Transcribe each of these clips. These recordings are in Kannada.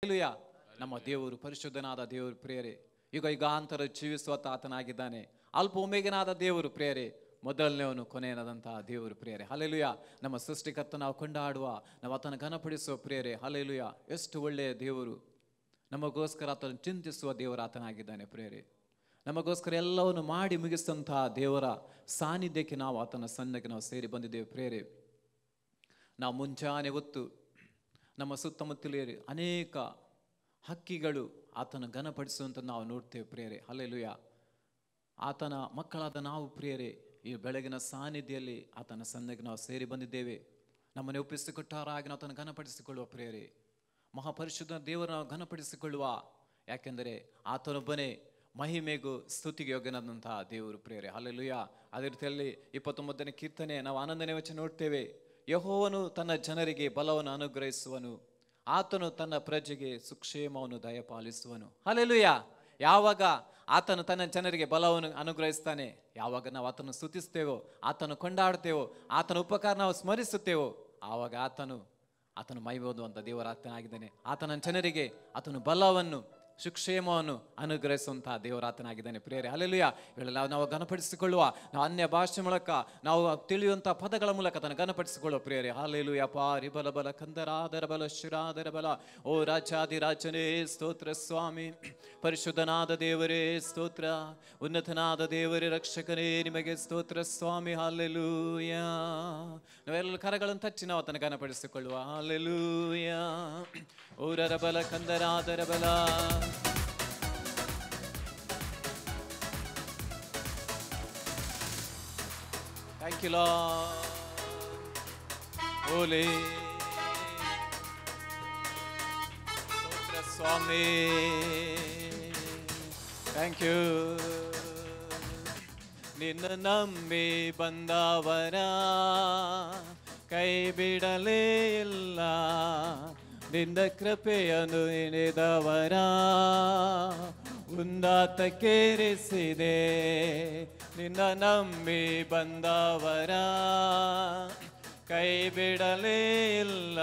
ಹಲ್ಲೆಲೂಯಾ. ನಮ್ಮ ದೇವರು ಪರಿಶುದ್ಧನಾದ ದೇವರು ಪ್ರಿಯರೇ, ಯುಗಾಂತರ ಜೀವಿಸುವ ಆತನಾಗಿದ್ದಾನೆ. ಅಲ್ಪ ಒಮ್ಮೆಗನಾದ ದೇವರು ಪ್ರಿಯರೇ, ಮೊದಲನೇವನು ಕೊನೆಯನಾದಂತಹ ದೇವರು ಪ್ರಿಯರೇ. ಹಲ್ಲೆಲೂಯಾ. ನಮ್ಮ ಸೃಷ್ಟಿಕರ್ತ ನಾವು ಕೊಂಡಾಡುವ, ನಾವು ಆತನ ಘನಪಡಿಸುವ ಪ್ರಿಯರೇ. ಹಲ್ಲೆಲೂಯಾ. ಎಷ್ಟು ಒಳ್ಳೆಯ ದೇವರು, ನಮಗೋಸ್ಕರ ಆತನ ಚಿಂತಿಸುವ ದೇವರು ಆತನಾಗಿದ್ದಾನೆ ಪ್ರಿಯರೇ. ನಮಗೋಸ್ಕರ ಎಲ್ಲವನ್ನು ಮಾಡಿ ಮುಗಿಸಿದಂತಹ ದೇವರ ಸಾನ್ನಿಧ್ಯಕ್ಕೆ ನಾವು ಆತನ ಸನ್ನಿಧಿಗೆ ನಾವು ಸೇರಿ ಬಂದಿದ್ದೇವೆ ಪ್ರಿಯರೇ. ನಾವು ಮುಂಜಾನೆ ಹೊತ್ತು ನಮ್ಮ ಸುತ್ತಮುತ್ತಲೇ ಅನೇಕ ಹಕ್ಕಿಗಳು ಆತನ ಘನಪಡಿಸುವಂತ ನಾವು ನೋಡ್ತೇವೆ ಪ್ರಿಯರೇ. ಹಲ್ಲೆಲೂಯಾ. ಆತನ ಮಕ್ಕಳಾದ ನಾವು ಪ್ರಿಯರೇ, ಈ ಬೆಳಗಿನ ಸಾನ್ನಿಧ್ಯದಲ್ಲಿ ಆತನ ಸನ್ನಿಧಿಗೆ ನಾವು ಸೇರಿ ಬಂದಿದ್ದೇವೆ. ನಮ್ಮನ್ನು ಒಪ್ಪಿಸಿಕೊಟ್ಟಾರಾಗಿ ನಾವು ಆತನ ಘನಪಡಿಸಿಕೊಳ್ಳುವ ಪ್ರಿಯರೇ. ಮಹಾಪರಿಶುದ್ಧ ದೇವರ ನಾವು ಘನಪಡಿಸಿಕೊಳ್ಳುವ, ಯಾಕೆಂದರೆ ಆತನೊಬ್ಬನೇ ಮಹಿಮೆಗೂ ಸ್ತುತಿಗೆ ಯೋಗ್ಯನಾದಂತಹ ದೇವರು ಪ್ರಿಯರೇ. ಹಲ್ಲೆಲೂಯಾ. ಅದೇ ರೀತಿಯಲ್ಲಿ 29ನೇ ಕೀರ್ತನೆ ನಾವು 11ನೇ ವಚನ ನೋಡ್ತೇವೆ. ಯೆಹೋವನು ತನ್ನ ಜನರಿಗೆ ಬಲವನ್ನು ಅನುಗ್ರಹಿಸುವನು, ಆತನು ತನ್ನ ಪ್ರಜೆಗೆ ಸುಕ್ಷೇಮವನ್ನು ದಯಪಾಲಿಸುವನು. ಹಲ್ಲೆಲೂಯಾ. ಯಾವಾಗ ಆತನು ತನ್ನ ಜನರಿಗೆ ಬಲವನ್ನು ಅನುಗ್ರಹಿಸ್ತಾನೆ, ಯಾವಾಗ ನಾವು ಆತನು ಸ್ತುತಿಸ್ತೇವೋ, ಆತನು ಕೊಂಡಾಡ್ತೇವೋ, ಆತನ ಉಪಕಾರ ನಾವು ಸ್ಮರಿಸುತ್ತೇವೋ, ಆವಾಗ ಆತನು ಮೈಬೋದುವಂತ ದೇವರ ಆತನಾಗಿದ್ದಾನೆ. ಆತನ ಜನರಿಗೆ ಆತನು ಬಲವನ್ನು ಸುಕ್ಷೇಮವನ್ನು ಅನುಗ್ರಹಿಸುವಂತಹ ದೇವರಾತನಾಗಿದ್ದಾನೆ ಪ್ರಿಯರೇ. ಹಲ್ಲೆಲೂಯಾ. ಇವೆಲ್ಲ ನಾವು ಘನಪಡಿಸಿಕೊಳ್ಳುವ, ನಾವು ಅನ್ಯ ಭಾಷೆ ಮೂಲಕ ನಾವು ತಿಳಿಯುವಂತಹ ಪದಗಳ ಮೂಲಕ ಅದನ್ನು ಘನಪಡಿಸಿಕೊಳ್ಳುವ ಪ್ರಿಯರೇ. ಹಲ್ಲೆಲೂಯಾ. ಪಾರಿ ಬಲ ಬಲ ಕಂದರಾದರ ಬಲ ಶಿರಾದರ ಬಲ. ಓ ರಾಜಾದಿರಾಜನೇ ಸ್ತೋತ್ರ ಸ್ವಾಮಿ. ಪರಿಶುದ್ಧನಾದ ದೇವರೇ ಸ್ತೋತ್ರ. ಉನ್ನತನಾದ ದೇವರೇ ರಕ್ಷಕನೇ ನಿಮಗೆ ಸ್ತೋತ್ರ ಸ್ವಾಮಿ. ಹಲ್ಲೆಲೂಯಾ. ನಾವೆಲ್ಲ ಕರಗಳನ್ನು ತಚ್ಚಿ ನಾವು ಅದನ್ನು ಘನಪಡಿಸಿಕೊಳ್ಳುವ. ಹಲ್ಲೆಲೂಯಾ. ಓರರ ಬಲ ಕಂದರಾದರ ಬಲ. Thank you, Lord. Holy. ಸ್ತೋತ್ರ ಸ್ವಾಮಿ. Thank you. ನಿನ್ನ ನಂಬಿ ಬಂದವರ ಕೈ ಬಿಡಲೇ ಇಲ್ಲ, ನಿನ್ನ ಕೃಪೆಯನ್ನು ನೆನೆದವರ ಉನ್ನತಕ್ಕೇರಿಸಿದೆ. ನಿನ್ನ ನಂಬಿ ಬಂದವರ ಕೈ ಬಿಡಲೇ ಇಲ್ಲ,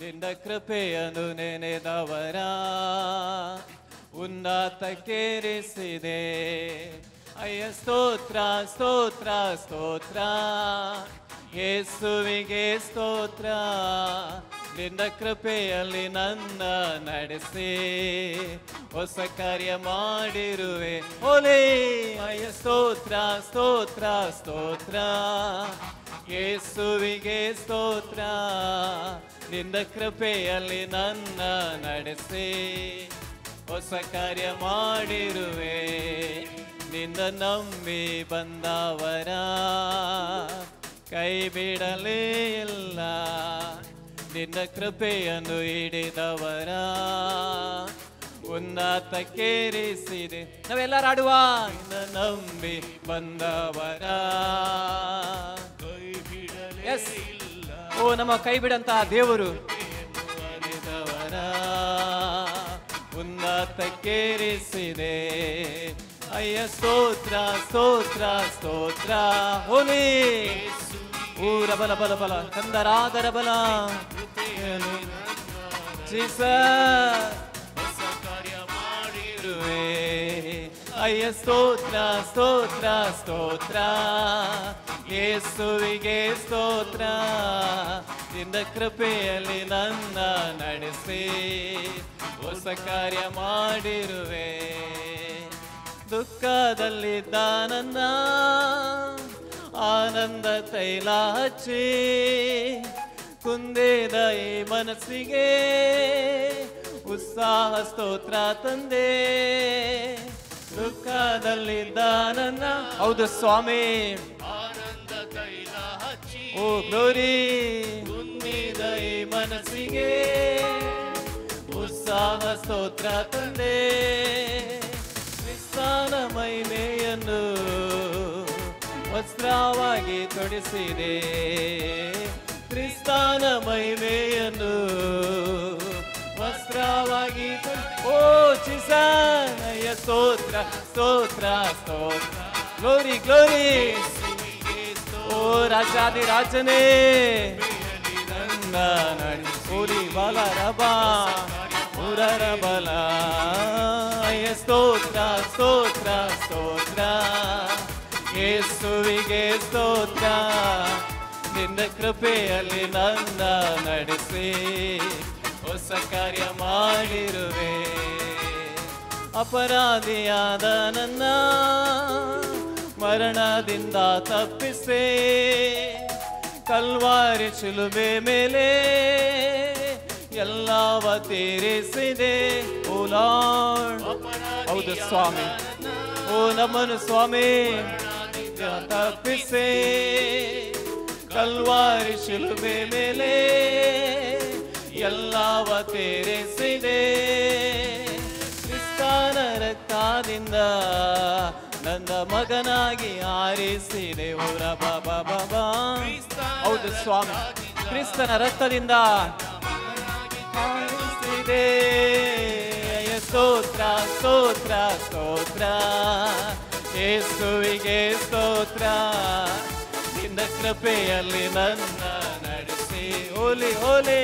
ನಿನ್ನ ಕೃಪೆಯನ್ನು ನೆನೆದವರ ಉನ್ನತಕ್ಕೇರಿಸಿದೆ. ಅಯ್ಯ ಸ್ತೋತ್ರ ಸ್ತೋತ್ರ ಸ್ತೋತ್ರ, ಯೇಸುವಿಗೆ ಸ್ತೋತ್ರ. ನಿನ್ನ ಕೃಪೆಯಲ್ಲಿ ನನ್ನ ನಡೆಸಿ ಹೊಸ ಕಾರ್ಯ ಮಾಡಿರುವೆ. ಓಲೇ ಅಯ್ಯ ಸ್ತೋತ್ರ ಸ್ತೋತ್ರ ಸ್ತೋತ್ರ, ಯೇಸುವಿಗೆ ಸ್ತೋತ್ರ. ನಿನ್ನ ಕೃಪೆಯಲ್ಲಿ ನನ್ನ ನಡೆಸಿ ಹೊಸ ಕಾರ್ಯ ಮಾಡಿರುವೆ. ನಿನ್ನ ನಂಬಿ ಬಂದವರ ಕೈ ಬಿಡಲೇ ಇಲ್ಲ, ನಿನ್ನ ಕೃಪೆಯನ್ನು ಹಿಡಿದವರ ಉನ್ನತಕ್ಕೇರಿಸಿದೆ. ನಾವೆಲ್ಲರೂ ಆಡುವ. ನಿನ್ನ ನಂಬಿ ಬಂದವರ ಕೈ ಬಿಡಲೇ ಇಲ್ಲ. ಓ ನಮ್ಮ ಕೈ ಬಿಡಂತಹ ದೇವರು ಹಿಡಿದವರ ಉನ್ನತಕ್ಕೇರಿಸಿದೆ. ಅಯ್ಯ ಸ್ತೋತ್ರ ಸ್ತೋತ್ರ ಸ್ತೋತ್ರ. ಹೋಲಿ ಊರ ಬಲ ಬಲ ಬಲ ಕಂದರಾದರ ಬಲ. ಹೊಸ ಕಾರ್ಯ ಮಾಡಿರುವೆ. ಅಯ್ಯ ಸ್ತೋತ್ರ ಸ್ತೋತ್ರ ಸ್ತೋತ್ರ, ಯೇಸುವಿಗೆ ಸ್ತೋತ್ರ. ನಿನ್ನ ಕೃಪೆಯಲ್ಲಿ ನನ್ನ ನಡೆಸಿ ಹೊಸ ಕಾರ್ಯ ಮಾಡಿರುವೆ. ದುಃಖದಲ್ಲಿದ್ದ ನನ್ನ ಆನಂದ ತೈಲ ಹಚ್ಚಿ, ಕುಂದಿದ ಈ ಮನಸ್ಸಿಗೆ ಉತ್ಸಾಹ ಸ್ತೋತ್ರ ತಂದೆ. ದುಃಖದಲ್ಲಿದ್ದ ನನ್ನ, ಹೌದು ಸ್ವಾಮಿ, ಆನಂದ ತೈಲ ಹಚ್ಚಿ, ಓ ಗ್ಲೋರಿ, ಕುಂದಿದ ಈ ಮನಸ್ಸಿಗೆ ಉತ್ಸಾಹ ಸ್ತೋತ್ರ ತಂದೆ. ಕ್ರಿಸ್ತನ ಮಹಿಮೆಯನ್ನು ವಸ್ತ್ರವಾಗಿ ತೊಡಿಸಿದೆ. ಕ್ರಿಸ್ತನ ಮಹಿಮೆಯನ್ನು ವಸ್ತ್ರವಾಗಿ ಓ ಚಿಸನಯ ಸ್ತೋತ್ರ ಸ್ತೋತ್ರ ಸ್ತೋತ್ರ. Glory glory. ಓ ರಾಜಾದಿರಾಜನೇ ನನ್ನ ನಡೆಸೋರಿ ಬಾಲ ರಬಾ. ಯೇಸುವಿಗೆ ಸ್ತೋತ್ರ, ನಿನ್ನ ಕೃಪೆಯಲ್ಲಿ ನನ್ನ ನಡೆಸಿ ಹೊಸ ಕಾರ್ಯ ಮಾಡಿರುವೆ. ಅಪರಾಧಿಯಾದ ನನ್ನ ಮರಣದಿಂದ ತಪ್ಪಿಸೆ, ಕಲ್ವಾರಿ ಶಿಲುಬೆ ಮೇಲೆ ಎಲ್ಲವ ತೀರಿಸಿದೆ. ಓ ಲಾರ್ಡ್, ಹೌದು ಸ್ವಾಮಿ, ಓ ನಮ್ಮನು ಸ್ವಾಮಿ ತಪ್ಪಿಸೆ, ಕಲ್ವಾರಿ ಶಿಲುಬೆ ಮೇಲೆ ಎಲ್ಲವ ತೀರಿಸಿದೆ. ಕ್ರಿಸ್ತನ ರಕ್ತದಿಂದ ನನ್ನ ಮಗನಾಗಿ ಆರಿಸಿದೆ. ಓರ ಬಾಬಾ ಬಾಬಾ, ಹೌದು ಸ್ವಾಮಿ, ಕ್ರಿಸ್ತನ ರಕ್ತದಿಂದ ಆರಿಸಿದೆ. ಸ್ತೋತ್ರ ಸ್ತೋತ್ರ ಸ್ತೋತ್ರ, ಯೇಸುವಿಗೆ ಸ್ತೋತ್ರ, ನಿನ್ನ ಕೃಪೆಯಲ್ಲಿ ನನ್ನ ನಡೆಸಿ ಓಲಿ ಓಲಿ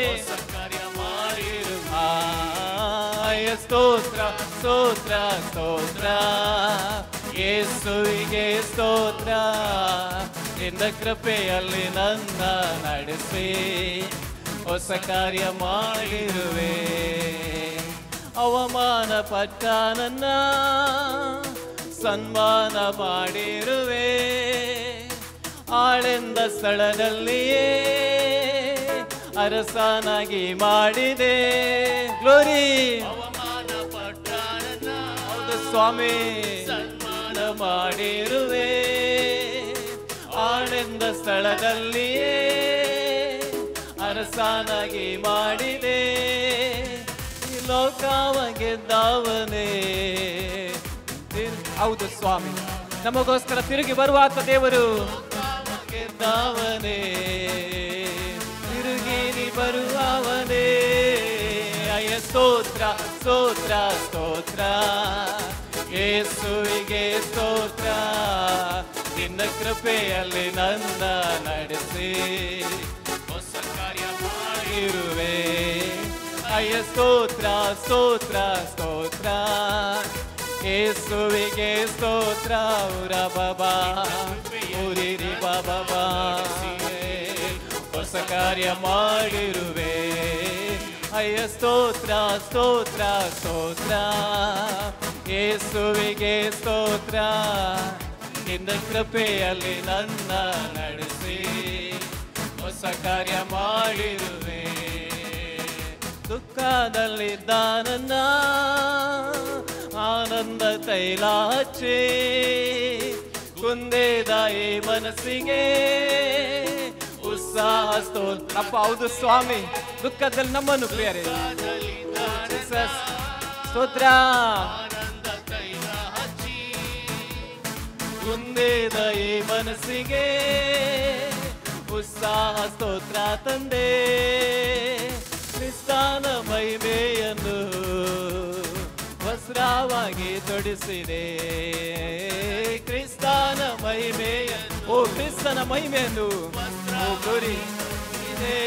ಕಾರ್ಯ ಮಾಡಿರುವ. ಸ್ತೋತ್ರ ಸ್ತೋತ್ರ ಸ್ತೋತ್ರ, ಯೇಸುವಿಗೆ ಸ್ತೋತ್ರ, ನಿನ್ನ ಕೃಪೆಯಲ್ಲಿ ನನ್ನ ನಡೆಸಿ ಹೊಸ ಕಾರ್ಯ ಮಾಡಿರುವೆ. ಅವಮಾನ ಪಟ್ಟ ನನ್ನ ಸನ್ಮಾನ ಮಾಡಿರುವೆ. ಆಳೆಂದ ಸ್ಥಳದಲ್ಲಿಯೇ ಅರಸನಾಗಿ ಮಾಡಿದೆ. ಗ್ಲೋರಿ, ಹೌದು ಸ್ವಾಮಿ, ಸನ್ಮಾನ ಮಾಡಿರುವೆ. ಆಳೆಂದ ಸ್ಥಳದಲ್ಲಿಯೇ ಅರಸನಾಗಿ ಮಾಡಿದೆ. ಈ ಲೋಕವ ಗೆದ್ದವನೇ, ಹೌದು ಸ್ವಾಮಿ, ನಮಗೋಸ್ಕರ ತಿರುಗಿ ಬರುವಾತ ದೇವರು. ಗೆದ್ದವನೇ, ತಿರುಗಿ ಬರುವವನೇ. ಅಯ್ಯ ಸ್ತೋತ್ರ ಸ್ತೋತ್ರ ಸ್ತೋತ್ರ, ಯೇಸುವಿಗೆ ಸ್ತೋತ್ರ, ನಿನ್ನ ಕೃಪೆಯಲ್ಲಿ ನನ್ನ ನಡೆಸಿ ಹೊಸ ಕಾರ್ಯ ಮಾಡಿರುವೆ. ಅಯ್ಯ ಸ್ತೋತ್ರ ಸ್ತೋತ್ರ ಸ್ತೋತ್ರ, ಯೇಸುವಿಗೆ ಸ್ತೋತ್ರ. ಉರ ಬಾಬಾ ಊರಿರಿ ಬಾಬಾ, ಹೊಸ ಕಾರ್ಯ ಮಾಡಿರುವೆ. ಅಯ್ಯ ಸ್ತೋತ್ರ ಸ್ತೋತ್ರ ಸ್ತೋತ್ರ, ಯೇಸುವಿಗೆ ಸ್ತೋತ್ರ, ನಿನ್ನ ಕೃಪೆಯಲ್ಲಿ ನನ್ನ ನಡೆಸಿ ಹೊಸ ಕಾರ್ಯ ಮಾಡಿರುವೆ. ದುಃಖದಲ್ಲಿದ್ದ ನನ್ನ ಆನಂದ ತೈಲ ಹಚ್ಚಿ, ಕುಂದೇದ ಈ ಮನಸ್ಸಿಗೆ ಉತ್ಸಾಹ ಸ್ತೋತ್ರ. ಅಪ್ಪ ಹೌದು ಸ್ವಾಮಿ, ದುಃಖದಲ್ಲಿ ನಮ್ಮನ್ನು ಪ್ರಿಯರೇ ಸ್ತೋತ್ರ. ಕುಂದೇದ ಈ ಮನಸ್ಸಿಗೆ ಉತ್ಸಾಹ ಸ್ತೋತ್ರ ತಂದೆ. ಕ್ರಿಸ್ತನ ಮಹಿಮೆಯನ್ನು ವಸ್ತ್ರವಾಗಿ ತೊಡಿಸಿದೆ. ಕ್ರಿಸ್ತನ ಮಹಿಮೆಯ, ಓ ಕ್ರಿಸ್ತನ ಮಹಿಮೆಯನ್ನು ಗ್ಲೋರಿ ಇದೆ.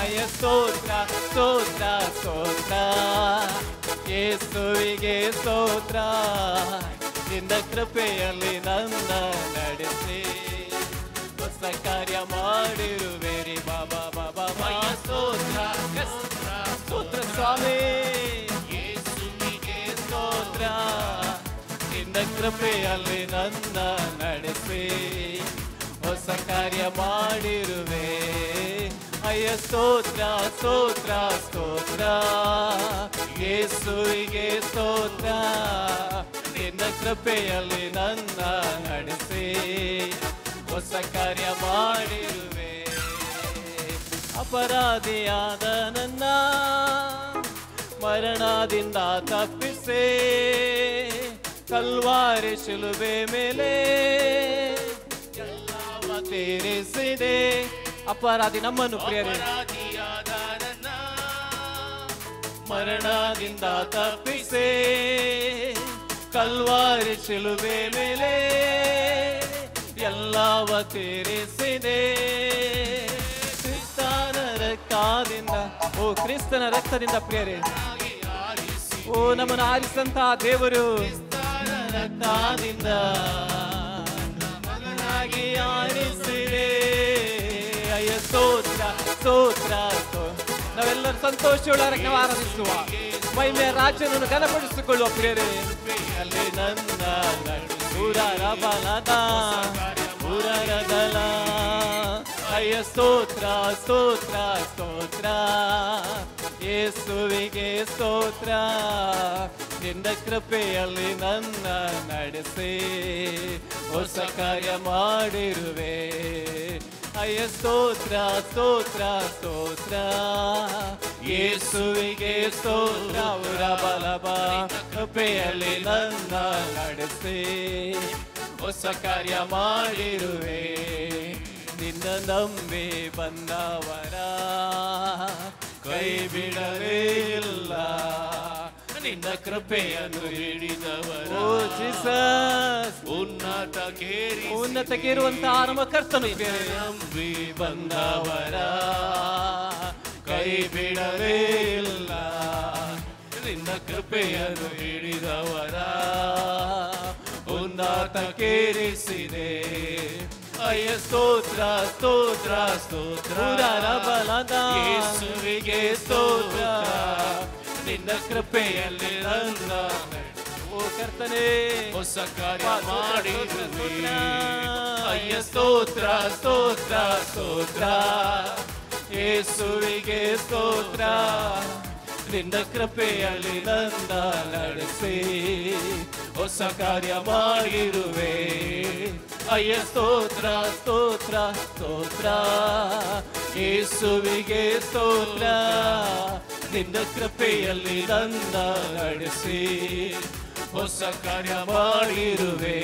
ಅಯ್ಯ ಸ್ತೋತ್ರ ಸ್ತೋತ್ರ ಸ್ತೋತ್ರ, ಯೇಸುವಿಗೆ ಸ್ತೋತ್ರ, ನಿನ್ನ ಕೃಪೆಯಲ್ಲಿ ನನ್ನ ನಡೆಸಿ ಹೊಸ ಕಾರ್ಯ ಮಾಡಿರುವೆ. ರೀ ಬಾಬಾ ಬಾಬಾ ಸ್ತೋತ್ರ ಸ್ತೋತ್ರ ಸ್ವಾಮಿ, ಯೇಸುವಿಗೆ ಸ್ತೋತ್ರ, ನಿನ್ನ ಕೃಪೆಯಲ್ಲಿ ನನ್ನ ನಡೆಸಿ ಹೊಸ ಕಾರ್ಯ ಮಾಡಿರುವೆ. ಅಯ್ಯ ಸ್ತೋತ್ರ ಸ್ತೋತ್ರ ಸ್ತೋತ್ರ, ಯೇಸುವಿಗೆ ಸ್ತೋತ್ರ, ನಿನ್ನ ಕೃಪೆಯಲ್ಲಿ ನನ್ನ ನಡೆಸಿ ಹೊಸ ಕಾರ್ಯ ಮಾಡಿರುವೆ. ಅಪರಾಧಿಯಾದ ನನ್ನ ಮರಣದಿಂದ ತಪ್ಪಿಸೆ, ಕಲ್ವಾರಿ ಶಿಲುಬೆ ಮೇಲೆ ಎಲ್ಲವ ತೀರಿಸಿದೆ. ಅಪರಾಧಿ ನಮ್ಮನ್ನು ಪ್ರಿಯರೇ, ಮರಣದಿಂದ ತಪ್ಪಿಸೆ, ಕಲ್ವಾರಿ ಶಿಲುಬೆ ಮೇಲೆ ಎಲ್ಲವ ತೀರಿಸಿದೆ. ಕ್ರಿಸ್ತನ ರಕ್ತದಿಂದ, ಓ ಕ್ರಿಸ್ತನ ರಕ್ತದಿಂದ ಪ್ರಿಯರೇ, ಓ ನಮ್ಮನ್ನು ಆರಿಸಂತ ದೇವರು ರಕ್ತದಿಂದ ಆರಿಸಿದೆ. ಅಯ್ಯ ಸ್ತೋತ್ರ ಸ್ತೋತ್ರ. ನಾವೆಲ್ಲರೂ ಸಂತೋಷವುಳ್ಳವರಾಗಿ ನಾವು ಆರಾಧಿಸುವ, ಮಹಿಮೆಯ ರಾಜ್ಯವನ್ನು ಘನಪಡಿಸಿಕೊಳ್ಳುವ ಪ್ರಿಯರೇ. ಅಲ್ಲಿ ನನ್ನ ಪುರರ ಬಲದ ಪುರರದಲ. ಅಯ್ಯ ಸ್ತೋತ್ರ ಸ್ತೋತ್ರ ಸ್ತೋತ್ರ. ಯೇಸುವಿಗೆ ಸ್ತೋತ್ರ. ನಿನ್ನ ಕೃಪೆಯಲ್ಲಿ ನನ್ನ ನಡೆಸಿ ಹೊಸ ಕಾರ್ಯ ಮಾಡಿರುವೆ. ಅಯ್ಯ ಸ್ತೋತ್ರ ಸ್ತೋತ್ರ ಸ್ತೋತ್ರ. ಯೇಸುವಿಗೆ ಸ್ತೋತ್ರ. ಬಲಬ ಕೃಪೆಯಲ್ಲಿ ನನ್ನ ನಡೆಸಿ ಹೊಸ ಕಾರ್ಯ ಮಾಡಿರುವೆ. ನಿನ್ನ ನಂಬಿ ಬಂದವರ ಕೈ ಬಿಡಲೇ ಇಲ್ಲ. ನಿನ್ನ ಕೃಪೆಯನ್ನು ಹಿಡಿದವರು ಉನ್ನತಕ್ಕೇರುವಂತಹ ನಮ್ಮ ಕರ್ತನು. ನಂಬಿ ಬಂದವರ ಕೈ ಬಿಡಲೇ ಇಲ್ಲ. ನಿನ್ನ ಕೃಪೆಯನ್ನು ಹಿಡಿದವರ ಉನ್ನತಕ್ಕೇರಿಸಿದೆ. ಅಯ್ಯ ಸ್ತೋತ್ರ ಸ್ತೋತ್ರ ಸ್ತೋತ್ರ. ಬಲದ ಯೇಸುವಿಗೆ ಸ್ತೋತ್ರ. ನಿನ್ನ ಕೃಪೆಯಲ್ಲಿ ನನ್ನ ಓ ಕರ್ತನೇ ಹೊಸ ಕಾರ್ಯ ಮಾಡಿರುವೆ. ಅಯ್ಯ ಸ್ತೋತ್ರ ಸ್ತೋತ್ರ ಸ್ತೋತ್ರ. ಯೇಸುವಿಗೆ ಸ್ತೋತ್ರ. ನಿನ್ನ ಕೃಪೆಯಲ್ಲಿ ನನ್ನ ನಡೆಸಿ ಹೊಸ ಕಾರ್ಯ ಮಾಡಿರುವೆ. ಅಯ್ಯ ಸ್ತೋತ್ರ ಸ್ತೋತ್ರ ಸ್ತೋತ್ರ. ಯೇಸುವಿಗೆ ಸ್ತೋತ್ರ. ನಿನ್ನ ಕೃಪೆಯಲ್ಲಿ ನನ್ನ ನಡೆಸಿ ಹೊಸ ಕಾರ್ಯ ಮಾಡಿರುವೆ.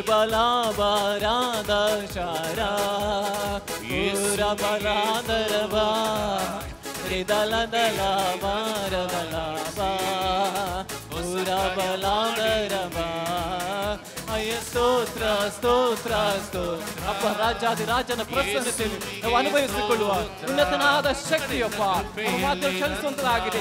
ಬಲಾಬರಾದ ಶಾರ ಬಲಾದರವ ದಲ ದಲ ಮಾರಬಲಾಬ ಬಲಾದರವ. ಅಯ್ಯ ಸ್ತೋತ್ರ ಸ್ತೋತ್ರ ಸ್ತೋತ್ರ. ಅಪ್ಪ ರಾಜಾದಿರಾಜನ ಪ್ರಸನ್ನತೆಯನ್ನು ನಾವು ಅನುಭವಿಸಿಕೊಳ್ಳುವ ಉನ್ನತನಾದ ಶಕ್ತಿಯಪ್ಪ ಮಾತು ಚಲಿಸುವಂತದಾಗಿದೆ.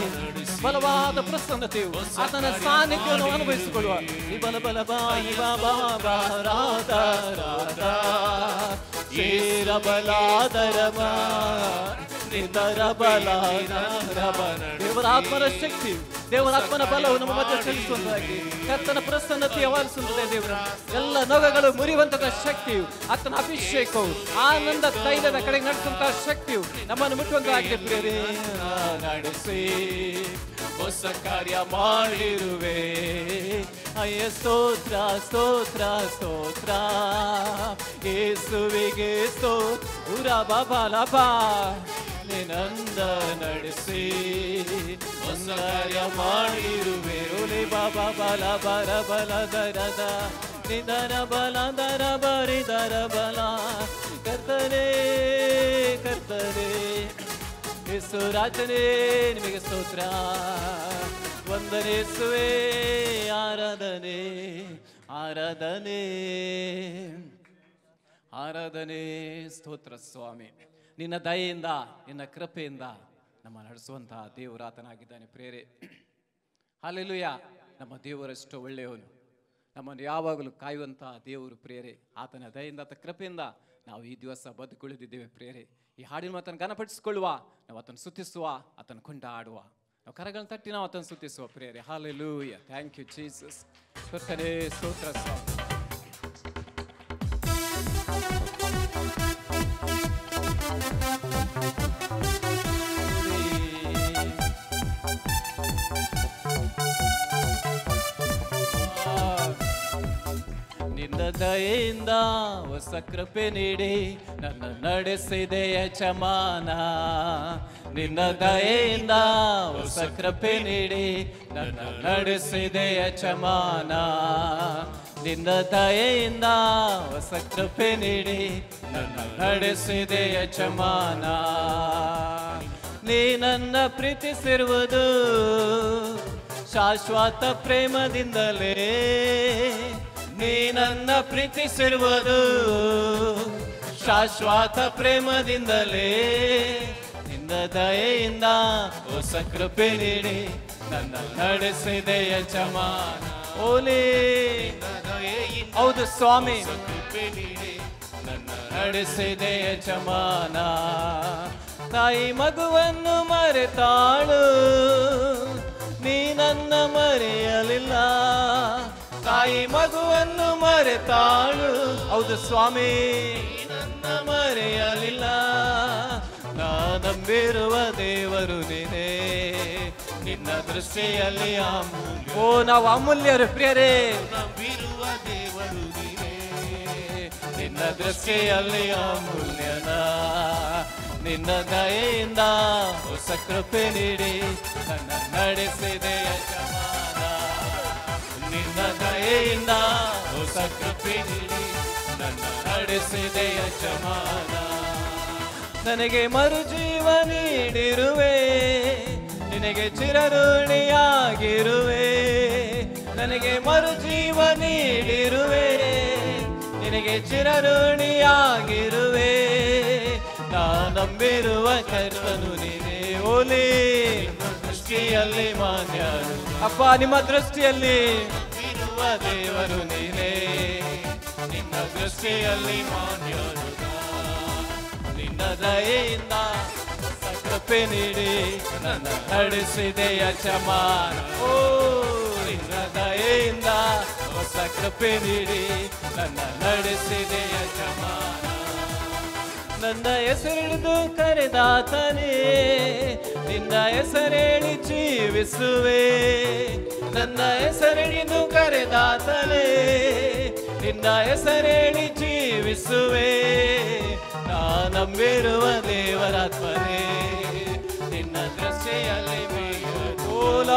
ಬಲವಾದ ಪ್ರಸನ್ನತೆಯು ಆತನ ಸಾನ್ನಿಧ್ಯವನ್ನು ಅನುಭವಿಸಿಕೊಳ್ಳುವ. ಈ ಬಲ ಬಲ ಬಾಯಿ ಬಾಬಾ ರಾಧ ರಾಧ ಶೇರ ಬಲಾದರವ ನಿತರ ಬಲ. ದೇವರಾತ್ಮನ ಶಕ್ತಿ ದೇವರಾತ್ಮನ ಬಲವು ನಮ್ಮ ಮಧ್ಯೆ ಚಲಿಸುವಂತಾಗಿ ಕರ್ತನ ಪ್ರಸನ್ನತೆ ಆವರಿಸುತ್ತದೆ. ದೇವರ ಎಲ್ಲ ನೊಗಗಳು ಮುರಿಯುವಂತಹ ಶಕ್ತಿಯು ಆತನ ಅಭಿಷೇಕವು ಆನಂದ ತೈಲದ ಕಡೆಗೆ ನಡೆಸುವಂತಹ ಶಕ್ತಿಯು ನಮ್ಮನ್ನು ಮುಟ್ಟುವಂತಾಗಿದೆ. ಪ್ರಿಯರೇ ನಡೆಸಿ ಹೊಸ ಕಾರ್ಯ ಮಾಡಿರುವೆ. ಅಯ್ಯ ಸ್ತೋತ್ರ ಸ್ತೋತ್ರ ಸ್ತೋತ್ರ. ಯೇಸುವಿಗೆ ಸ್ತೋತ್ರ. ಬಾಬಾಲಬ ನಿನ್ನಂದ ನಡೆಸಿ ಹೊಸ ಕಾರ್ಯ ಮಾಡಿರುವೆ. ಒಲೆ ಬಾಬಾ ಬಲ ಬರ ಬಲ ದರದ ನಿಧರ ಬಲ ದರ ಬರಿದರ ಬಲ. ಕರ್ತನೇ ಕರ್ತನೇ ಯೇಸು ರಾಜನೇ ನಿಮಗೆ ಸ್ತೋತ್ರ. ವಂದನೆ ಯೇಸುವೇ. ಆರಾಧನೆ ಆರಾಧನೆ ಆರಾಧನೆ. ಸ್ತೋತ್ರ ಸ್ವಾಮಿ. ನಿನ್ನ ದಯೆಯಿಂದ ನಿನ್ನ ಕೃಪೆಯಿಂದ ನಮ್ಮ ನಡೆಸುವಂತಹ ದೇವರಾತನಾಗಿದ್ದಾನೆ. ಪ್ರೇರೆ ಹಲ್ಲೆಲೂಯ. ನಮ್ಮ ದೇವರಷ್ಟು ಒಳ್ಳೆಯವನು. ನಮ್ಮನ್ನು ಯಾವಾಗಲೂ ಕಾಯುವಂತಹ ದೇವರು ಪ್ರೇರೆ. ಆತನ ದಯೆಯಿಂದ ಆತ ಕೃಪೆಯಿಂದ ನಾವು ಈ ದಿವಸ ಬದುಕುಳಿದಿದ್ದೇವೆ ಪ್ರೇರೆ. ಈ ಹಾಡಿನ ಮಾತನ್ನು ಘನಪಡಿಸಿಕೊಳ್ಳುವ, ನಾವು ಆತನ್ನು ಸ್ತುತಿಸುವ, ಆತನ್ನು ಕೊಂಡಾಡುವ, ನಾವು ಕರಗಳನ್ನು ತಟ್ಟಿ ನಾವು ಆತನ್ನು ಸ್ತುತಿಸುವ ಪ್ರೇರೆ. ಹಲ್ಲೆಲೂಯ. Thank you Jesus. ಕರ್ತನೇ ಸ್ತೋತ್ರ ಸ್ವಾಮಿ. ನಿನ್ನ ದಯೆಯಿಂದ ಹೊಸ ಕೃಪೆ ನೀಡಿ ನನ್ನ ನಡೆಸಿದೆ ಯಜಮಾನ. ನಿನ್ನ ದಯೆಯಿಂದ ಹೊಸ ಕೃಪೆ ನೀಡಿ ನನ್ನ ನಡೆಸಿದೆ ಯಜಮಾನ. ನಿನ್ನ ದಯೆಯಿಂದ ಹೊಸ ಕೃಪೆ ನೀಡಿ ನನ್ನ ನಡೆಸಿದೆ ಯಜಮಾನ. ನೀ ನನ್ನ ಪ್ರೀತಿಸಿರುವುದು ಶಾಶ್ವತ ಪ್ರೇಮದಿಂದಲೇ. ನೀ ನನ್ನ ಪ್ರೀತಿಸಿರುವುದು ಶಾಶ್ವತ ಪ್ರೇಮದಿಂದಲೇ. ನಿನ್ನ ದಯೆಯಿಂದ ಹೊಸ ಕೃಪೆ ನೀಡಿ ನನ್ನ ನಡೆಸಿದೆ ಯಜಮಾನ. ಓಲಿ ಹೌದು ಸ್ವಾಮಿ ನಡೆಸಿದೆ ಯಜಮಾನ. ತಾಯಿ ಮಗುವನ್ನು ಮರೆತಾಳು, ನೀ ನನ್ನ ಮರೆಯಲಿಲ್ಲ. ತಾಯಿ ಮಗುವನ್ನು ಮರೆತಾಳು, ಹೌದು ಸ್ವಾಮಿ ನನ್ನ ಮರೆಯಲಿಲ್ಲ. ನಂಬಿರುವ ದೇವರು ನೀನೇ, ನಿನ್ನ ದೃಷ್ಟಿಯಲ್ಲಿ ಓ ನಾವು ಅಮೂಲ್ಯರು ಪ್ರಿಯರೇ. ನಂಬಿರುವ ದೇವರು ನೀನೇ, ನಿನ್ನ ದೃಷ್ಟಿಯಲ್ಲಿ ಅಮೂಲ್ಯನ. ನಿನ್ನ ದಯೆಯಿಂದ ಹೊಸ ಕೃಪೆ ನೀಡಿ ನನ್ನ ನಡೆಸಿದೆ ಯಜಮಾನ. ನಿನ್ನ ದಯೆಯಿಂದ ಹೊಸ ಕೃಪೆ ನೀಡಿ ನನ್ನ ನಡೆಸಿದೆ ಯಜಮಾನ. ನನಗೆ ಮರುಜೀವ ನೀಡಿರುವೆ, ನಿನಗೆ ಚಿರಋಣಿಯಾಗಿರುವೆ. ನನಗೆ ಮರುಜೀವ ನೀಡಿರುವೆ, ನಿನಗೆ ಚಿರಋಣಿಯಾಗಿರುವೆ. ನಾ ನಂಬಿರುವ ಕರ್ತನು ನೀನೇ. ಓಲಿ ದೃಷ್ಟಿಯಲ್ಲಿ ಮಾನ್ಯರು ಅಪ್ಪ, ನಿಮ್ಮ ದೃಷ್ಟಿಯಲ್ಲಿ ಇರುವ ದೇವರು ನೀನೇ. ನಿನ್ನ ದೃಷ್ಟಿಯಲ್ಲಿ ಮಾನ್ಯರು. ನಿನ್ನ ದಯೆಯಿಂದ ಹೊಸ ಕೃಪೆ ನೀಡಿ ನನ್ನ ನಡೆಸಿದೆ ಯಜಮಾನ. ಓ ನಿನ್ನ ದಯೆಯಿಂದ ಹೊಸ ಕೃಪೆ ನೀಡಿ ನನ್ನ ನಡೆಸಿದೆ ಯಜಮಾನ. ನನ್ನ ಹೆಸರಿಡಿದು ಕರೆದಾತನೇ, ನಿನ್ನ ಹೆಸರೇಳಿ ಜೀವಿಸುವೆ. ನನ್ನ ಹೆಸರಿಡಿದು ಕರೆದಾತನೇ, ನಿನ್ನ ಹೆಸರೇಳಿ ಜೀವಿಸುವೆ. ನಾ ನಂಬಿರುವ ದೇವರಾತ್ಮನೇ, ನಿನ್ನ ದೃಷ್ಟಿಯಲ್ಲಿ ಮೇಲೋಲ.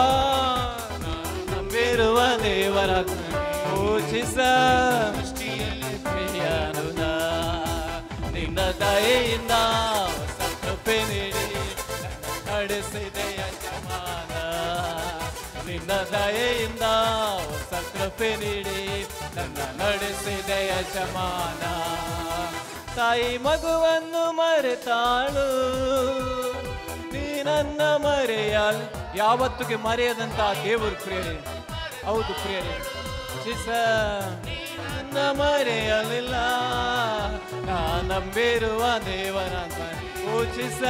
ನಂಬಿರುವ ದೇವರಾತ್ಮನೇ, ಪೂಜಿಸ ದೃಷ್ಟಿಯಲ್ಲಿ ಪ್ರಿಯನು ನಾ. ನಿನ್ನ ದಯೆಯಿಂದ ಹೊಸ ಕೃಪೆ ನೀಡಿ ನಡೆಸಿದೆ ಯಜಮಾನ. ನಿನ್ನ ದಯೆಯಿಂದ ಹೊಸ ಕೃಪೆ ನೀಡಿ ನನ್ನ ನಡೆಸಿದೆ ಯಜಮಾನ. ತಾಯಿ ಮಗುವನ್ನು ಮರೆತಾಳು, ನೀ ನನ್ನ ಮರೆಯಲ್. ಯಾವತ್ತಿಗೆ ಮರೆಯದಂತ ದೇವರು ಪ್ರಿಯರೇ. ಹೌದು ಪ್ರಿಯರೇ, ನನ್ನ ಮರೆಯಲಿಲ್ಲ. ನಾ ನಂಬಿರುವ ದೇವರಂತ ಪೂಜಿಸ.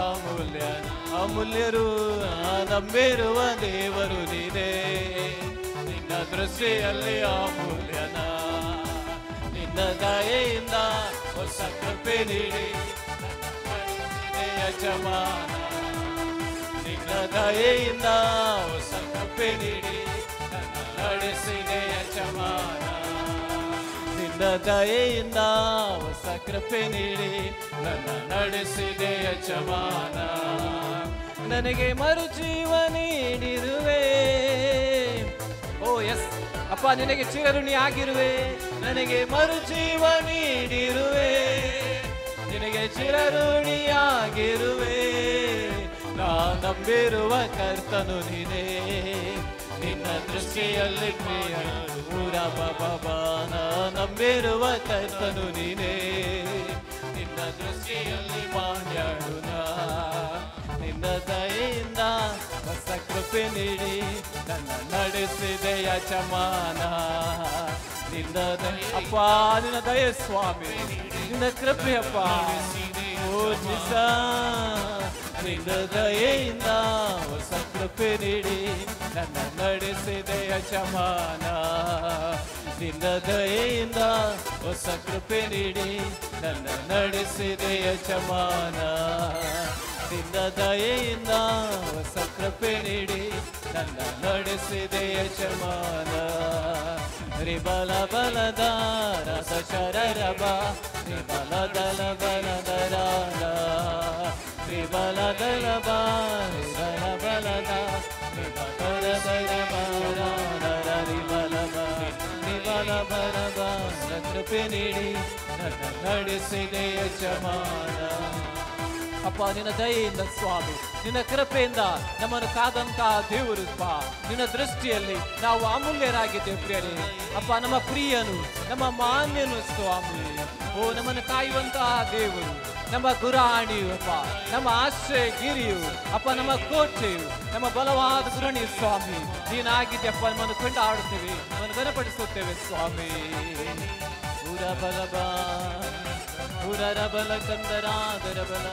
ಅಮೂಲ್ಯ ಅಮೂಲ್ಯರು ನಂಬಿರುವ ದೇವರು ನೀನೇ. ನಿನ್ನ ದೃಷ್ಟಿಯಲ್ಲಿ ಅಮೂಲ್ಯನ. ನಿನ್ನ ದಯೆಯಿಂದ ಹೊಸ ಕೃಪೆ ನೀಡಿ ಯಜಮಾನ. ನಿನ್ನ ದಯೆಯಿಂದ ಹೊಸ ಕೃಪೆ ನೀಡಿ ನಡೆಸಿದೆ ಯಜಮಾನ. ನಿನ್ನ ದಯೆಯಿಂದ ಹೊಸ ಕೃಪೆ ನೀಡಿ ನನ್ನ ನಡೆಸಿದೆ ಯಜಮಾನ. ನನಗೆ ಮರುಜೀವ ನೀಡಿರುವೆ. ಓ ಎಸ್ ಅಪ್ಪ, ನಿನಗೆ ಚಿರಋಣಿ ಆಗಿರುವೆ. ನನಗೆ ಮರುಜೀವ ನೀಡಿರುವೆ, ನಿನಗೆ ಚಿರಋಣಿಯಾಗಿರುವೆ. ನಾ ನಂಬಿರುವ ಕರ್ತನು ನೀನೇ. ನಿನ್ನ ದೃಷ್ಟಿಯಲ್ಲಿ ಪ್ರಿಯರ ಬಾಬಾ. ನಾ ನಂಬಿರುವ ಕರ್ತನು ನೀನೇ. ನಿನ್ನ ದೃಷ್ಟಿಯಲ್ಲಿ ಮಾನ್ಯಳು ನಾ. ನಿನ್ನ ದಯೆಯಿಂದ ಹೊಸ ಕೃಪೆ ನೀಡಿ ನನ್ನ ನಡೆಸಿದೆ ಯಜಮಾನ. ನಿನ್ನ ಅಪ್ಪ, ನಿನ್ನ ದಯೆ ಸ್ವಾಮಿ, ನಿನ್ನ ಕೃಪೆ ಅಪ್ಪ. ಪೂಜಿಸ ನಿನ್ನ ದಯೆಯಿಂದ ಹೊಸ ಕೃಪೆ ನೀಡಿ ನನ್ನ ನಡೆಸಿದೆ ಯಜಮಾನ. ನಿನ್ನ ದಯೆಯಿಂದ ಹೊಸ ಕೃಪೆ ನೀಡಿ ನನ್ನ ನಡೆಸಿದೆ ಯಜಮಾನ. ನಿನ್ನ ದಯೆಯಿಂದ ಹೊಸ ಕೃಪೆ ನೀಡಿ ನನ್ನ ನಡೆಸಿದೆ ಯಜಮಾನ. ರಿಬಲ ಬಲದ ರಸ ಶರರಬ, ರಿಬಲ ದಲ ಬಲದ ರಾಲ. ರಿಬಲ ದಲ ಬಲ ಬಲದ ರಿಬಲ ದಲ ಬಲ ರಿಬಲ ರಿಬಲ ಬಲದ ಕೃಪೆ ನೀಡಿ ನನ್ನ ನಡೆಸಿದೆ ಯಜಮಾನ. ಅಪ್ಪ, ನಿನ್ನ ದಯೆಯಿಂದ ಸ್ವಾಮಿ, ನಿನ್ನ ಕೃಪೆಯಿಂದ ನಮ್ಮನ್ನು ಕಾದಂತಹ ದೇವರು ನಿನ್ನ ದೃಷ್ಟಿಯಲ್ಲಿ ನಾವು ಅಮೂಲ್ಯರಾಗಿದ್ದೇವೆ ಪ್ರಿಯರೇ. ಅಪ್ಪ, ನಮ್ಮ ಪ್ರಿಯನು, ನಮ್ಮ ಮಾನ್ಯನು ಸ್ವಾಮಿ. ಓ, ನಮ್ಮನ್ನು ಕಾಯುವಂತಹ ದೇವರು, ನಮ್ಮ ಗುರಾಣಿಯು ಅಪ್ಪ, ನಮ್ಮ ಆಶ್ರಯ ಗಿರಿಯು ಅಪ್ಪ, ನಮ್ಮ ಕೋಟೆಯು, ನಮ್ಮ ಬಲವಾದ ಗುರಾಣಿ ಸ್ವಾಮಿ. ನೀನಾಗಿದ್ದೆಪ್ಪ, ನಮ್ಮನ್ನು ಕೊಂಡಾಡುತ್ತೇವೆ, ನಮ್ಮನ್ನು ಘನಪಡಿಸುತ್ತೇವೆ ಸ್ವಾಮಿ. ಪುರರ ಬಲ ಕಂದರಾದರ ಬಲ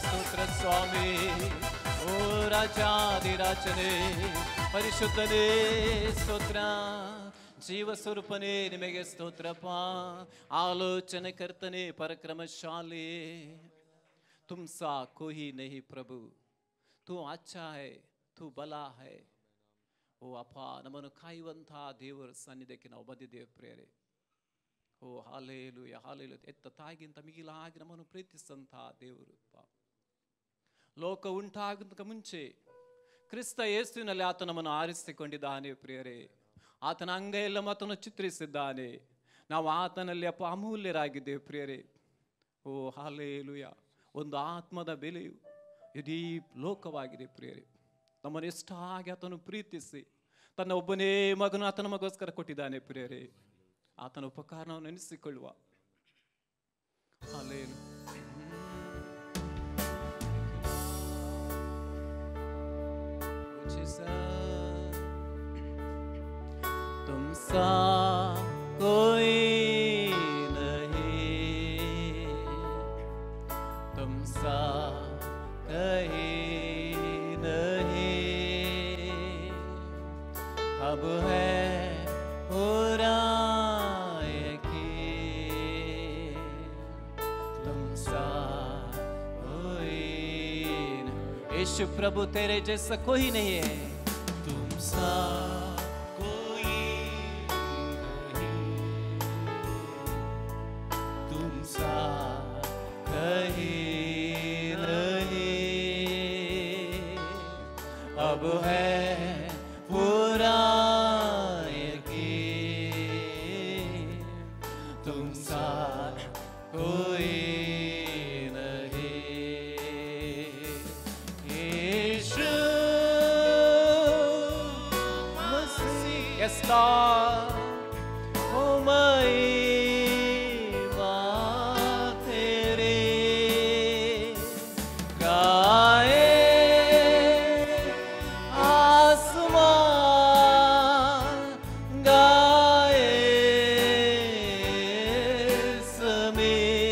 ಸ್ತೋತ್ರ ಸ್ವಾಮಿ. ಓ ರಾಜಾದಿರಾಜನೇ, ಪರಿಶುದ್ಧನೇ ಸ್ತೋತ್ರ. ಜೀವ ಸ್ವರೂಪನೇ ನಿಮಗೆ ಸ್ತೋತ್ರಪ್ಪ. ಆಲೋಚನೆ ಕರ್ತನೆ, ಪರಾಕ್ರಮಶಾಲಿ. ತುಮ್ ಸಾ ಕೋಹಿ ನಹಿ ಪ್ರಭು, ತೂ ಅಚ್ಚಾ ಹೈ, ತೂ ಬಲ ಹೈ. ಓ ಅಪ್ಪ, ನಮ್ಮನ್ನು ಕಾಯುವಂತಹ ದೇವರ ಸನ್ನಿಧಿಗೆ ನಾವು ಬಂದಿದ್ದೇವೆ ಪ್ರೇರೆ. ಓ ಹಾಲೇಲೂಯ, ಹಾಲೇಲೂಯ. ಎತ್ತ ತಾಯಿಗಿಂತ ಮಿಗಿಲಾಗಿ ನಮ್ಮನ್ನು ಪ್ರೀತಿಸಂತಹ ದೇವರು. ಲೋಕ ಉಂಟಾಗೋದಕ್ಕೆ ಮುಂಚೆ ಕ್ರಿಸ್ತ ಯೇಸುವಿನಲ್ಲಿ ಆತ ನಮ್ಮನ್ನು ಆರಿಸಿಕೊಂಡಿದ್ದಾನೆ ಪ್ರಿಯರೇ. ಆತನ ಅಂಗೈಯೆಲ್ಲ ಆತನು ಚಿತ್ರಿಸಿದ್ದಾನೆ. ನಾವು ಆತನಲ್ಲಿ ಅಪ್ಪ ಅಮೂಲ್ಯರಾಗಿದ್ದೇವೆ ಪ್ರಿಯರೇ. ಓ ಹಾಲೇಲೂಯ. ಒಂದು ಆತ್ಮದ ಬೆಲೆಯು ಇಡೀ ಲೋಕವಾಗಿದೆ ಪ್ರಿಯರೇ. ನಮ್ಮನ್ನು ಎಷ್ಟಾಗಿ ಆತನು ಪ್ರೀತಿಸಿ ತನ್ನ ಒಬ್ಬನೇ ಮಗನು ಆತನ ಮಗೋಸ್ಕರ ಕೊಟ್ಟಿದ್ದಾನೆ ಪ್ರಿಯರೇ. ಆತನ ಉಪಕಾರವನ್ನು ನೆನೆಸಿಕೊಳ್ಳುವ. ಹಾಲೇಲೂಯ. तुम सा कोई नहीं, तुम सा कहीं नहीं. अब है पूरा यकीन, तुम सा कोई नहीं. यीशु प्रभु तेरे जैसा कोई नहीं है. तुम सा कोई नहीं, तुम सा कहीं नहीं. अब है पूरा यकीन, तुम सा कोई Yes, Lord. Oh, महिमा तेरे गाए आसमान, गाए ज़मीन.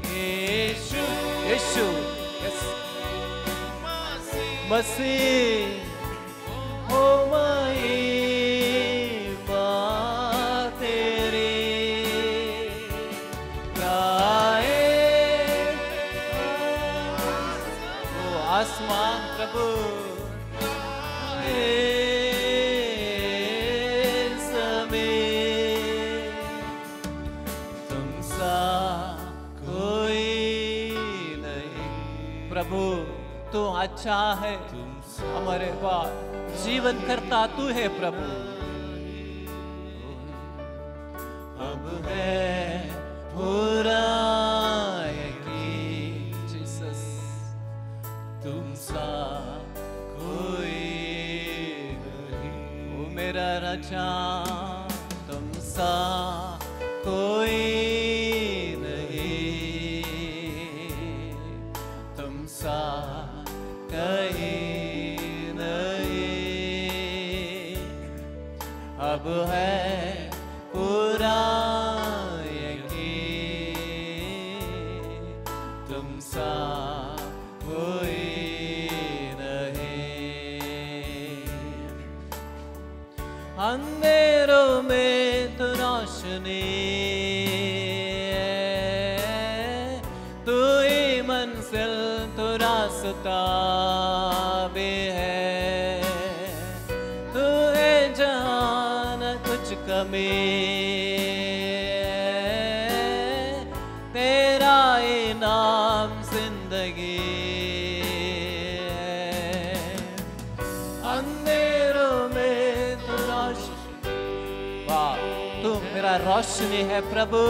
यीशु, यीशु, yes, मसीह. आसमान प्रभु समय, तुम सा कोई नहीं. प्रभु तू अच्छा है, हमारे पास जीवन करता तू है प्रभु. अब है पूरा राजा. तुम सा कोई नहीं, तुम सा कहीं नहीं. अब है पूरा यकीन, तुम सा कोई अंधेरों में तो रोशनी, तू ही मंजिल तो रास्ता भी है. तू है जहाँ न कुछ कमी, तेरा ही नाम जिंदगी. अंधेरों में मेरा रोशनी है प्रभु,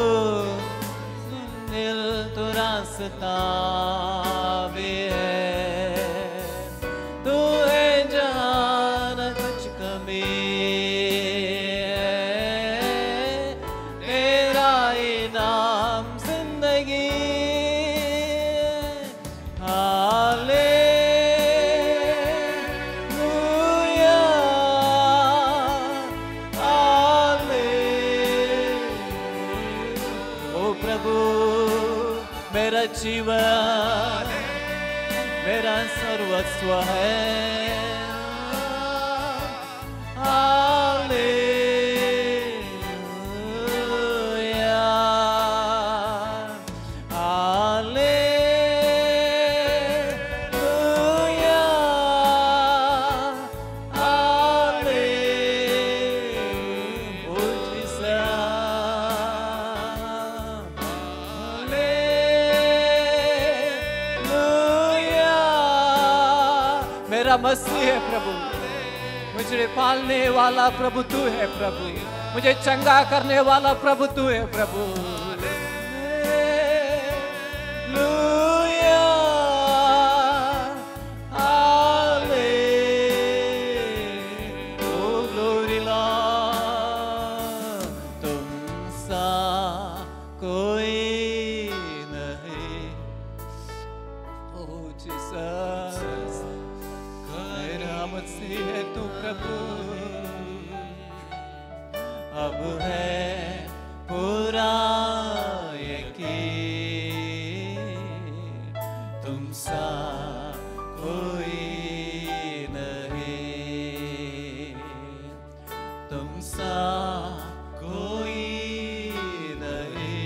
दिल तो रास्ता भी है. तू है जहाँ न कुछ कमी, तेरा ही नाम जिंदगी. जीवन मेरा सर्वस्व है। मेरा मसीह है प्रभु, मुझे पालने वाला प्रभु तू है प्रभु, मुझे चंगा करने वाला प्रभु तू है प्रभु। अब है पूरा यकीन तुम सा कोई नहीं, तुम सा कोई नहीं,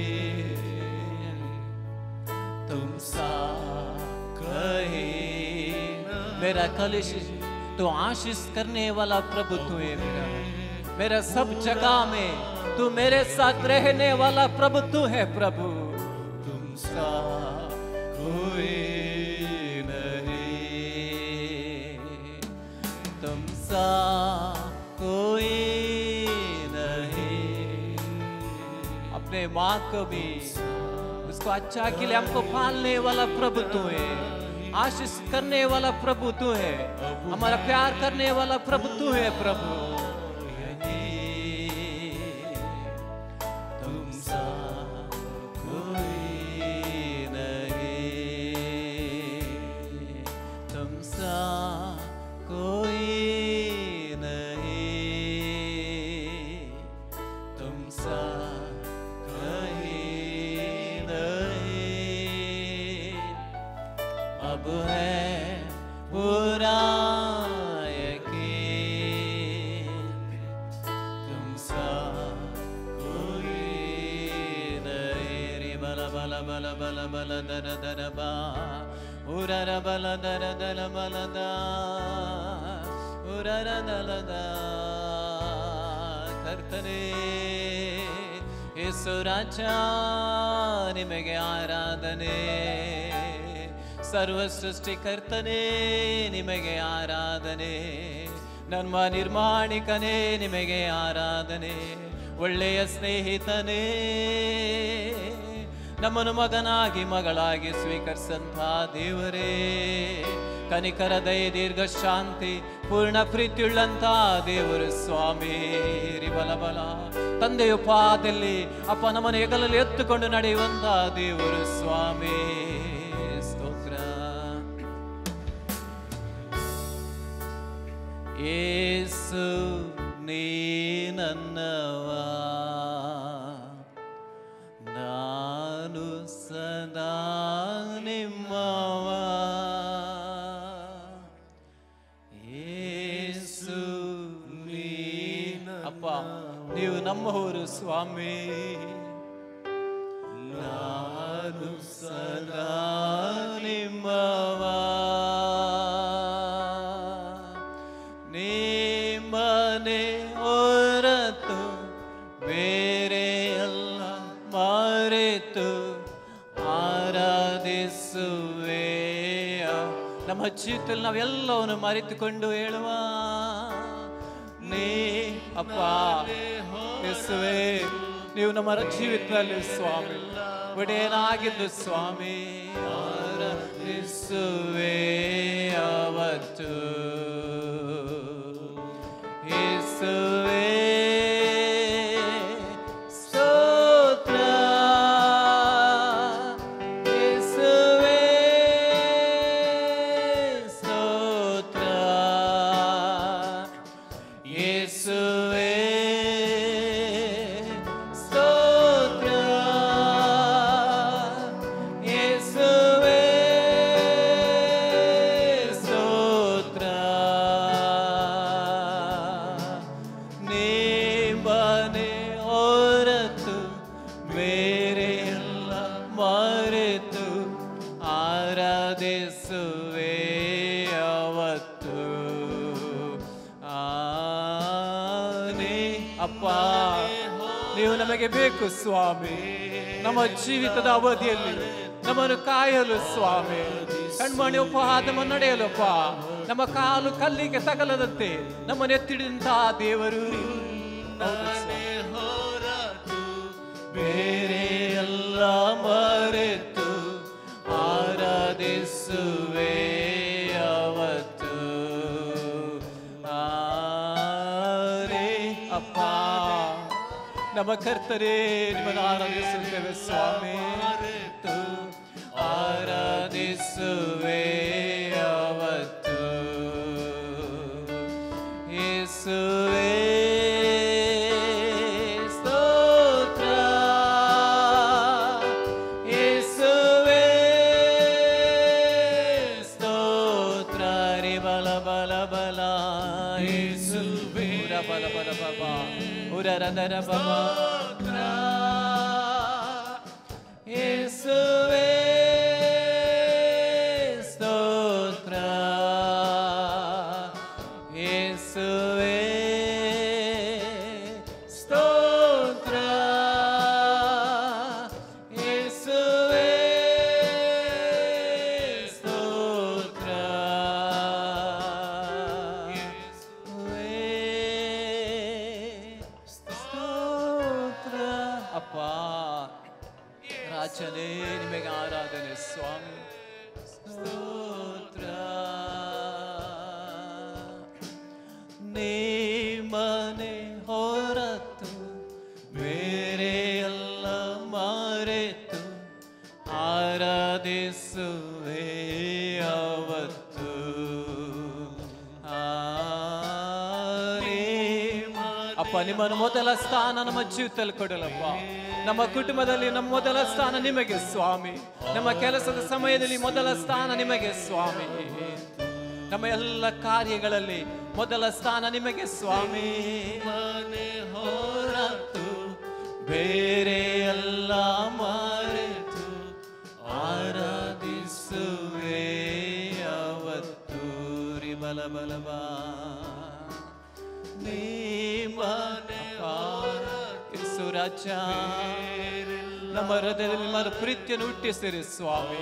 तुम सा कहीं। मेरा कलिश तो आशीष करने वाला प्रभु तू है मेरा सब जगह में तू मेरे साथ रहने वाला प्रभु तू है प्रभु। तुम सा कोई नहीं, तुम सा कोई नहीं। अपने माँ को भी उसको अच्छा के लिए हमको पालने वाला प्रभु तू है, आशीष करने वाला प्रभु तू है, हमारा प्यार करने वाला प्रभु तू है प्रभु। अब है पूरा यकीन तुम सा कोई नहीं। रे बला बला बला बला बला दर दर बा उरा बला दर दर बला दा उरा दल दा ಕರ್ತನೇ ಯೇಸು ರಾಜ ನಿಮಗೆ ಆರಾಧನೆ, ಸರ್ವ ಸೃಷ್ಟಿಕರ್ತನೇ ನಿಮಗೆ ಆರಾಧನೆ, ನಮ್ಮ ನಿರ್ಮಾಣಿಕನೇ ನಿಮಗೆ ಆರಾಧನೆ, ಒಳ್ಳೆಯ ಸ್ನೇಹಿತನೇ ನಮ್ಮನ್ನು ಮಗನಾಗಿ ಮಗಳಾಗಿ ಸ್ವೀಕರಿಸಂತ ದೇವರೇ, ಕನಿಕರ ದಯೆ ದೀರ್ಘ ಶಾಂತಿ ಪೂರ್ಣ ಪ್ರೀತಿಯುಳ್ಳಂತ ದೇವರು ಸ್ವಾಮಿ. ಬಲ ಬಲ ತಂದೆಯ ಪಾದದಲ್ಲಿ ಅಪ್ಪ ನಮ್ಮನ್ನು ಹೆಗಲಲ್ಲಿ ಎತ್ತುಕೊಂಡು ನಡೆಯುವಂತ ದೇವರು ಸ್ವಾಮಿ. ಯೇಸು ನೀ ನನ್ನವಾ, ನಾನು ಸದಾ ನಿಮ್ಮವಾ. ಯೇಸು ನೀ ಅಪ್ಪ ನೀವು ನಮ್ಮವರು ಸ್ವಾಮಿ, ನಾನು ಸದಾ ನಿಮ್ಮವಾ. ನಿಮ್ಮನೆ ಹೊರತು ಬೇರೆ ಎಲ್ಲ ಮರೆತು ಆರಾಧಿಸುವೆ. ನಮ್ಮ ಜೀವಿತದಲ್ಲಿ ನಾವೆಲ್ಲವನ್ನು ಮರೆತುಕೊಂಡು ಹೇಳುವ ನೀ ಅಪ್ಪ ಯೇಸುವೇ, ನೀವು ನಮ್ಮ ಜೀವಿತದಲ್ಲಿ ಸ್ವಾಮಿ ಒಡೆಯನಾಗಿದ್ದು ಸ್ವಾಮಿ. ಆರಾಧಿಸುವೆ ಅವತ್ತು ಯೇಸುವೇ, ಸ್ತೋತ್ರ ಯೇಸುವೇ, ಸ್ತೋತ್ರ ಯೇಸುವೇ, ಸ್ತೋತ್ರ ಯೇಸುವೇ. ಯೇಸುವೇ ಅವತ್ತು ಅಪ್ಪ ನೀವು ನಮಗೆ ಬೇಕು ಸ್ವಾಮಿ. ನಮ್ಮ ಜೀವಿತದ ಅವಧಿಯಲ್ಲಿ ನಮ್ಮನ್ನು ಕಾಯಲು ಸ್ವಾಮಿ, ಕಣ್ಮಣಿ ಉಪಹಾದಮ ನಡೆಯಲಪ್ಪ, ನಮ್ಮ ಕಾಲು ಕಲ್ಲಿಗೆ ತಗಲದಂತೆ ನಮ್ಮನ್ನು ಎತ್ತಿಡಿದಂತಹ ದೇವರು. ಬೇರೆ ಎಲ್ಲ ಮರೆತು ಆರಾಧಿಸುವೆ ಅವತ್ತು ಅಪ್ಪ. ನಮ್ಮ ಕರ್ತರೇ ನಿಮ್ಮನ್ನು ಆರಾಧಿಸುತ್ತೇವೆ ಸ್ವಾಮಿ, ಆರಾಧಿಸುವೆ ಅವತ್ತು ಯೇಸುವೇ ಸ್ತೋತ್ರ, ಯೇಸುವೇ ಸ್ತೋತ್ರ ರೇ ಬಲ ಬಲ ಬಲ ಯೇಸುವೇ ಬಲ ಬಲ ಬಲ ಉರರದರ ಬಲ ಯೇಸುವೇ ಸ್ತೋತ್ರ, ಯೇಸುವೇ ಸ್ತೋತ್ರ, ಯೇಸುವೇ ಸ್ತೋತ್ರ, ಸ್ತೋತ್ರ ಅಪ್ಪ. ರಾಜನೇ ನಿಮಗೆ ಆರಾಧನೆ ಸ್ವಾಮಿ, ಸ್ತೋತ್ರ. ನಿಮ್ಮನೆ ಹೊರತು ಬೇರೆ ಎಲ್ಲ ಮರೆತು ಆರಾಧಿಸುವೆ ಅವತ್ತು ಅಪ್ಪ. ನಿಮ್ಮನ್ನು ಮೊದಲ ಸ್ಥಾನ ನಮ್ಮ ಜೀವಿತದಲ್ಲಿ ಕೊಡಲಪ್ಪ. ನಮ್ಮ ಕುಟುಂಬದಲ್ಲಿ ನಮ್ಮ ಮೊದಲ ಸ್ಥಾನ ನಿಮಗೆ ಸ್ವಾಮಿ, ನಮ್ಮ ಕೆಲಸದ ಸಮಯದಲ್ಲಿ ಮೊದಲ ಸ್ಥಾನ ನಿಮಗೆ ಸ್ವಾಮಿ, ನಮ್ಮ ಎಲ್ಲ ಕಾರ್ಯಗಳಲ್ಲಿ ಮೊದಲ ಸ್ಥಾನ ನಿಮಗೆ ಸ್ವಾಮಿ. ಮನೆ ಹೊರತು ಬೇರೆ ಎಲ್ಲ ಮರೆತು ಆರಾಧಿಸುವೆ ಅವತ್ತು ರಿ ಬಲ ಬಲ ಬಾ ರಾಜ. ನಮ್ಮ ಹೃದಯದಲ್ಲಿ ನಿಮ್ಮ ಪ್ರೀತಿಯನ್ನು ಹುಟ್ಟಿಸಿರಿ ಸ್ವಾಮಿ.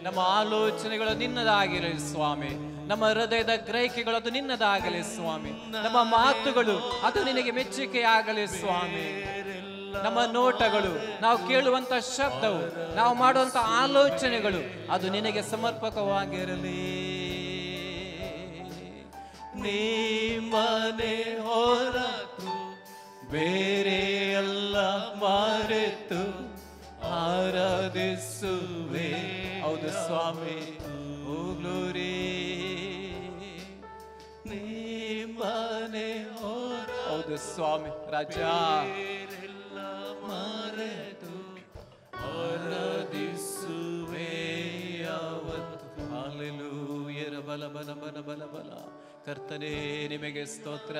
ನಮ್ಮ ಆಲೋಚನೆಗಳು ನಿನ್ನದಾಗಿರಲಿ ಸ್ವಾಮಿ, ನಮ್ಮ ಹೃದಯದ ಗ್ರಹಿಕೆಗಳು ಅದು ನಿನ್ನದಾಗಲಿ ಸ್ವಾಮಿ, ನಮ್ಮ ಮಾತುಗಳು ಅದು ನಿನಗೆ ಮೆಚ್ಚುಗೆಯಾಗಲಿ ಸ್ವಾಮಿ, ನಮ್ಮ ನೋಟಗಳು, ನಾವು ಕೇಳುವಂತ ಶಬ್ದವು, ನಾವು ಮಾಡುವಂತ ಆಲೋಚನೆಗಳು ಅದು ನಿನಗೆ ಸಮರ್ಪಕವಾಗಿರಲಿ. ನಿಮ್ಮನೆ ಹೊರತು ಬೇರೆ ಎಲ್ಲ ಮರೆತು ಆರಾಧಿಸುವೆ. ಹೌದು ಸ್ವಾಮಿ, ಹೋಗ್ಲೂರಿ ನಿಮ್ಮನೆ ಹೊರ. ಹೌದು ಸ್ವಾಮಿ ರಾಜ, ಮರೆತು ಆರಾಧಿಸುವೆ ಅವತ್ತು. ಹಲ್ಲೆಲೂಯಾ ಬಲ ಬಲ ಬಲ ಬಲ ಬಲ. ಕರ್ತನೇ ನಿಮಗೆ ಸ್ತೋತ್ರ,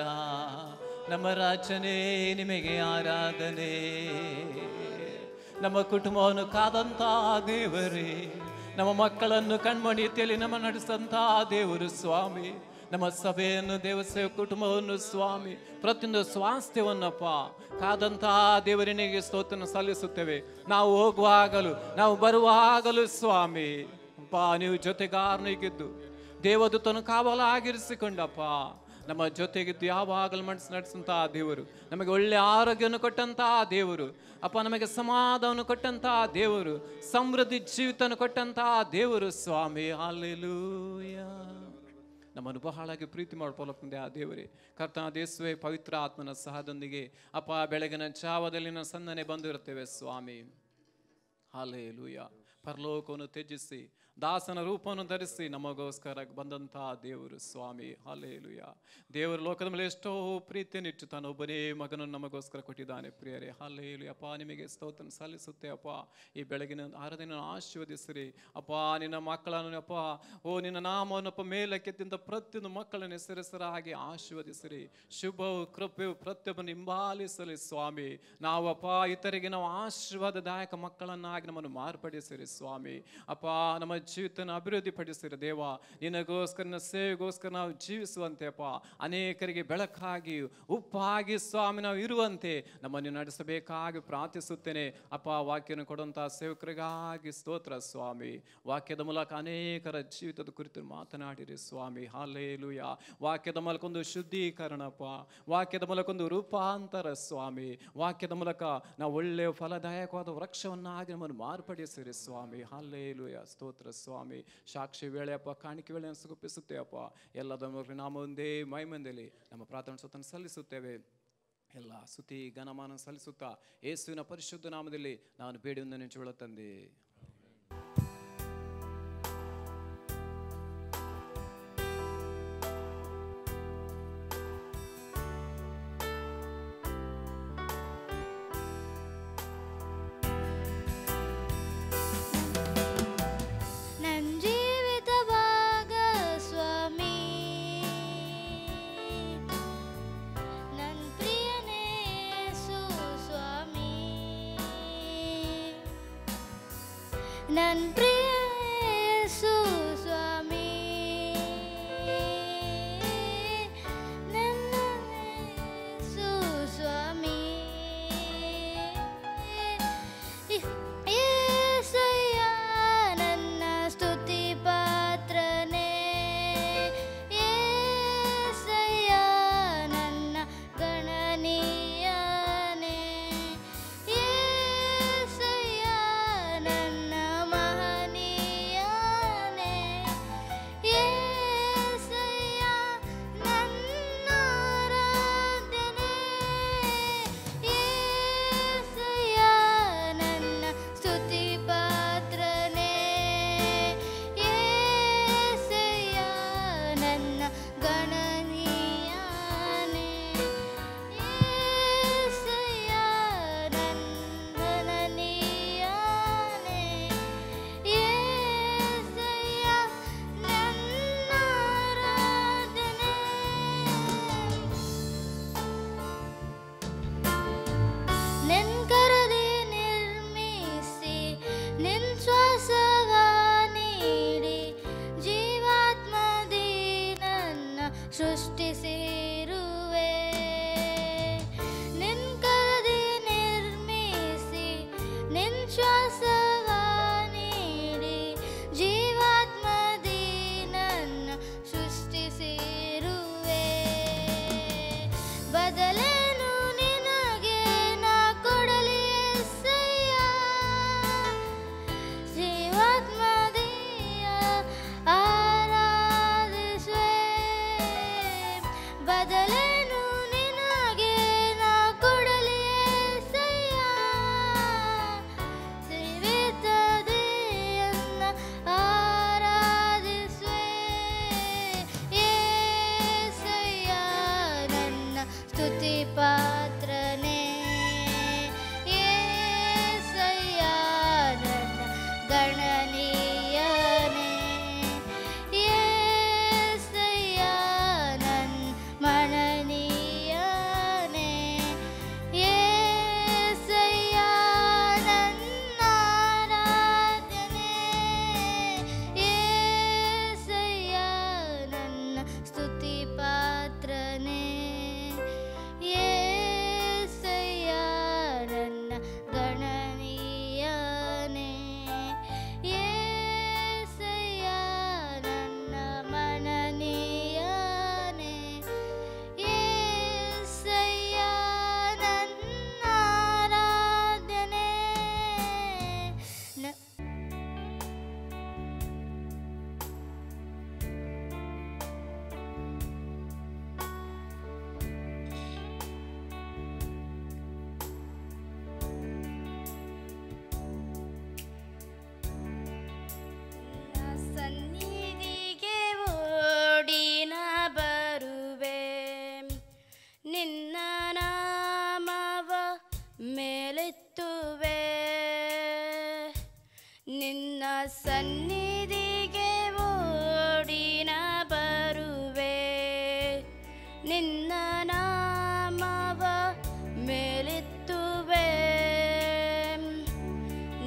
ನಮ್ಮ ರಾಜನೇ ನಿಮಗೆ ಆರಾಧನೆ. ನಮ್ಮ ಕುಟುಂಬವನ್ನು ಕಾದಂತ ದೇವರೇ, ನಮ್ಮ ಮಕ್ಕಳನ್ನು ಕಣ್ಮಣಿಯಲ್ಲಿ ನಮ್ಮ ನಡೆಸಂತ ದೇವರು ಸ್ವಾಮಿ, ನಮ್ಮ ಸಭೆಯನ್ನು ದೇವಸೇವ ಕುಟುಂಬವನ್ನು ಸ್ವಾಮಿ, ಪ್ರತಿಯೊಂದು ಸ್ವಾಸ್ಥ್ಯವನ್ನಪ್ಪ ಕಾದಂತಹ ದೇವರಿನಿಗೆ ಸ್ತೋತ್ರ ಸಲ್ಲಿಸುತ್ತೇವೆ. ನಾವು ಹೋಗುವಾಗಲೂ ನಾವು ಬರುವಾಗಲೂ ಸ್ವಾಮಿ ಅಪ್ಪ, ನೀವು ಜೊತೆಗಾರನಿಗಿದ್ದು ದೇವದೂತನು ಕಾವಲಾಗಿರಿಸಿಕೊಂಡಪ್ಪ ನಮ್ಮ ಜೊತೆಗಿದ್ದು ಯಾವಾಗಲೂ ಮನಸ್ಸು ನಡೆಸಂತಹ ದೇವರು, ನಮಗೆ ಒಳ್ಳೆ ಆರೋಗ್ಯವನ್ನು ಕೊಟ್ಟಂತಹ ದೇವರು ಅಪ್ಪ, ನಮಗೆ ಸಮಾಧಾನ ಕೊಟ್ಟಂತಹ ದೇವರು, ಸಮೃದ್ಧಿ ಜೀವಿತವನ್ನು ಕೊಟ್ಟಂತಹ ದೇವರು ಸ್ವಾಮಿ. ಹಲ್ಲೆಲೂಯಾ. ನಮ್ಮನ್ನು ಬಹಳಾಗಿ ಪ್ರೀತಿ ಮಾಡಿಕೊಳ್ಳುತ್ತದೆ ಆ ದೇವರೇ. ಕರ್ತನ ದೇಶವೇ ಪವಿತ್ರ ಆತ್ಮನ ಸಹದೊಂದಿಗೆ ಅಪ್ಪ ಬೆಳಗಿನ ಜಾವದಲ್ಲಿನ ಸಂದನೆ ಬಂದಿರುತ್ತೇವೆ ಸ್ವಾಮಿ. ಹಲ್ಲೆಲೂಯಾ. ಪರಲೋಕವನ್ನು ತ್ಯಜಿಸಿ ದಾಸನ ರೂಪವನ್ನು ಧರಿಸಿ ನಮಗೋಸ್ಕರ ಬಂದಂತಹ ದೇವರು ಸ್ವಾಮಿ. ಹಲ್ಲೇಲೂಯ. ದೇವರು ಲೋಕದ ಮೇಲೆ ಎಷ್ಟೋ ಪ್ರೀತಿಯನ್ನಿಟ್ಟು ತಾನೊಬ್ಬನೇ ಮಗನನ್ನು ನಮಗೋಸ್ಕರ ಕೊಟ್ಟಿದ್ದಾನೆ ಪ್ರಿಯರೇ. ಹಲ್ಲೇಲೂಯ. ಅಪ್ಪ ನಿಮಗೆ ಸ್ತೋತ್ರ ಸಲ್ಲಿಸುತ್ತೆ ಅಪ್ಪ. ಈ ಬೆಳಗಿನ ಆರಾಧನೆಯನ್ನು ಆಶೀರ್ವದಿಸಿರಿ ಅಪ್ಪ. ನಿನ್ನ ಮಕ್ಕಳನ್ನು ಅಪ್ಪ, ಓ ನಿನ್ನ ನಾಮವನ್ನಪ್ಪ ಮೇಲಕ್ಕೆತ್ತಿದ್ದ ಪ್ರತಿಯೊಂದು ಮಕ್ಕಳನ್ನು ಹೆಸರಿಸರಾಗಿ ಆಶೀರ್ವದಿಸಿರಿ. ಶುಭವು ಕೃಪೆಯು ಪ್ರತಿಯೊಬ್ಬನ್ನು ಹಿಂಬಾಲಿಸಲಿ ಸ್ವಾಮಿ. ನಾವು ಅಪ್ಪ ಇತರಿಗೆ ನಾವು ಆಶೀರ್ವಾದದಾಯಕ ಮಕ್ಕಳನ್ನಾಗಿ ನಮ್ಮನ್ನು ಮಾರ್ಪಡಿಸಿರಿ ಸ್ವಾಮಿ. ಅಪ್ಪ ನಮ್ಮ ಜೀವಿತನ ಅಭಿವೃದ್ಧಿ ಪಡಿಸಿರಿ ದೇವ. ನಿನಗೋಸ್ಕರ ನಿನ್ನ ಸೇವೆಗೋಸ್ಕರ ನಾವು ಜೀವಿಸುವಂತೆ ಅಪ್ಪ, ಅನೇಕರಿಗೆ ಬೆಳಕಾಗಿ ಉಪ್ಪಾಗಿ ಸ್ವಾಮಿ ನಾವು ಇರುವಂತೆ ನಮ್ಮನ್ನು ನಡೆಸಬೇಕಾಗಿ ಪ್ರಾರ್ಥಿಸುತ್ತೇನೆ ಅಪ್ಪ. ವಾಕ್ಯವನ್ನು ಕೊಡುವಂತಹ ಸೇವಕರಿಗಾಗಿ ಸ್ತೋತ್ರ ಸ್ವಾಮಿ. ವಾಕ್ಯದ ಮೂಲಕ ಅನೇಕರ ಜೀವಿತದ ಕುರಿತು ಮಾತನಾಡಿರಿ ಸ್ವಾಮಿ. ಹಲ್ಲೇಲೂಯ. ವಾಕ್ಯದ ಮೂಲಕ ಒಂದು ಶುದ್ಧೀಕರಣ ಅಪ್ಪ, ವಾಕ್ಯದ ಮೂಲಕ ಒಂದು ರೂಪಾಂತರ ಸ್ವಾಮಿ. ವಾಕ್ಯದ ಮೂಲಕ ನಾವು ಒಳ್ಳೆಯ ಫಲದಾಯಕವಾದ ವೃಕ್ಷವನ್ನಾಗಿ ನಮ್ಮನ್ನು ಮಾರ್ಪಡಿಸಿರಿ ಸ್ವಾಮಿ. ಹಲ್ಲೇಲೂಯ. ಸ್ತೋತ್ರ ಸ್ವಾಮಿ. ಸಾಕ್ಷಿ ವೇಳೆ ಅಪ್ಪ, ಕಾಣಿಕೆ ವೇಳೆಯನ್ನು ಸಮರ್ಪಿಸುತ್ತೇವೆ ಅಪ್ಪ. ಎಲ್ಲದ ನಾಮ ಒಂದೇ ಮಹಿಮೆಯಲ್ಲಿ ನಮ್ಮ ಪ್ರಾರ್ಥನೆ ಸ್ವತಃ ಸಲ್ಲಿಸುತ್ತೇವೆ. ಎಲ್ಲ ಸ್ತುತಿ ಘನಮಾನ ಸಲ್ಲಿಸುತ್ತಾ ಯೇಸುವಿನ ಪರಿಶುದ್ಧ ನಾಮದಲ್ಲಿ ನಾನು ಬೇಡಿಯನ್ನು ನೆನೆಸಿಕೊಳ್ಳ ತಂದೆ. ನನ್ನ ಪ್ರಿಯ ಯೇಸು ಸ್ವಾಮಿ, ನನ್ನ ಯೇಸು ಸ್ವಾಮಿ, ಯೇಸಯ್ಯ ನನ್ನ ಸ್ತುತಿ ಪಾತ್ರನೇ, ಯೇಸಯ್ಯ ನನ್ನ ಗಣನೀಯನೇ, ಯೇಸಯ್ಯ ನನ್ನ ಮಹನೀಯನೇ, ಸನ್ನಿಧಿಗೆ ಓಡಿನ ಬರುವೆ, ನಿನ್ನ ನಾಮವ ಮೇಲೆತ್ತುವೆ.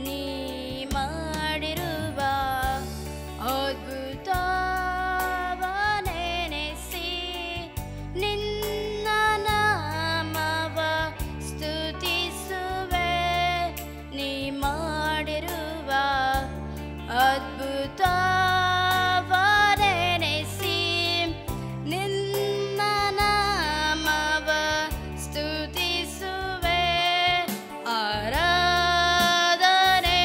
ನೀ ಮಾಡಿರುವ ಅದ್ಭುತವ ನೆನೆಸಿ ನಿನ್ನ ನಾಮವ ಸ್ತುತಿಸುವೆ. ನೀ ಮಾಡಿರುವ ಅದ್ಭುತವ ನೆನೆಸಿ ನಿನ್ನ ನಾಮವ ಸ್ತುತಿಸುವೆ. ಆರಾಧನೆ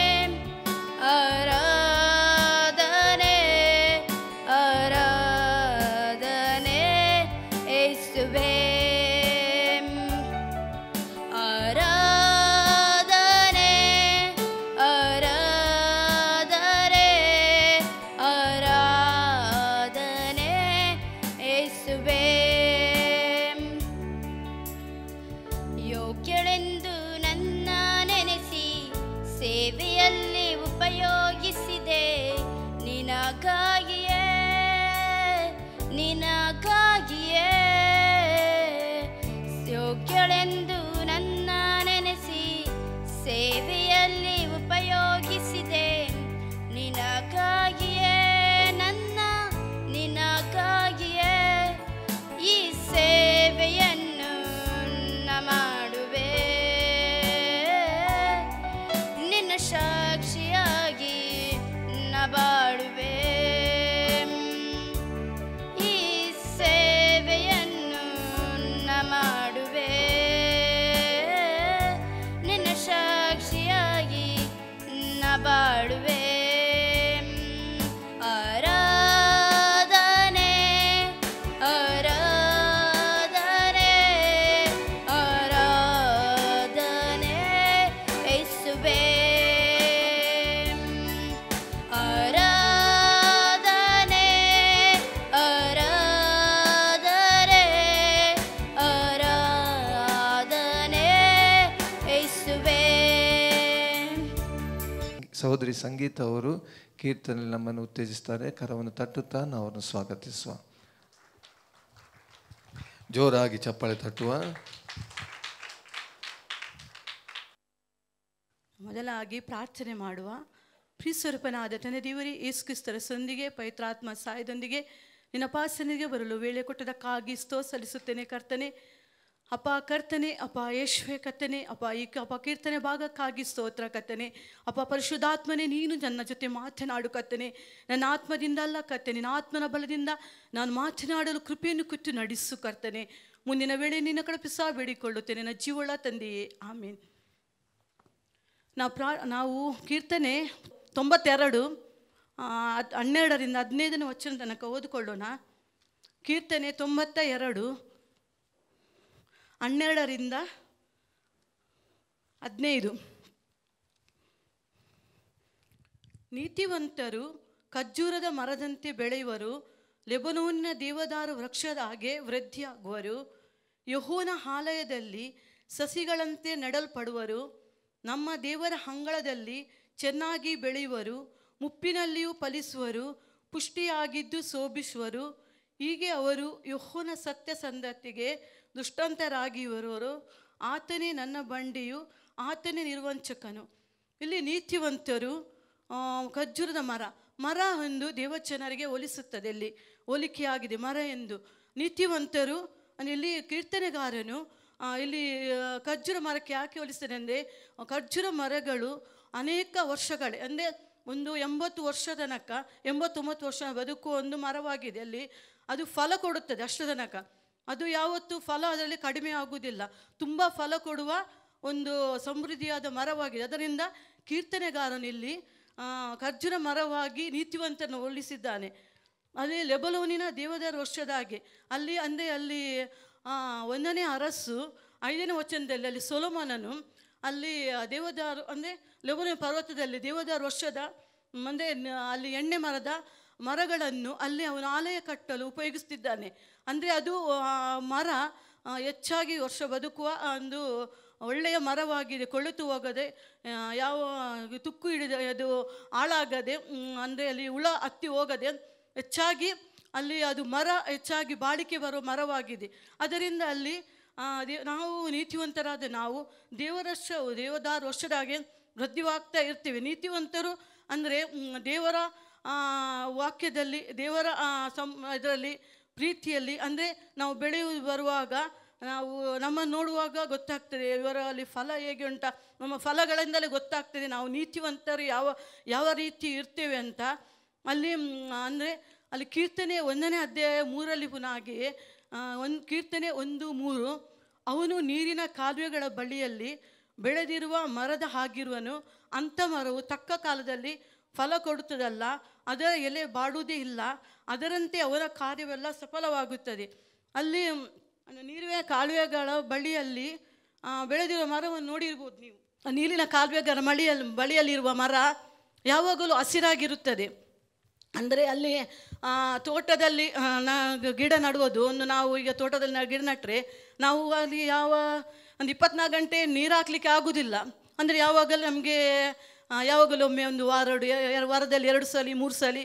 ಆರಾಧನೆ ಆರಾಧನೆ ಯೇಸುವೇ. ಆರಾಧನೆ ಆರಾಧನೆ ಆರಾಧನೆ ಯೇಸುವೇ. ಯೋಗ್ಯಳೆಂದು ನನ್ನ ನೆನೆಸಿ ಸೇವೆಯಲ್ಲಿ ಉಪಯೋಗಿಸಿದೆ. ನಿನಗಾಗಿಯೇ ನಿನಗಾಗಿಯೇ ಯೋಗ್ಯಳೆಂದು ನನ್ನ ನೆನೆಸಿ ಸೇವೆಯಲ್ಲಿ ಉಪಯೋಗಿಸಿದೆ. ನಿನಗಾಗಿಯೇ ನನ್ನ ನಿನಗಾಗಿಯೇ ಈ ಸೇವೆಯನ್ನು ನ ಮಾಡುವೆ. ನಿನ್ನ ಸಾಕ್ಷಿಯಾಗಿ ನ ಬಾಳುವೆ. ಈ ಸೇವೆಯನ್ನು ನ ಮಾಡುವೆ. ನಿನ್ನ ಸಾಕ್ಷಿಯಾಗಿ ನ ಬಾಳುವೆ. ಆರಾಧನೆ ಆರಾಧನೆ ಆರಾಧನೆ ಯೇಸುವೇ. ಆರಾಧನೆ ಆರಾಧನೆ ಆರಾಧನೆ ಯೇಸುವೇ. ಸಹೋದರಿ ಸಂಗೀತ ಅವರು ಕೀರ್ತನೆ ನಮ್ಮನ್ನು ಉತ್ತೇಜಿಸ್ತಾರೆ. ಕರವನ್ನು ತಟ್ಟುತ್ತಾ ನಾವು ಅವರನ್ನು ಸ್ವಾಗತಿಸುವ. ಜೋರಾಗಿ ಚಪ್ಪಾಳೆ ತಟ್ಟುವ. ಮೊದಲಾಗಿ ಪ್ರಾರ್ಥನೆ ಮಾಡುವ. ಪ್ರಿಯಸ್ವರೂಪನಾದ ತಂದೆ ದೇವರೇ, ಯೇಸು ಕ್ರಿಸ್ತರ ಸಂದಿಗೆ ಪವಿತ್ರಾತ್ಮ ಸಹಾಯದೊಂದಿಗೆ ನಿನ್ನ ಪಾಸನಿಗೆ ಬರಲು ವೇಳೆ ಕೊಟ್ಟದಕ್ಕಾಗಿ ಸಲ್ಲಿಸುತ್ತೇನೆ ಕರ್ತನೆ. ಅಪ್ಪ ಕರ್ತನೆ, ಅಪ್ಪ ಯೇಸುವೆ ಕರ್ತನೆ, ಅಪ್ಪ ಕೀರ್ತನೆ ಭಾಗಕ್ಕಾಗಿ ಸ್ತೋತ್ರ ಕರ್ತನೆ. ಅಪ್ಪ ಪರಿಶುದ್ಧಾತ್ಮನೇ, ನೀನು ನನ್ನ ಜೊತೆ ಮಾತನಾಡು ಕರ್ತನೆ. ನನ್ನ ಆತ್ಮದಿಂದ ಅಲ್ಲ ಕರ್ತನೆ, ನಿನ್ನ ಆತ್ಮನ ಬಲದಿಂದ ನಾನು ಮಾತನಾಡಲು ಕೃಪೆಯನ್ನು ಕೊಟ್ಟು ನಡೆಸು ಕರ್ತನೆ. ಮುಂದಿನ ವೇಳೆ ನಿನ್ನ ಕಳಪಿಸ ಬೇಡಿಕೊಳ್ಳುತ್ತೇನೆ ನನ್ನ ಜೀವಳ ತಂದೆಯೇ, ಆಮೇನ್. ನಾವು ಕೀರ್ತನೆ 92 12ರಿಂದ 15ನೇ ವಚನ ತನಕ ಓದಿಕೊಳ್ಳೋಣ. ಕೀರ್ತನೆ 92 12ರಿಂದ 15. ನೀತಿವಂತರು ಖರ್ಜೂರದ ಮರದಂತೆ ಬೆಳೆಯುವರು, ಲೆಬನೋನಿನ ದೇವದಾರು ವೃಕ್ಷದ ಹಾಗೆ ವೃದ್ಧಿಯಾಗುವರು. ಯೆಹೋವನ ಆಲಯದಲ್ಲಿ ಸಸಿಗಳಂತೆ ನೆಡಲ್ಪಡುವರು, ನಮ್ಮ ದೇವರ ಅಂಗಳದಲ್ಲಿ ಚೆನ್ನಾಗಿ ಬೆಳೆಯುವರು. ಮುಪ್ಪಿನಲ್ಲಿಯೂ ಫಲಿಸುವರು, ಪುಷ್ಟಿಯಾಗಿದ್ದು ಶೋಭಿಸುವರು. ಹೀಗೆ ಅವರು ಯೆಹೋವನ ಸತ್ಯಸಂಧತೆಗೆ ದುಷ್ಟಂತರಾಗಿರುವರು. ಆತನೇ ನನ್ನ ಬಂಡೆಯು, ಆತನೇ ನಿರ್ವಂಚಕನು. ಇಲ್ಲಿ ನೀತಿವಂತರು ಖರ್ಜೂರದ ಮರ ಎಂದು ದೇವಚನರಿಗೆ ಹೋಲಿಸುತ್ತದೆ. ಇಲ್ಲಿ ಹೋಲಿಕೆಯಾಗಿದೆ ಮರ ಎಂದು. ನೀತಿವಂತರು ಇಲ್ಲಿ ಕೀರ್ತನೆಗಾರನು ಇಲ್ಲಿ ಖರ್ಜೂರ ಮರಕ್ಕೆ ಯಾಕೆ ಹೋಲಿಸ್ತಾನೆ ಅಂದರೆ, ಖರ್ಜೂರ ಮರಗಳು ಅನೇಕ ವರ್ಷಗಳೇ ಅಂದರೆ ಒಂದು 80 ವರ್ಷ ತನಕ 89 ವರ್ಷ ಬದುಕುವ ಒಂದು ಮರವಾಗಿದೆ. ಅಲ್ಲಿ ಅದು ಫಲ ಕೊಡುತ್ತದೆ ಅಷ್ಟು ತನಕ. ಅದು ಯಾವತ್ತೂ ಫಲ ಅದರಲ್ಲಿ ಕಡಿಮೆ ಆಗುವುದಿಲ್ಲ. ತುಂಬ ಫಲ ಕೊಡುವ ಒಂದು ಸಮೃದ್ಧಿಯಾದ ಮರವಾಗಿದೆ. ಅದರಿಂದ ಕೀರ್ತನೆಗಾರನು ಇಲ್ಲಿ ಖರ್ಜೂರ ಮರವಾಗಿ ನೀತಿವಂತನ ಹೋಲಿಸಿದ್ದಾನೆ. ಅಲ್ಲಿ ಲೆಬನೋನಿನ ದೇವದಾರು ವೃಕ್ಷದ ಹಾಗೆ ಅಲ್ಲಿ ಅಂದರೆ ಅಲ್ಲಿ 1ನೇ ಅರಸು 5ನೇ ವಚನದಲ್ಲಿ ಅಲ್ಲಿ ಸೊಲೊಮೋನನು ಅಲ್ಲಿ ದೇವದಾರು ಅಂದರೆ ಲೆಬನೋನ್ ಪರ್ವತದಲ್ಲಿ ದೇವದಾರು ವೃಕ್ಷದ ಅಂದರೆ ಅಲ್ಲಿ ಎಣ್ಣೆ ಮರಗಳನ್ನು ಅಲ್ಲಿ ಅವನ ಆಲಯ ಕಟ್ಟಲು ಉಪಯೋಗಿಸ್ತಿದ್ದಾನೆ. ಅಂದರೆ ಅದು ಮರ ಹೆಚ್ಚಾಗಿ ವರ್ಷ ಬದುಕುವ ಒಂದು ಒಳ್ಳೆಯ ಮರವಾಗಿದೆ, ಕೊಳೆತು ಹೋಗದೆ, ಯಾವ ತುಕ್ಕು ಹಿಡಿದ ಅದು ಹಾಳಾಗದೆ, ಅಂದರೆ ಅಲ್ಲಿ ಹುಳ ಹತ್ತಿ ಹೋಗದೆ ಹೆಚ್ಚಾಗಿ ಅಲ್ಲಿ ಅದು ಮರ ಹೆಚ್ಚಾಗಿ ಬಾಳಿಕೆ ಬರೋ ಮರವಾಗಿದೆ. ಅದರಿಂದ ಅಲ್ಲಿ ನಾವು ನೀತಿವಂತರಾದ ನಾವು ದೇವದಾರು ವರ್ಷದಾಗೆ ವೃದ್ಧಿವಾಗ್ತಾ ಇರ್ತೀವಿ. ನೀತಿವಂತರು ಅಂದರೆ ದೇವರ ವಾಕ್ಯದಲ್ಲಿ, ದೇವರ ಇದರಲ್ಲಿ ಪ್ರೀತಿಯಲ್ಲಿ, ಅಂದರೆ ನಾವು ಬೆಳೆಯುವುದು ಬರುವಾಗ ನಾವು ನಮ್ಮನ್ನು ನೋಡುವಾಗ ಗೊತ್ತಾಗ್ತದೆ ಇವರಲ್ಲಿ ಫಲ ಹೇಗೆ ಉಂಟ, ನಮ್ಮ ಫಲಗಳಿಂದಲೇ ಗೊತ್ತಾಗ್ತದೆ ನಾವು ನೀತಿವಂತರು ಯಾವ ರೀತಿ ಇರ್ತೇವೆ ಅಂತ. ಅಲ್ಲಿ ಅಂದರೆ ಅಲ್ಲಿ ಕೀರ್ತನೆ 1ನೇ ಅಧ್ಯಾಯ 3ರಲ್ಲಿ ಪುನಃ ಹಾಗೆಯೇ ಕೀರ್ತನೆ 1:3, ಅವನು ನೀರಿನ ಕಾಲುವೆಗಳ ಬಳಿಯಲ್ಲಿ ಬೆಳೆದಿರುವ ಮರದ ಹಾಗಿರುವನು, ಅಂಥ ಮರವು ತಕ್ಕ ಕಾಲದಲ್ಲಿ ಫಲ ಕೊಡುತ್ತದಲ್ಲ, ಅದರ ಎಲೆ ಬಾಡುವುದೇ ಇಲ್ಲ, ಅದರಂತೆ ಅವರ ಕಾರ್ಯವೆಲ್ಲ ಸಫಲವಾಗುತ್ತದೆ. ಅಲ್ಲಿ ನೀರಿನ ಕಾಲುವೆಗಳ ಬಳಿಯಲ್ಲಿ ಬೆಳೆದಿರುವ ಮರವನ್ನು ನೋಡಿರ್ಬೋದು ನೀವು. ನೀರಿನ ಕಾಲುವೆಗಳ ಬಳಿಯಲ್ಲಿರುವ ಮರ ಯಾವಾಗಲೂ ಹಸಿರಾಗಿರುತ್ತದೆ. ಅಂದರೆ ಅಲ್ಲಿ ತೋಟದಲ್ಲಿ ಗಿಡ ನಡುವುದು, ನಾವು ಈಗ ತೋಟದಲ್ಲಿ ಗಿಡ ನಟ್ಟರೆ ನಾವು ಅಲ್ಲಿ ಒಂದು 24 ಗಂಟೆ ನೀರು ಹಾಕಲಿಕ್ಕೆ ಆಗೋದಿಲ್ಲ. ಅಂದರೆ ಯಾವಾಗಲೂ ನಮಗೆ ಯಾವಾಗಲೂ ಒಮ್ಮೆ ಒಂದು ವಾರದಲ್ಲಿ 2 ಸಲ 3 ಸಲ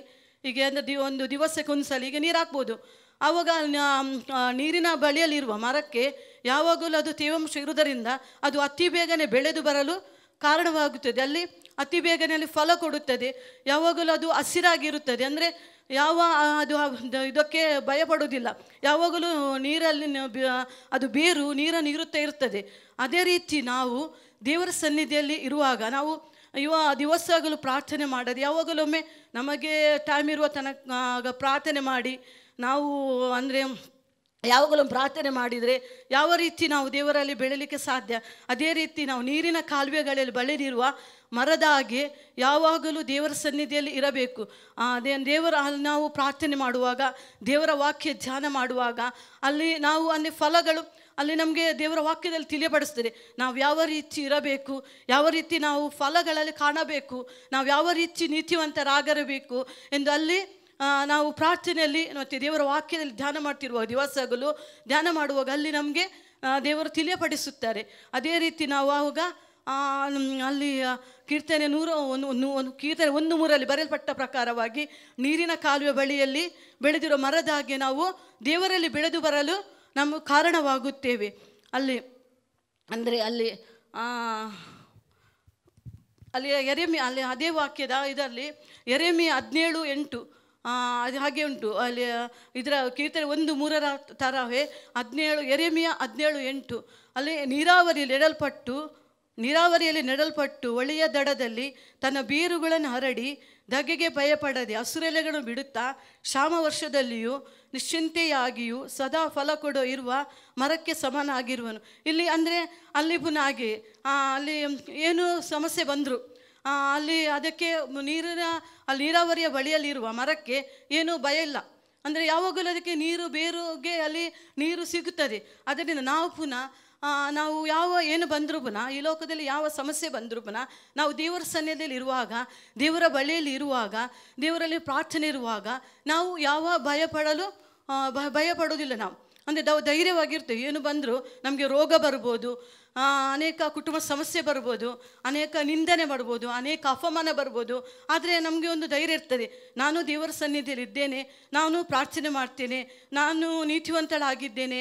ಹೀಗೆ ಅಂದರೆ ಒಂದು ದಿವಸಕ್ಕೆ 1 ಸಲ ಹೀಗೆ ನೀರು ಹಾಕ್ಬೋದು. ಆವಾಗ ನೀರಿನ ಬಳಿಯಲ್ಲಿರುವ ಮರಕ್ಕೆ ಯಾವಾಗಲೂ ಅದು ತೇವಾಂಶ ಇರುವುದರಿಂದ ಅದು ಅತಿ ಬೇಗನೆ ಬೆಳೆದು ಬರಲು ಕಾರಣವಾಗುತ್ತದೆ. ಅಲ್ಲಿ ಅತಿ ಬೇಗನೆ ಫಲ ಕೊಡುತ್ತದೆ. ಯಾವಾಗಲೂ ಅದು ಹಸಿರಾಗಿರುತ್ತದೆ. ಅಂದರೆ ಅದು ಇದಕ್ಕೆ ಭಯಪಡುವುದಿಲ್ಲ. ಯಾವಾಗಲೂ ನೀರಲ್ಲಿ ಅದು ಬೇರು ನೀರನ್ನು ಇರುತ್ತಾ ಇರ್ತದೆ. ಅದೇ ರೀತಿ ನಾವು ದೇವರ ಸನ್ನಿಧಿಯಲ್ಲಿ ಇರುವಾಗ ನಾವು ದಿವಸಗಳು ಪ್ರಾರ್ಥನೆ ಮಾಡೋದು, ಯಾವಾಗಲೊಮ್ಮೆ ನಮಗೆ ಟೈಮ್ ಇರುವ ತನಕ ಪ್ರಾರ್ಥನೆ ಮಾಡಿ ನಾವು ಅಂದರೆ ಯಾವಾಗಲೂ ಪ್ರಾರ್ಥನೆ ಮಾಡಿದರೆ ಯಾವ ರೀತಿ ನಾವು ದೇವರಲ್ಲಿ ಬೆಳೀಲಿಕ್ಕೆ ಸಾಧ್ಯ, ಅದೇ ರೀತಿ ನಾವು ನೀರಿನ ಕಾಲುವೆಗಳಲ್ಲಿ ಬೆಳೆದಿರುವ ಮರದ ಹಾಗೆ ಯಾವಾಗಲೂ ದೇವರ ಸನ್ನಿಧಿಯಲ್ಲಿ ಇರಬೇಕು. ನಾವು ಪ್ರಾರ್ಥನೆ ಮಾಡುವಾಗ, ದೇವರ ವಾಕ್ಯ ಧ್ಯಾನ ಮಾಡುವಾಗ ಅಲ್ಲಿ ನಾವು ಅಲ್ಲಿ ಫಲಗಳು ಅಲ್ಲಿ ನಮಗೆ ದೇವರ ವಾಕ್ಯದಲ್ಲಿ ತಿಳಿಯಪಡಿಸ್ತದೆ. ನಾವು ಯಾವ ರೀತಿ ಇರಬೇಕು, ಯಾವ ರೀತಿ ನಾವು ಫಲಗಳಲ್ಲಿ ಕಾಣಬೇಕು, ನಾವು ಯಾವ ರೀತಿ ನೀತಿವಂತರಾಗಿರಬೇಕು ಎಂದು ಅಲ್ಲಿ ನಾವು ಪ್ರಾರ್ಥನೆಯಲ್ಲಿ ಮತ್ತು ದೇವರ ವಾಕ್ಯದಲ್ಲಿ ಧ್ಯಾನ ಮಾಡ್ತಿರುವಾಗ ದಿವಸಗಳು ಧ್ಯಾನ ಮಾಡುವಾಗ ಅಲ್ಲಿ ನಮಗೆ ದೇವರು ತಿಳಿಯಪಡಿಸುತ್ತಾರೆ. ಅದೇ ರೀತಿ ನಾವು ಆವಾಗ ಅಲ್ಲಿ ಕೀರ್ತನೆ 1:3 ಬರೆಯಲ್ಪಟ್ಟ ಪ್ರಕಾರವಾಗಿ ನೀರಿನ ಕಾಲುವೆ ಬಳಿಯಲ್ಲಿ ಬೆಳೆದಿರೋ ಮರದ ಹಾಗೆ ನಾವು ದೇವರಲ್ಲಿ ಬೆಳೆದು ಬರಲು ನಮ್ಮ ಕಾರಣವಾಗುತ್ತೇವೆ. ಅಲ್ಲಿ ಅಂದರೆ ಅಲ್ಲಿ ಯೆರೆಮೀಯ ಅಲ್ಲಿ ಅದೇ ವಾಕ್ಯದ ಇದರಲ್ಲಿ ಯೆರೆಮೀಯ 17:8 ಅದು ಹಾಗೆ ಉಂಟು. ಅಲ್ಲಿ ಇದರ ಕೀರ್ತನೆ 1:3 ತರವೇ ಯೆರೆಮೀಯ 17:8 ಅಲ್ಲಿ ನೀರಾವರಿಯಲ್ಲಿ ನೆಡಲ್ಪಟ್ಟು ಒಳ್ಳೆಯ ದಡದಲ್ಲಿ ತನ್ನ ಬೇರುಗಳನ್ನು ಹರಡಿ ಧಗೆಗೆ ಭಯಪಡದೆ ಹಸುರೆಲೆಗಳನ್ನು ಬಿಡುತ್ತಾ ಕ್ಷಾಮ ವರ್ಷದಲ್ಲಿಯೂ ನಿಶ್ಚಿಂತೆಯಾಗಿಯೂ ಸದಾ ಫಲ ಕೊಡೋ ಇರುವ ಮರಕ್ಕೆ ಸಮನಾಗಿರುವನು. ಇಲ್ಲಿ ಅಂದರೆ ಅಲ್ಲಿ ಪುನಃ ಹಾಗೆ ಅಲ್ಲಿ ಏನು ಸಮಸ್ಯೆ ಬಂದರು ಅಲ್ಲಿ ಅದಕ್ಕೆ ನೀರಾವರಿಯ ಬಳಿಯಲ್ಲಿರುವ ಮರಕ್ಕೆ ಏನೂ ಭಯ ಇಲ್ಲ. ಅಂದರೆ ಯಾವಾಗಲೂ ಅದಕ್ಕೆ ಬೇರುಗೆ ಅಲ್ಲಿ ನೀರು ಸಿಗುತ್ತದೆ. ಅದರಿಂದ ನಾವು ಪುನಃ ನಾವು ಏನು ಬಂದರೂ ಪುನಃ ಈ ಲೋಕದಲ್ಲಿ ಯಾವ ಸಮಸ್ಯೆ ಬಂದರೂ ಪುನಃ ನಾವು ದೇವರ ಸನ್ನಿಧಿಯಲ್ಲಿ ಇರುವಾಗ, ದೇವರ ಬಳಿಯಲ್ಲಿ ಇರುವಾಗ, ದೇವರಲ್ಲಿ ಪ್ರಾರ್ಥನೆ ಇರುವಾಗ ನಾವು ಭಯಪಡೋದಿಲ್ಲ. ನಾವು ಅಂದರೆ ಧೈರ್ಯವಾಗಿರ್ತೇವೆ. ಏನು ಬಂದರೂ ನಮಗೆ ರೋಗ ಬರ್ಬೋದು, ಅನೇಕ ಕುಟುಂಬ ಸಮಸ್ಯೆ ಬರ್ಬೋದು, ಅನೇಕ ನಿಂದನೆ ಬರ್ಬೋದು, ಅನೇಕ ಅಪಮಾನ ಬರ್ಬೋದು. ಆದರೆ ನಮಗೆ ಒಂದು ಧೈರ್ಯ ಇರ್ತದೆ, ನಾನು ದೇವರ ಸನ್ನಿಧಿಯಲ್ಲಿ ಇದ್ದೇನೆ, ನಾನು ಪ್ರಾರ್ಥನೆ ಮಾಡ್ತೇನೆ, ನಾನು ನೀತಿವಂತಳಾಗಿದ್ದೇನೆ,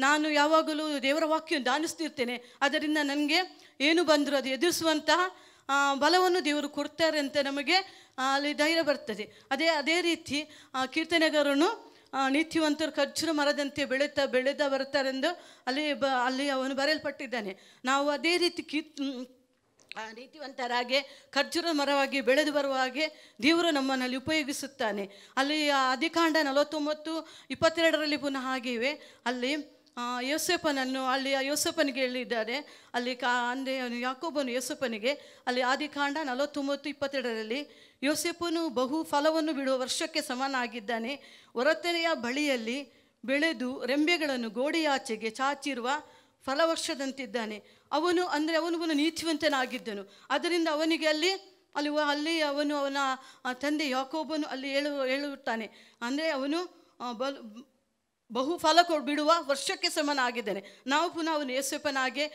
ನಾನು ಯಾವಾಗಲೂ ದೇವರ ವಾಕ್ಯ ಧ್ಯಾನಿಸ್ತಿರ್ತೇನೆ. ಅದರಿಂದ ನನಗೆ ಏನು ಬಂದರೂ ಅದು ಎದುರಿಸುವಂತಹ ಬಲವನ್ನು ದೇವರು ಕೊಡ್ತಾರೆ ಅಂತ ನಮಗೆ ಅಲ್ಲಿ ಧೈರ್ಯ ಬರ್ತದೆ. ಅದೇ ರೀತಿ ಕೀರ್ತನೆಗಾರನು ನೀತಿವಂತರು ಖರ್ಜೂರ ಮರದಂತೆ ಬೆಳೆದ ಬರ್ತಾರೆಂದು ಅಲ್ಲಿ ಅವನು ಬರೆಯಲ್ಪಟ್ಟಿದ್ದಾನೆ. ನಾವು ಅದೇ ರೀತಿ ನೀತಿವಂತರಾಗಿ ಖರ್ಜೂರ ಮರವಾಗಿ ಬೆಳೆದು ಬರುವ ಹಾಗೆ ದೇವರು ನಮ್ಮನ್ನಲ್ಲಿ ಉಪಯೋಗಿಸುತ್ತಾನೆ. ಅಲ್ಲಿ ಆದಿಕಾಂಡ 49:22 ಪುನಃ ಹಾಗೆಯೇ ಅಲ್ಲಿ ಯೋಸೇಫನಿಗೆ ಹೇಳಿದ್ದಾರೆ. ಅಲ್ಲಿ ಅಂದರೆ ಯಾಕೋಬನು ಯೋಸೇಫನಿಗೆ ಅಲ್ಲಿ ಆದಿಕಾಂಡ 49:22 ಯೋಸೇಫನು ಬಹು ಫಲವನ್ನು ಬಿಡುವ ವರ್ಷಕ್ಕೆ ಸಮನಾಗಿದ್ದಾನೆ, ಹೊರತೆರೆಯ ಬಳಿಯಲ್ಲಿ ಬೆಳೆದು ರೆಂಬೆಗಳನ್ನು ಗೋಡೆಯಾಚೆಗೆ ಚಾಚಿರುವ ಫಲವರ್ಷದಂತಿದ್ದಾನೆ. ಅವನು ನೀತಿವಂತನಾಗಿದ್ದನು. ಅದರಿಂದ ಅವನಿಗೆ ಅಲ್ಲಿ ಅವನ ತಂದೆ ಯಾಕೋಬನು ಅಲ್ಲಿ ಹೇಳುತ್ತಾನೆ. ಅಂದರೆ ಅವನು ಬಹು ಫಲ ಬಿಡುವ ವರ್ಷಕ್ಕೆ ಸಮನಾಗಿದ್ದೇನೆ. ನಾವು ಪುನಃ ಅವನು ಯೋಸೇಫನಾಗೆ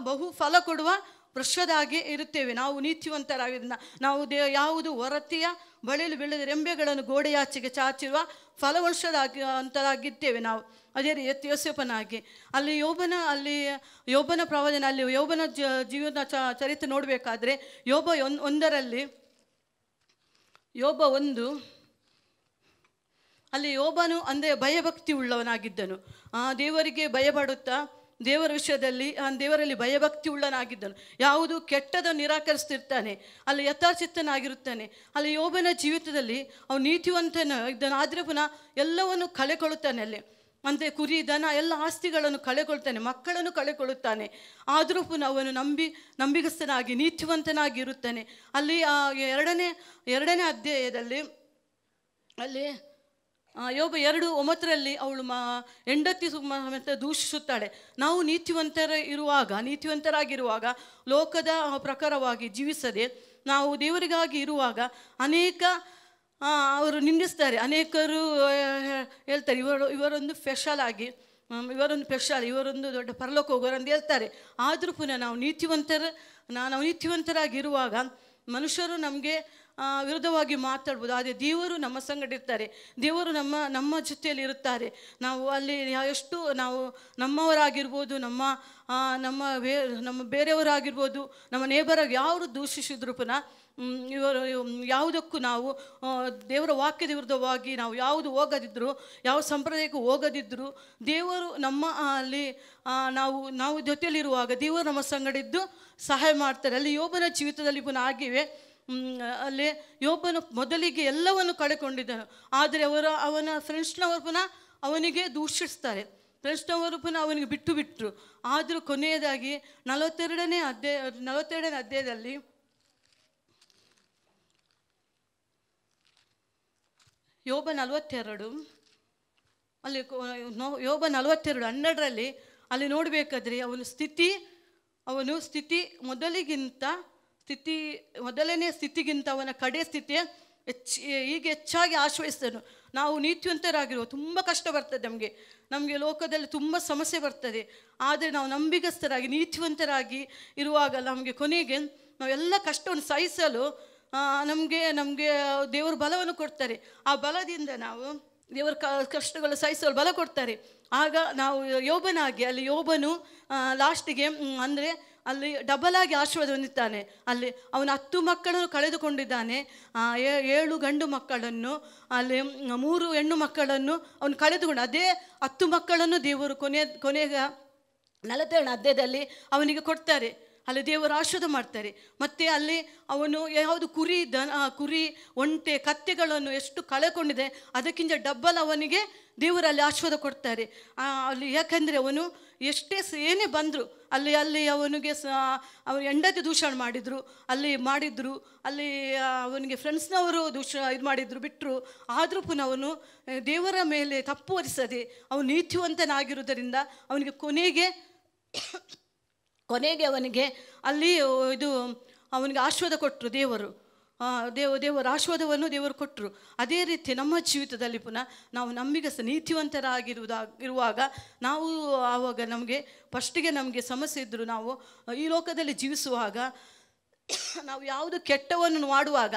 ಬಹು ಫಲ ಕೊಡುವ ವೃಕ್ಷದ ಹಾಗೆ ಇರುತ್ತೇವೆ. ನಾವು ನೀತಿವಂತರಾಗಿದ್ದ ನಾವು ಯಾವುದು ಹೊರತೆಯ ಬಳೆಯಲ್ಲಿ ಬೆಳೆದ ರೆಂಬೆಗಳನ್ನು ಗೋಡೆಯಾಚೆಗೆ ಚಾಚಿರುವ ಫಲವಂಶದಾಗಿದ್ದೇವೆ ನಾವು. ಅದೇ ರೀತಿ ಯೋಸೇಫನಾಗಿ ಅಲ್ಲಿ ಯೋಬನ ಪ್ರವಾದನೆ, ಅಲ್ಲಿ ಯೋಬನ ಜೀವನ ಚರಿತ್ರೆ ನೋಡಬೇಕಾದ್ರೆ ಯೋಬ ಒಂದು ಅಲ್ಲಿ ಯೋಬನು ಅಂದರೆ ಭಯಭಕ್ತಿ ಉಳ್ಳವನಾಗಿದ್ದನು. ದೇವರಿಗೆ ಭಯಪಡುತ್ತಾ ದೇವರ ವಿಷಯದಲ್ಲಿ ದೇವರಲ್ಲಿ ಭಯಭಕ್ತಿ ಉಳ್ಳನಾಗಿದ್ದನು. ಯಾವುದು ಕೆಟ್ಟದ ನಿರಾಕರಿಸ್ತಿರ್ತಾನೆ, ಅಲ್ಲಿ ಯಥಾಚಿತ್ತನಾಗಿರುತ್ತಾನೆ. ಅಲ್ಲಿ ಯೋಬನ ಜೀವಿತದಲ್ಲಿ ಅವನು ನೀತಿವಂತನ ಇದ್ದನು. ಆದರೆ ಪುನಃ ಎಲ್ಲವನ್ನು ಕಳೆಕೊಳ್ಳುತ್ತಾನೆ. ಅಲ್ಲಿ ಅಂದರೆ ಕುರಿ ದನ ಎಲ್ಲ ಆಸ್ತಿಗಳನ್ನು ಕಳೆಕೊಳ್ತಾನೆ, ಮಕ್ಕಳನ್ನು ಕಳೆಕೊಳ್ಳುತ್ತಾನೆ. ಆದರೂ ಪುನಃ ಅವನು ನಂಬಿಗಸ್ತನಾಗಿ ನೀತಿವಂತನಾಗಿ ಇರುತ್ತಾನೆ. ಅಲ್ಲಿ ಎರಡನೇ ಅಧ್ಯಾಯದಲ್ಲಿ ಅಲ್ಲಿ ಯೋಬ 2:9 ಅವಳು ಹೆಂಡತಿ ದೂಷಿಸುತ್ತಾಳೆ. ನಾವು ನೀತಿವಂತರಾಗಿರುವಾಗ ಲೋಕದ ಪ್ರಕಾರವಾಗಿ ಜೀವಿಸದೆ ನಾವು ದೇವರಿಗಾಗಿ ಇರುವಾಗ ಅನೇಕ ಅವರು ನಿಂದಿಸ್ತಾರೆ. ಅನೇಕರು ಹೇಳ್ತಾರೆ ಇವರೊಂದು ಸ್ಪೆಷಲ್, ಇವರೊಂದು ದೊಡ್ಡ ಪರಲೋಕ ಹೋಗೋರಂದು ಹೇಳ್ತಾರೆ. ಆದರೂ ಪುನಃ ನಾವು ನೀತಿವಂತರಾಗಿರುವಾಗ ಮನುಷ್ಯರು ನಮಗೆ ವಿರುದ್ಧವಾಗಿ ಮಾತಾಡ್ಬೋದು. ಆದರೆ ದೇವರು ನಮ್ಮ ಸಂಗಡ ಇರ್ತಾರೆ, ದೇವರು ನಮ್ಮ ಜೊತೆಯಲ್ಲಿ ಇರುತ್ತಾರೆ. ನಾವು ಅಲ್ಲಿ ಎಷ್ಟು ನಾವು ನಮ್ಮವರಾಗಿರ್ಬೋದು, ನಮ್ಮ ಬೇರೆಯವರಾಗಿರ್ಬೋದು, ನಮ್ಮ ನೇಬರಾಗಿ ಯಾರು ದೂಷಿಸಿದ್ರು ಪುನಃ ಇವರು ಯಾವುದಕ್ಕೂ ನಾವು ದೇವರ ವಾಕ್ಯದ ವಿರುದ್ಧವಾಗಿ ನಾವು ಯಾವುದು ಹೋಗದಿದ್ದರು, ಯಾವ ಸಂಪ್ರದಾಯಕ್ಕೂ ಹೋಗದಿದ್ದರು ದೇವರು ನಾವು ಜೊತೆಯಲ್ಲಿರುವಾಗ ದೇವರು ನಮ್ಮ ಸಂಗಡಿದ್ದು ಸಹಾಯ ಮಾಡ್ತಾರೆ. ಅಲ್ಲಿ ಯೋಬನ ಜೀವಿತದಲ್ಲಿ ಪುನಃ ಆಗಿವೆ. ಅಲ್ಲಿ ಯೋಬನು ಮೊದಲಿಗೆ ಎಲ್ಲವನ್ನು ಕಳೆಕೊಂಡಿದ್ದನು. ಆದರೆ ಅವನ ಫ್ರೆಂಡ್ಸ್ನವರು ಪುನಃ ಅವನಿಗೆ ದೂಷಿಸ್ತಾರೆ, ಫ್ರೆಂಡ್ಸ್ನವರು ಪುನಃ ಅವನಿಗೆ ಬಿಟ್ಟರು. ಆದರೂ ಕೊನೆಯದಾಗಿ 42ನೇ ಅಧ್ಯಾಯದಲ್ಲಿ ಯೋಬ 42 ಅಲ್ಲಿ ಯೋಬ 42:12 ಅಲ್ಲಿ ನೋಡಬೇಕಾದ್ರೆ ಮೊದಲನೇ ಸ್ಥಿತಿಗಿಂತ ಅವನ ಕಡೆ ಸ್ಥಿತಿಯ ಹೆಚ್ಚಾಗಿ ಆಶ್ರಯಿಸಿದನು. ನಾವು ನೀತಿವಂತರಾಗಿರುವ ತುಂಬ ಕಷ್ಟ ಬರ್ತದೆ, ನಮಗೆ ಲೋಕದಲ್ಲಿ ತುಂಬ ಸಮಸ್ಯೆ ಬರ್ತದೆ. ಆದರೆ ನಾವು ನಂಬಿಗಸ್ತರಾಗಿ ನೀತಿವಂತರಾಗಿ ಇರುವಾಗ ನಮಗೆ ಕೊನೆಗೆ ನಾವೆಲ್ಲ ಕಷ್ಟವನ್ನು ಸಹಿಸಲು ನಮಗೆ ದೇವರು ಬಲವನ್ನು ಕೊಡ್ತಾರೆ. ಆ ಬಲದಿಂದ ನಾವು ದೇವರ ಕಷ್ಟಗಳು ಸಹಿಸಲು ಬಲ ಕೊಡ್ತಾರೆ. ಆಗ ನಾವು ಯೋಬನಾಗಿ ಅಲ್ಲಿ ಯೋಬನು ಲಾಸ್ಟಿಗೆ ಅಂದರೆ ಅಲ್ಲಿ ಡಬಲ್ ಆಗಿ ಆಶೀರ್ವಾದ ಹೊಂದಿದ್ದಾನೆ. ಅಲ್ಲಿ ಅವನು 10 ಮಕ್ಕಳನ್ನು ಕಳೆದುಕೊಂಡಿದ್ದಾನೆ, 7 ಗಂಡು ಮಕ್ಕಳನ್ನು, ಅಲ್ಲಿ 3 ಹೆಣ್ಣು ಮಕ್ಕಳನ್ನು ಅವನು ಕಳೆದುಕೊಂಡು ಅದೇ 10 ಮಕ್ಕಳನ್ನು ದೇವರು ಕೊನೆಗೆ 42ನೇ ಅಧ್ಯಾಯದಲ್ಲಿ ಅವನಿಗೆ ಕೊಡ್ತಾರೆ. ಅಲ್ಲಿ ದೇವರು ಆಶೀರ್ವಾದ ಮಾಡ್ತಾರೆ. ಮತ್ತು ಅಲ್ಲಿ ಅವನು ಯಾವುದು ಕುರಿ ಒಂಟೆ ಕತ್ತೆಗಳನ್ನು ಎಷ್ಟು ಕಳೆಕೊಂಡಿದೆ ಅದಕ್ಕಿಂತ ಡಬ್ಬಲ್ ಅವನಿಗೆ ದೇವರಲ್ಲಿ ಆಶೀರ್ವಾದ ಕೊಡ್ತಾರೆ. ಅಲ್ಲಿ ಯಾಕಂದರೆ ಅವನು ಎಷ್ಟೇ ಏನೇ ಬಂದರು ಅಲ್ಲಿ ಅವನಿಗೆ ಅವನು ಹೆಂಡತಿ ದೂಷಣೆ ಮಾಡಿದರು, ಅಲ್ಲಿ ಅವನಿಗೆ ಫ್ರೆಂಡ್ಸ್ನವರು ಬಿಟ್ಟರು. ಆದರೂ ಪುನಃ ಅವನು ದೇವರ ಮೇಲೆ ತಪ್ಪು ಹೊರಿಸದೆ ಅವನು ನೀತಿವಂತನಾಗಿರುವುದರಿಂದ ಅವನಿಗೆ ಕೊನೆಗೆ ಅವನಿಗೆ ಅಲ್ಲಿ ಅವನಿಗೆ ಆಶೀರ್ವಾದ ಕೊಟ್ಟರು ದೇವರ ಆಶೀರ್ವಾದವನ್ನು ದೇವರು ಕೊಟ್ಟರು. ಅದೇ ರೀತಿ ನಮ್ಮ ಜೀವಿತದಲ್ಲಿ ಪುನಃ ನಾವು ನೀತಿವಂತರಾಗಿರುವಾಗ ನಾವು ಆವಾಗ ಫಸ್ಟಿಗೆ ನಮಗೆ ಸಮಸ್ಯೆ ಇದ್ದರು. ನಾವು ಈ ಲೋಕದಲ್ಲಿ ಜೀವಿಸುವಾಗ ನಾವು ಯಾವುದು ಕೆಟ್ಟವನ್ನು ಮಾಡುವಾಗ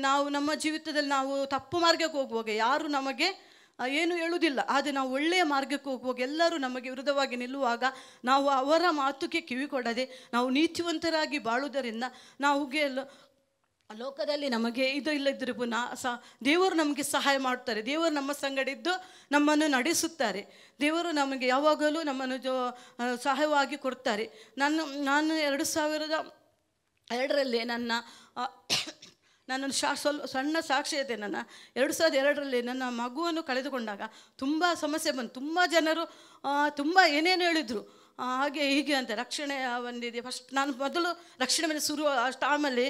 ನಾವು ನಮ್ಮ ಜೀವಿತದಲ್ಲಿ ನಾವು ತಪ್ಪು ಮಾರ್ಗಕ್ಕೆ ಹೋಗುವಾಗ ಯಾರು ನಮಗೆ ಏನು ಹೇಳುವುದಿಲ್ಲ. ಆದರೆ ನಾವು ಒಳ್ಳೆಯ ಮಾರ್ಗಕ್ಕೆ ಹೋಗುವಾಗ ಎಲ್ಲರೂ ನಮಗೆ ವಿರುದ್ಧವಾಗಿ ನಿಲ್ಲುವಾಗ ನಾವು ಅವರ ಮಾತುಗೆ ಕಿವಿ ಕೊಡದೆ ನಾವು ನೀತಿವಂತರಾಗಿ ಬಾಳುವುದರಿಂದ ನಾವು ಲೋಕದಲ್ಲಿ ನಮಗೆ ಇಲ್ಲದಿದ್ದರೆ ಪುನಃ ದೇವರು ನಮಗೆ ಸಹಾಯ ಮಾಡ್ತಾರೆ. ದೇವರು ನಮ್ಮ ಸಂಗಡಿದ್ದು ನಮ್ಮನ್ನು ನಡೆಸುತ್ತಾರೆ. ದೇವರು ನಮಗೆ ಯಾವಾಗಲೂ ನಮ್ಮನ್ನು ಸಹಾಯವಾಗಿ ಕೊಡ್ತಾರೆ. ನಾನು 2002ರಲ್ಲಿ ನನ್ನನ್ನು ಸಣ್ಣ ಸಾಕ್ಷಿ ಇದೆ. 2002ರಲ್ಲಿ ನನ್ನ ಮಗುವನ್ನು ಕಳೆದುಕೊಂಡಾಗ ತುಂಬ ಸಮಸ್ಯೆ ಬಂತು. ತುಂಬ ಜನರು ತುಂಬ ಏನೇನು ಹೇಳಿದರು, ಹಾಗೆ ಹೀಗೆ ಅಂತ. ರಕ್ಷಣೆ ಬಂದಿದೆ ಫಸ್ಟ್, ನಾನು ಮೊದಲು ರಕ್ಷಣೆ ಮೇಲೆ ಆಮೇಲೆ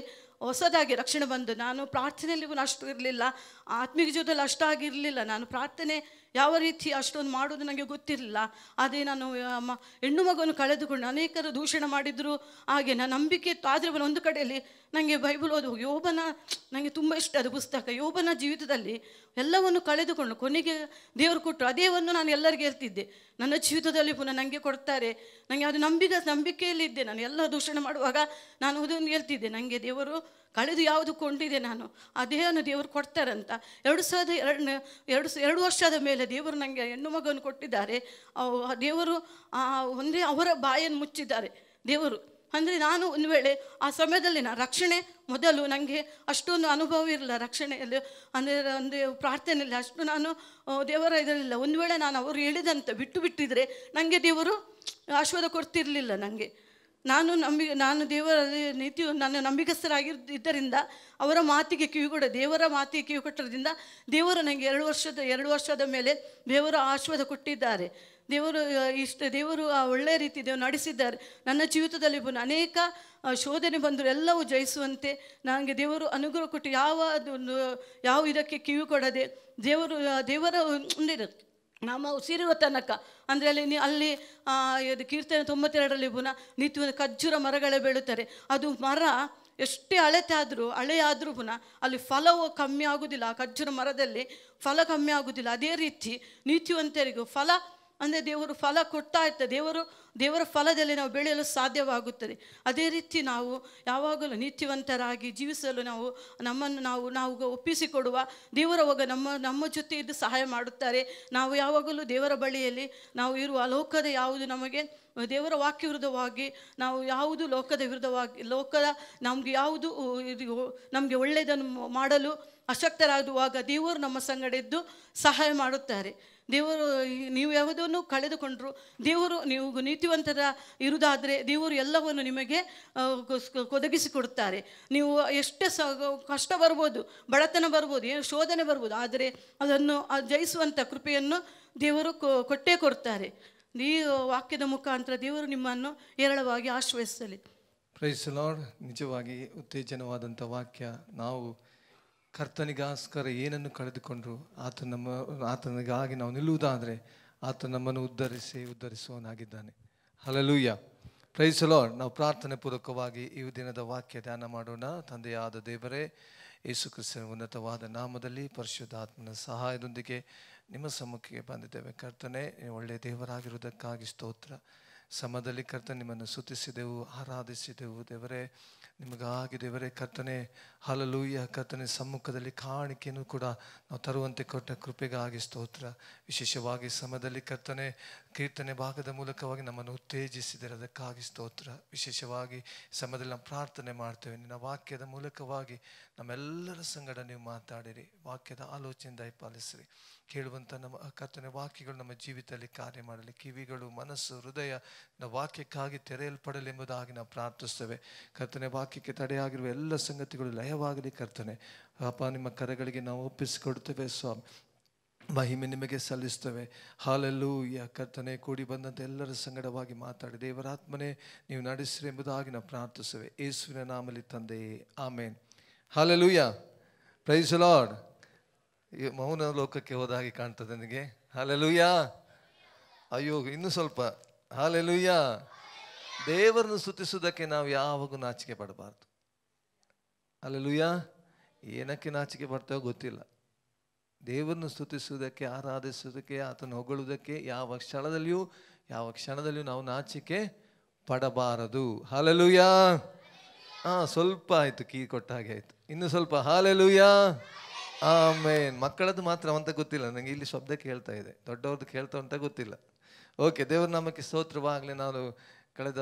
ಹೊಸದಾಗಿ ರಕ್ಷಣೆ ಬಂದು ನಾನು ಪ್ರಾರ್ಥನೆಯಲ್ಲಿ ಅಷ್ಟು ಇರಲಿಲ್ಲ, ಆತ್ಮಿಕ ಜೀವನದಲ್ಲಿ ಅಷ್ಟಾಗಿರಲಿಲ್ಲ. ನಾನು ಪ್ರಾರ್ಥನೆ ಯಾವ ರೀತಿ ಅಷ್ಟೊಂದು ಮಾಡೋದು ನನಗೆ ಗೊತ್ತಿರಲಿಲ್ಲ. ಅದೇ ನಾನು ಹೆಣ್ಣು ಮಗವನ್ನು ಕಳೆದುಕೊಂಡು ಅನೇಕರು ದೂಷಣೆ ಮಾಡಿದ್ರು. ಹಾಗೆ ನಾನು ನಂಬಿಕೆ ಇತ್ತು. ಆದರೆ ಒಂದು ಕಡೆಯಲ್ಲಿ ನನಗೆ ಬೈಬಲ್ ಓದುವಾಗ ಯೋಬನ ನನಗೆ ತುಂಬ ಇಷ್ಟ ಅದು ಪುಸ್ತಕ. ಯೋಬನ ಜೀವಿತದಲ್ಲಿ ಎಲ್ಲವನ್ನು ಕಳೆದುಕೊಂಡು ಕೊನೆಗೆ ದೇವರು ಕೊಟ್ಟರು. ಅದೇವನ್ನು ನಾನು ಎಲ್ಲರಿಗೆ ಹೇಳ್ತಿದ್ದೆ, ನನ್ನ ಜೀವಿತದಲ್ಲಿ ಪುನಃ ನನಗೆ ಕೊಡ್ತಾರೆ. ನನಗೆ ಅದು ನಂಬಿಕೆಯಲ್ಲಿದ್ದೆ. ನಾನು ಎಲ್ಲ ದೂಷಣೆ ಮಾಡುವಾಗ ನಾನು ಅದನ್ನು ಹೇಳ್ತಿದ್ದೆ, ನನಗೆ ದೇವರು ಕಳೆದು ಯಾವುದು ಕೊಂಡಿದೆ ನಾನು ಅದೇನು ದೇವರು ಕೊಡ್ತಾರಂತ. 2 ವರ್ಷದ ಮೇಲೆ ದೇವರು ನನಗೆ ಹೆಣ್ಣು ಮಗವನ್ನು ಕೊಟ್ಟಿದ್ದಾರೆ. ದೇವರು ಒಂದೇ ಅವರ ಬಾಯನ್ನು ಮುಚ್ಚಿದ್ದಾರೆ ದೇವರು. ಅಂದರೆ ನಾನು ಒಂದು ವೇಳೆ ಆ ಸಮಯದಲ್ಲಿ ರಕ್ಷಣೆ ಮೊದಲು ನನಗೆ ಅಷ್ಟೊಂದು ಅನುಭವ ಇರಲಿಲ್ಲ ರಕ್ಷಣೆಯಲ್ಲಿ, ಅಂದರೆ ಪ್ರಾರ್ಥನೆಯಲ್ಲಿ ಅಷ್ಟು ನಾನು ದೇವರ ಇದರಲ್ಲಿಲ್ಲ. ಒಂದು ವೇಳೆ ನಾನು ಅವರು ಹೇಳಿದಂತ ಬಿಟ್ಟಿದ್ರೆ ನನಗೆ ದೇವರು ಆಶೀರ್ವಾದ ಕೊಡ್ತಿರಲಿಲ್ಲ. ನನಗೆ ನಾನು ದೇವರ ನೀತಿ ನನ್ನ ನಂಬಿಕಸ್ಥರಾಗಿದ್ದರಿಂದ ಅವರ ಮಾತಿಗೆ ಕಿವಿಗೊಡ ದೇವರ ಮಾತಿಗೆ ಕಿವಿ ಕೊಟ್ಟರಿಂದ ದೇವರು ನನಗೆ 2 ವರ್ಷದ ಮೇಲೆ ದೇವರು ಆಶೀರ್ವಾದ ಕೊಟ್ಟಿದ್ದಾರೆ. ದೇವರು ಒಳ್ಳೆಯ ರೀತಿ ದೇವರು ನಡೆಸಿದ್ದಾರೆ. ನನ್ನ ಜೀವಿತದಲ್ಲಿ ಅನೇಕ ಶೋಧನೆ ಬಂದರೂ ಎಲ್ಲವೂ ಜಯಿಸುವಂತೆ ನನಗೆ ದೇವರು ಅನುಗ್ರಹ ಕೊಟ್ಟು ಯಾವ ಇದಕ್ಕೆ ಕಿವಿ ಕೊಡದೆ ದೇವರ ನಮ್ಮ ಉಸಿರಿರುವ ತನಕ, ಅಂದರೆ ಅಲ್ಲಿ ಕೀರ್ತನೆ 92ರಲ್ಲಿ ಪುನಃ ನಿತ್ಯ ಖರ್ಜೂರ ಮರಗಳೇ ಬೆಳುತ್ತಾರೆ. ಅದು ಮರ ಎಷ್ಟೇ ಹಳೆಯಾದರೂ ಪುನಃ ಅಲ್ಲಿ ಫಲವು ಕಮ್ಮಿ ಆಗುವುದಿಲ್ಲ. ಆ ಖರ್ಜೂರ ಮರದಲ್ಲಿ ಫಲ ಕಮ್ಮಿ ಆಗುವುದಿಲ್ಲ. ಅದೇ ರೀತಿ ನೀತಿವಂತರಿಗೂ ಫಲ ಅಂದರೆ ದೇವರು ಫಲ ಕೊಡ್ತಾ ಇರ್ತಾರೆ. ದೇವರ ಫಲದಲ್ಲಿ ನಾವು ಬೆಳೆಯಲು ಸಾಧ್ಯವಾಗುತ್ತದೆ. ಅದೇ ರೀತಿ ನಾವು ಯಾವಾಗಲೂ ನೀತಿವಂತರಾಗಿ ಜೀವಿಸಲು ನಮ್ಮನ್ನು ನಾವು ಒಪ್ಪಿಸಿಕೊಡುವ ದೇವರವಾಗ ನಮ್ಮ ಜೊತೆ ಇದ್ದು ಸಹಾಯ ಮಾಡುತ್ತಾರೆ. ನಾವು ಯಾವಾಗಲೂ ದೇವರ ಬಳಿಯಲ್ಲಿ ನಾವು ಇರುವ ಲೋಕದ ಯಾವುದು ನಮಗೆ ದೇವರ ವಾಕ್ಯ ವಿರುದ್ಧವಾಗಿ ನಾವು ಯಾವುದು ಲೋಕದ ನಮಗೆ ಯಾವುದು ನಮಗೆ ಒಳ್ಳೆಯದನ್ನು ಮಾಡಲು ಅಶಕ್ತರಾಗುವಾಗ ದೇವರು ನಮ್ಮ ಸಂಗಡ ಇದ್ದು ಸಹಾಯ ಮಾಡುತ್ತಾರೆ. ದೇವರು ನೀವು ಯಾವುದನ್ನು ಕಳೆದುಕೊಂಡ್ರು ನೀವು ನೀತಿವಂತರ ಇರುವುದಾದರೆ ದೇವರು ಎಲ್ಲವನ್ನು ನಿಮಗೆ ಒದಗಿಸಿಕೊಡುತ್ತಾರೆ. ನೀವು ಎಷ್ಟೇ ಕಷ್ಟ ಬರ್ಬೋದು, ಬಡತನ ಬರ್ಬೋದು, ಏನು ಶೋಧನೆ ಬರ್ಬೋದು, ಆದರೆ ಅದನ್ನು ಜಯಿಸುವಂಥ ಕೃಪೆಯನ್ನು ದೇವರು ಕೊಟ್ಟೇ ಕೊಡ್ತಾರೆ. ಈ ವಾಕ್ಯದ ಮುಖಾಂತರ ದೇವರು ನಿಮ್ಮನ್ನು ಹೇರಳವಾಗಿ ಆಶ್ರಯಿಸಲಿ. Price the lord. ನಿಜವಾಗಿ ಉತ್ತೇಜನವಾದಂಥ ವಾಕ್ಯ. ನಾವು ಕರ್ತನಿಗೋಸ್ಕರ ಏನನ್ನು ಕಳೆದುಕೊಂಡ್ರು ಆತನಿಗಾಗಿ ನಾವು ನಿಲ್ಲುವುದಾದರೆ ಆತ ನಮ್ಮನ್ನು ಉದ್ಧರಿಸುವವನಾಗಿದ್ದಾನೆ. ಹಲ್ಲೆಲೂಯ. Praise the Lord. ನಾವು ಪ್ರಾರ್ಥನೆ ಪೂರ್ವಕವಾಗಿ ಈ ದಿನದ ವಾಕ್ಯ ಧ್ಯಾನ ಮಾಡೋಣ. ತಂದೆಯಾದ ದೇವರೇ, ಯೇಸು ಕ್ರಿಸ್ತನ ಉನ್ನತವಾದ ನಾಮದಲ್ಲಿ ಪರಿಶುದ್ಧಾತ್ಮನ ಸಹಾಯದೊಂದಿಗೆ ನಿಮ್ಮ ಸಮ್ಮುಖಕ್ಕೆ ಬಂದಿದ್ದೇವೆ. ಕರ್ತನೆ, ಒಳ್ಳೆಯ ದೇವರಾಗಿರುವುದಕ್ಕಾಗಿ ಸ್ತೋತ್ರ. ಸಮಯದಲ್ಲಿ ಕರ್ತನೆ ನಿಮ್ಮನ್ನು ಸ್ತುತಿಸಿದೆವು, ಆರಾಧಿಸಿದೆವು. ದೇವರೇ, ನಿಮಗಾಗಿ ದೇವರೇ ಕರ್ತನೆ, ಹಲ್ಲೆಲೂಯ. ಕರ್ತನೆ ಸಮ್ಮುಖದಲ್ಲಿ ಕಾಣಿಕೆಯನ್ನು ಕೂಡ ನಾವು ತರುವಂತೆ ಕೊಟ್ಟ ಕೃಪೆಗಾಗಿ ಸ್ತೋತ್ರ. ವಿಶೇಷವಾಗಿ ಸಮಯದಲ್ಲಿ ಕರ್ತನೆ ಕೀರ್ತನೆ ಭಾಗದ ಮೂಲಕವಾಗಿ ನಮ್ಮನ್ನು ಉತ್ತೇಜಿಸಿದಿರೋದಕ್ಕಾಗಿ ಸ್ತೋತ್ರ. ವಿಶೇಷವಾಗಿ ಸಮಯದಲ್ಲಿ ನಾವು ಪ್ರಾರ್ಥನೆ ಮಾಡ್ತೇವೆ. ನಿನ್ನ ವಾಕ್ಯದ ಮೂಲಕವಾಗಿ ನಮ್ಮೆಲ್ಲರ ಸಂಗಡ ನೀವು ಮಾತಾಡಿರಿ. ವಾಕ್ಯದ ಆಲೋಚನೆ ದಯಪಾಲಿಸಿರಿ. ಕೇಳುವಂಥ ನಮ್ಮ ಕರ್ತನೆ ವಾಕ್ಯಗಳು ನಮ್ಮ ಜೀವಿತದಲ್ಲಿ ಕಾರ್ಯ ಮಾಡಲಿ. ಕಿವಿಗಳು, ಮನಸ್ಸು, ಹೃದಯ ವಾಕ್ಯಕ್ಕಾಗಿ ತೆರೆಯಲ್ಪಡಲಿ ಎಂಬುದಾಗಿ ನಾವು ಪ್ರಾರ್ಥಿಸ್ತೇವೆ. ಕರ್ತನೆ, ವಾಕ್ಯಕ್ಕೆ ತಡೆಯಾಗಿರುವ ಎಲ್ಲ ಸಂಗತಿಗಳು ಲಯವಾಗಲಿ. ಕರ್ತನೆ ಅಪ್ಪ, ನಿಮ್ಮ ಕರೆಗಳಿಗೆ ನಾವು ಒಪ್ಪಿಸಿಕೊಡ್ತೇವೆ ಸ್ವಾಮಿ. ಮಹಿಮೆ ನಿಮಗೆ ಸಲ್ಲಿಸ್ತೇವೆ. ಹಲ್ಲೆಲೂಯ. ಕರ್ತನೆ, ಕೂಡಿ ಬಂದಂಥ ಎಲ್ಲರ ಸಂಗಡವಾಗಿ ಮಾತಾಡಿ ದೇವರಾತ್ಮನೇ ನೀವು ನಡೆಸಿರಿ ಎಂಬುದಾಗಿ ನಾವು ಪ್ರಾರ್ಥಿಸುವೆ. ಯೇಸುವಿನ ನಾಮದಲ್ಲಿ ತಂದೆಯೇ, amen. Hallelujah. Praise the Lord. ಮೌನ ಲೋಕಕ್ಕೆ ಹೋದ ಹಾಗೆ ಕಾಣ್ತದೆ ನನಗೆ. ಹಲ್ಲೆಲೂಯ. ಅಯ್ಯೋ, ಇನ್ನೂ ಸ್ವಲ್ಪ. ಹಲ್ಲೆಲೂಯ. ದೇವರನ್ನು ಸ್ತುತಿಸುವುದಕ್ಕೆ ನಾವು ಯಾವಾಗೂ ನಾಚಿಕೆ ಪಡಬಾರ್ದು. ಹಲ್ಲೆಲೂಯ. ಏನಕ್ಕೆ ನಾಚಿಕೆ ಪಡ್ತೇವೋ ಗೊತ್ತಿಲ್ಲ. ದೇವರನ್ನು ಸ್ತುತಿಸುವುದಕ್ಕೆ, ಆರಾಧಿಸುವುದಕ್ಕೆ, ಆತನ ಹೊಗಳುವುದಕ್ಕೆ ಯಾವ ಕ್ಷಣದಲ್ಲಿಯೂ ನಾವು ನಾಚಿಕೆ ಪಡಬಾರದು. ಹಲ್ಲೆಲೂಯ. ಸ್ವಲ್ಪ ಆಯಿತು, ಕೀ ಕೊಟ್ಟ ಹಾಗೆ ಆಯಿತು. ಇನ್ನು ಸ್ವಲ್ಪ. ಹಲ್ಲೆಲೂಯ. ಆಮೇನ್. ಮಕ್ಕಳದ್ದು ಮಾತ್ರ ಅಂತ ಗೊತ್ತಿಲ್ಲ ನನಗೆ. ಇಲ್ಲಿ ಶಬ್ದ ಕೇಳ್ತಾ ಇದೆ, ದೊಡ್ಡವ್ರದ್ದು ಕೇಳ್ತಾ ಅಂತ ಗೊತ್ತಿಲ್ಲ. ಓಕೆ, ದೇವ್ರ ನಾಮಕ್ಕೆ ಸ್ತೋತ್ರವಾಗಲಿ. ನಾನು ಕಳೆದ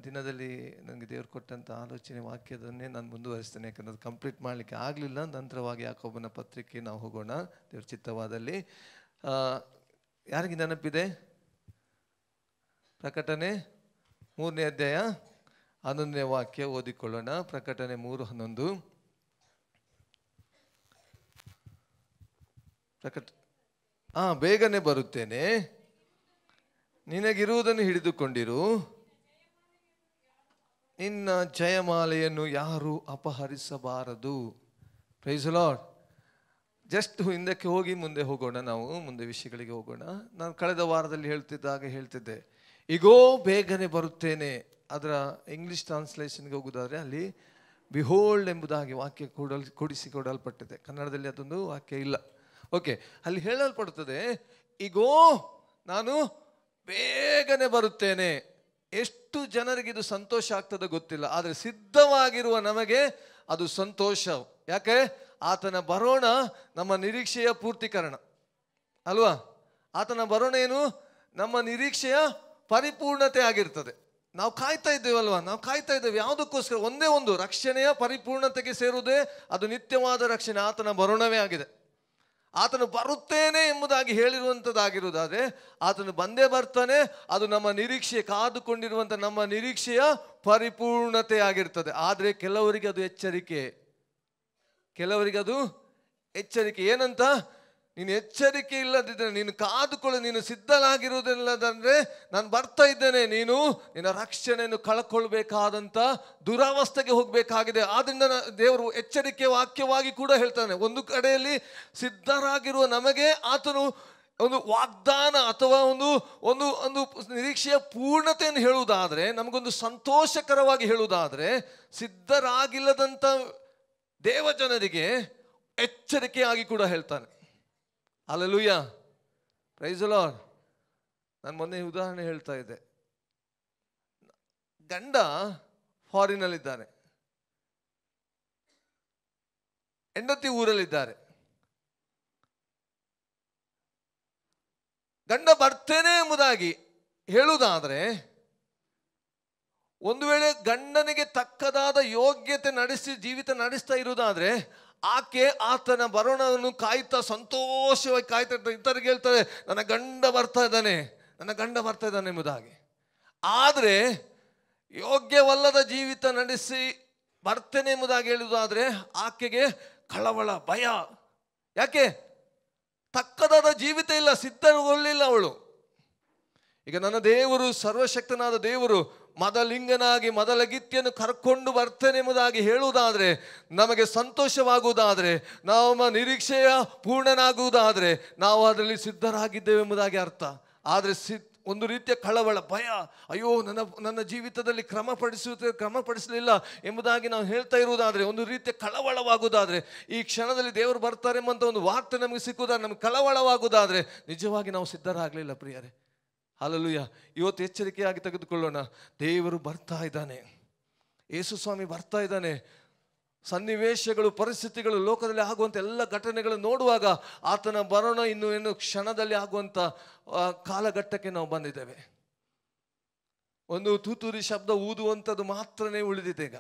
ದಿನದಲ್ಲಿ ನನಗೆ ದೇವ್ರು ಕೊಟ್ಟಂಥ ಆಲೋಚನೆ ವಾಕ್ಯದನ್ನೇ ನಾನು ಮುಂದುವರಿಸ್ತೇನೆ. ಯಾಕಂದ್ರೆ ಅದು ಕಂಪ್ಲೀಟ್ ಮಾಡಲಿಕ್ಕೆ ಆಗಲಿಲ್ಲ. ನಂತರವಾಗಿ ಯಾಕೋಬನ ಪತ್ರಿಕೆ ನಾವು ಹೋಗೋಣ ದೇವ್ರ ಚಿತ್ತವಾದಲ್ಲಿ. ಯಾರಿಗೆ ನೆನಪಿದೆ? ಪ್ರಕಟಣೆ 3ನೇ ಅಧ್ಯಾಯ 11ನೇ ವಾಕ್ಯ ಓದಿಕೊಳ್ಳೋಣ. ಪ್ರಕಟಣೆ 3:11. ಬೇಗನೆ ಬರುತ್ತೇನೆ, ನಿನಗಿರುವುದನ್ನು ಹಿಡಿದುಕೊಂಡಿರು, ನಿನ್ನ ಜಯಮಾಲೆಯನ್ನು ಯಾರು ಅಪಹರಿಸಬಾರದು. Praise the lord. ಜಸ್ಟ್ ಹಿಂದಕ್ಕೆ ಹೋಗಿ ಮುಂದೆ ಹೋಗೋಣ, ನಾವು ಮುಂದೆ ವಿಷಯಗಳಿಗೆ ಹೋಗೋಣ. ನಾನು ಕಳೆದ ವಾರದಲ್ಲಿ ಹೇಳ್ತಿದ್ದೆ, ಈಗೋ ಬೇಗನೆ ಬರುತ್ತೇನೆ. ಅದರ ಇಂಗ್ಲಿಷ್ ಟ್ರಾನ್ಸ್ಲೇಷನ್ಗೆ ಹೋಗೋದಾದ್ರೆ ಅಲ್ಲಿ ಬಿಹೋಲ್ಡ್ ಎಂಬುದಾಗಿ ವಾಕ್ಯ ಕೊಡಿಸಿಕೊಡಲ್ಪಟ್ಟಿದೆ. ಕನ್ನಡದಲ್ಲಿ ಅದೊಂದು ವಾಕ್ಯ ಇಲ್ಲ. ಓಕೆ, ಅಲ್ಲಿ ಹೇಳಲ್ಪಡುತ್ತದೆ, ಈಗೋ ನಾನು ಬೇಗನೆ ಬರುತ್ತೇನೆ. ಎಷ್ಟು ಜನರಿಗೆ ಇದು ಸಂತೋಷ ಆಗ್ತದೆ ಗೊತ್ತಿಲ್ಲ, ಆದರೆ ಸಿದ್ಧವಾಗಿರುವ ನಮಗೆ ಅದು ಸಂತೋಷ. ಯಾಕೆ? ಆತನ ಬರೋಣ ನಮ್ಮ ನಿರೀಕ್ಷೆಯ ಪೂರ್ತೀಕರಣ ಅಲ್ವಾ? ಆತನ ಬರೋಣ ಏನು? ನಮ್ಮ ನಿರೀಕ್ಷೆಯ ಪರಿಪೂರ್ಣತೆ ಆಗಿರ್ತದೆ. ನಾವು ಕಾಯ್ತಾ ಇದ್ದೇವಲ್ವಾ? ನಾವು ಕಾಯ್ತಾ ಇದ್ದೇವೆ ಯಾವುದಕ್ಕೋಸ್ಕರ? ಒಂದೇ ಒಂದು, ರಕ್ಷಣೆಯ ಪರಿಪೂರ್ಣತೆಗೆ ಸೇರುವುದೇ ಅದು ನಿತ್ಯವಾದ ರಕ್ಷಣೆ, ಆತನ ಬರೋಣವೇ ಆಗಿದೆ. ಆತನು ಬರುತ್ತೇನೆ ಎಂಬುದಾಗಿ ಹೇಳಿರುವಂಥದ್ದಾಗಿರುವುದಾದರೆ ಆತನು ಬಂದೇ ಬರ್ತಾನೆ. ಅದು ನಮ್ಮ ನಿರೀಕ್ಷೆ, ಕಾದುಕೊಂಡಿರುವಂಥ ನಮ್ಮ ನಿರೀಕ್ಷೆಯ ಪರಿಪೂರ್ಣತೆ ಆಗಿರ್ತದೆ. ಆದರೆ ಕೆಲವರಿಗೆ ಅದು ಎಚ್ಚರಿಕೆ, ಕೆಲವರಿಗೆ ಅದು ಎಚ್ಚರಿಕೆ. ಏನಂತ? ನೀನು ಎಚ್ಚರಿಕೆ ಇಲ್ಲದಿದ್ದರೆ, ನೀನು ಕಾದುಕೊಳ್ಳು, ನೀನು ಸಿದ್ಧನಾಗಿರುವುದಿಲ್ಲದಂದ್ರೆ ನಾನು ಬರ್ತಾ ಇದ್ದೇನೆ, ನೀನು ನಿನ್ನ ರಕ್ಷಣೆಯನ್ನು ಕಳ್ಕೊಳ್ಬೇಕಾದಂಥ ದುರವಸ್ಥೆಗೆ ಹೋಗಬೇಕಾಗಿದೆ. ಆದ್ರಿಂದ ದೇವರು ಎಚ್ಚರಿಕೆ ವಾಕ್ಯವಾಗಿ ಕೂಡ ಹೇಳ್ತಾನೆ. ಒಂದು ಕಡೆಯಲ್ಲಿ ಸಿದ್ಧರಾಗಿರುವ ನಮಗೆ ಆತನು ಒಂದು ವಾಗ್ದಾನ ಅಥವಾ ಒಂದು ಒಂದು ಒಂದು ನಿರೀಕ್ಷೆಯ ಪೂರ್ಣತೆಯನ್ನು ಹೇಳುವುದಾದರೆ, ನಮಗೊಂದು ಸಂತೋಷಕರವಾಗಿ ಹೇಳುವುದಾದರೆ, ಸಿದ್ಧರಾಗಿಲ್ಲದಂಥ ದೇವಜನರಿಗೆ ಎಚ್ಚರಿಕೆಯಾಗಿ ಕೂಡ ಹೇಳ್ತಾನೆ. Hallelujah, praise the Lord. ನಾನು ಮೊನ್ನೆ ಉದಾಹರಣೆ ಹೇಳ್ತಾ ಇದ್ದೆ. ಗಂಡ ಫಾರಿನಲ್ಲಿದ್ದಾನೆ, ಹೆಂಡತಿ ಊರಲ್ಲಿದ್ದಾರೆ. ಗಂಡ ಬರ್ತೇನೆ ಎಂಬುದಾಗಿ ಹೇಳುವುದಾದರೆ, ಒಂದು ವೇಳೆ ಗಂಡನಿಗೆ ತಕ್ಕದಾದ ಯೋಗ್ಯತೆ ನಡೆಸಿ ಜೀವಿತ ನಡೆಸ್ತಾ ಇರುವುದಾದ್ರೆ ಆಕೆ ಆತನ ಬರೋಣವನ್ನು ಕಾಯ್ತಾ ಸಂತೋಷವಾಗಿ ಕಾಯ್ತಾ ಇರ್ತಾರೆ. ಇತರಿಗೆ ಹೇಳ್ತಾರೆ, ನನ್ನ ಗಂಡ ಬರ್ತಾ ಇದ್ದಾನೆ, ನನ್ನ ಗಂಡ ಬರ್ತಾ ಇದ್ದಾನೆ ಎಂಬುದಾಗಿ. ಆದರೆ ಯೋಗ್ಯವಲ್ಲದ ಜೀವಿತ ನಡೆಸಿ ಬರ್ತೇನೆ ಎಂಬುದಾಗಿ ಹೇಳುವುದಾದ್ರೆ ಆಕೆಗೆ ಕಳವಳ, ಭಯ. ಯಾಕೆ? ತಕ್ಕದಾದ ಜೀವಿತ ಇಲ್ಲ, ಸಿದ್ಧಗೊಳ್ಳಿಲ್ಲ ಅವಳು. ಈಗ ನನ್ನ ದೇವರು, ಸರ್ವಶಕ್ತನಾದ ದೇವರು ಮದಲಿಂಗನಾಗಿ ಮದಲಗಿತ್ತಿಯನ್ನು ಕರ್ಕೊಂಡು ಬರ್ತೇನೆ ಎಂಬುದಾಗಿ ಹೇಳುವುದಾದರೆ, ನಮಗೆ ಸಂತೋಷವಾಗುವುದಾದರೆ, ನಮ್ಮ ನಿರೀಕ್ಷೆಯ ಪೂರ್ಣನಾಗುವುದಾದರೆ ನಾವು ಅದರಲ್ಲಿ ಸಿದ್ಧರಾಗಿದ್ದೇವೆ ಎಂಬುದಾಗಿ ಅರ್ಥ. ಆದರೆ ಒಂದು ರೀತಿಯ ಕಳವಳ, ಭಯ, ಅಯ್ಯೋ ನನ್ನ ಜೀವಿತದಲ್ಲಿ ಕ್ರಮಪಡಿಸಲಿಲ್ಲ ಎಂಬುದಾಗಿ ನಾವು ಹೇಳ್ತಾ ಇರುವುದಾದರೆ, ಒಂದು ರೀತಿಯ ಕಳವಳವಾಗುವುದಾದರೆ, ಈ ಕ್ಷಣದಲ್ಲಿ ದೇವರು ಬರ್ತಾರೆ ಎಂಬಂತ ಒಂದು ವಾರ್ತೆ ನಮಗೆ ಸಿಕ್ಕುವುದಾದ್ರೆ, ನಮಗೆ ಕಳವಳವಾಗುವುದಾದರೆ ನಿಜವಾಗಿ ನಾವು ಸಿದ್ಧರಾಗಲಿಲ್ಲ ಪ್ರಿಯರೇ. ಹಲ್ಲೆಲೂಯಾ. ಇವತ್ತು ಎಚ್ಚರಿಕೆಯಾಗಿ ತೆಗೆದುಕೊಳ್ಳೋಣ. ದೇವರು ಬರ್ತಾ ಇದ್ದಾನೆ, ಯೇಸು ಸ್ವಾಮಿ ಬರ್ತಾ ಇದ್ದಾನೆ. ಸನ್ನಿವೇಶಗಳು, ಪರಿಸ್ಥಿತಿಗಳು, ಲೋಕದಲ್ಲಿ ಆಗುವಂಥ ಎಲ್ಲ ಘಟನೆಗಳು ನೋಡುವಾಗ ಆತನ ಬರೋಣ ಇನ್ನು ಕ್ಷಣದಲ್ಲಿ ಆಗುವಂಥ ಕಾಲಘಟ್ಟಕ್ಕೆ ನಾವು ಬಂದಿದ್ದೇವೆ. ಒಂದು ತೂತೂರಿ ಶಬ್ದ ಊದುವಂಥದ್ದು ಮಾತ್ರನೇ ಉಳಿದಿದೆ ಈಗ.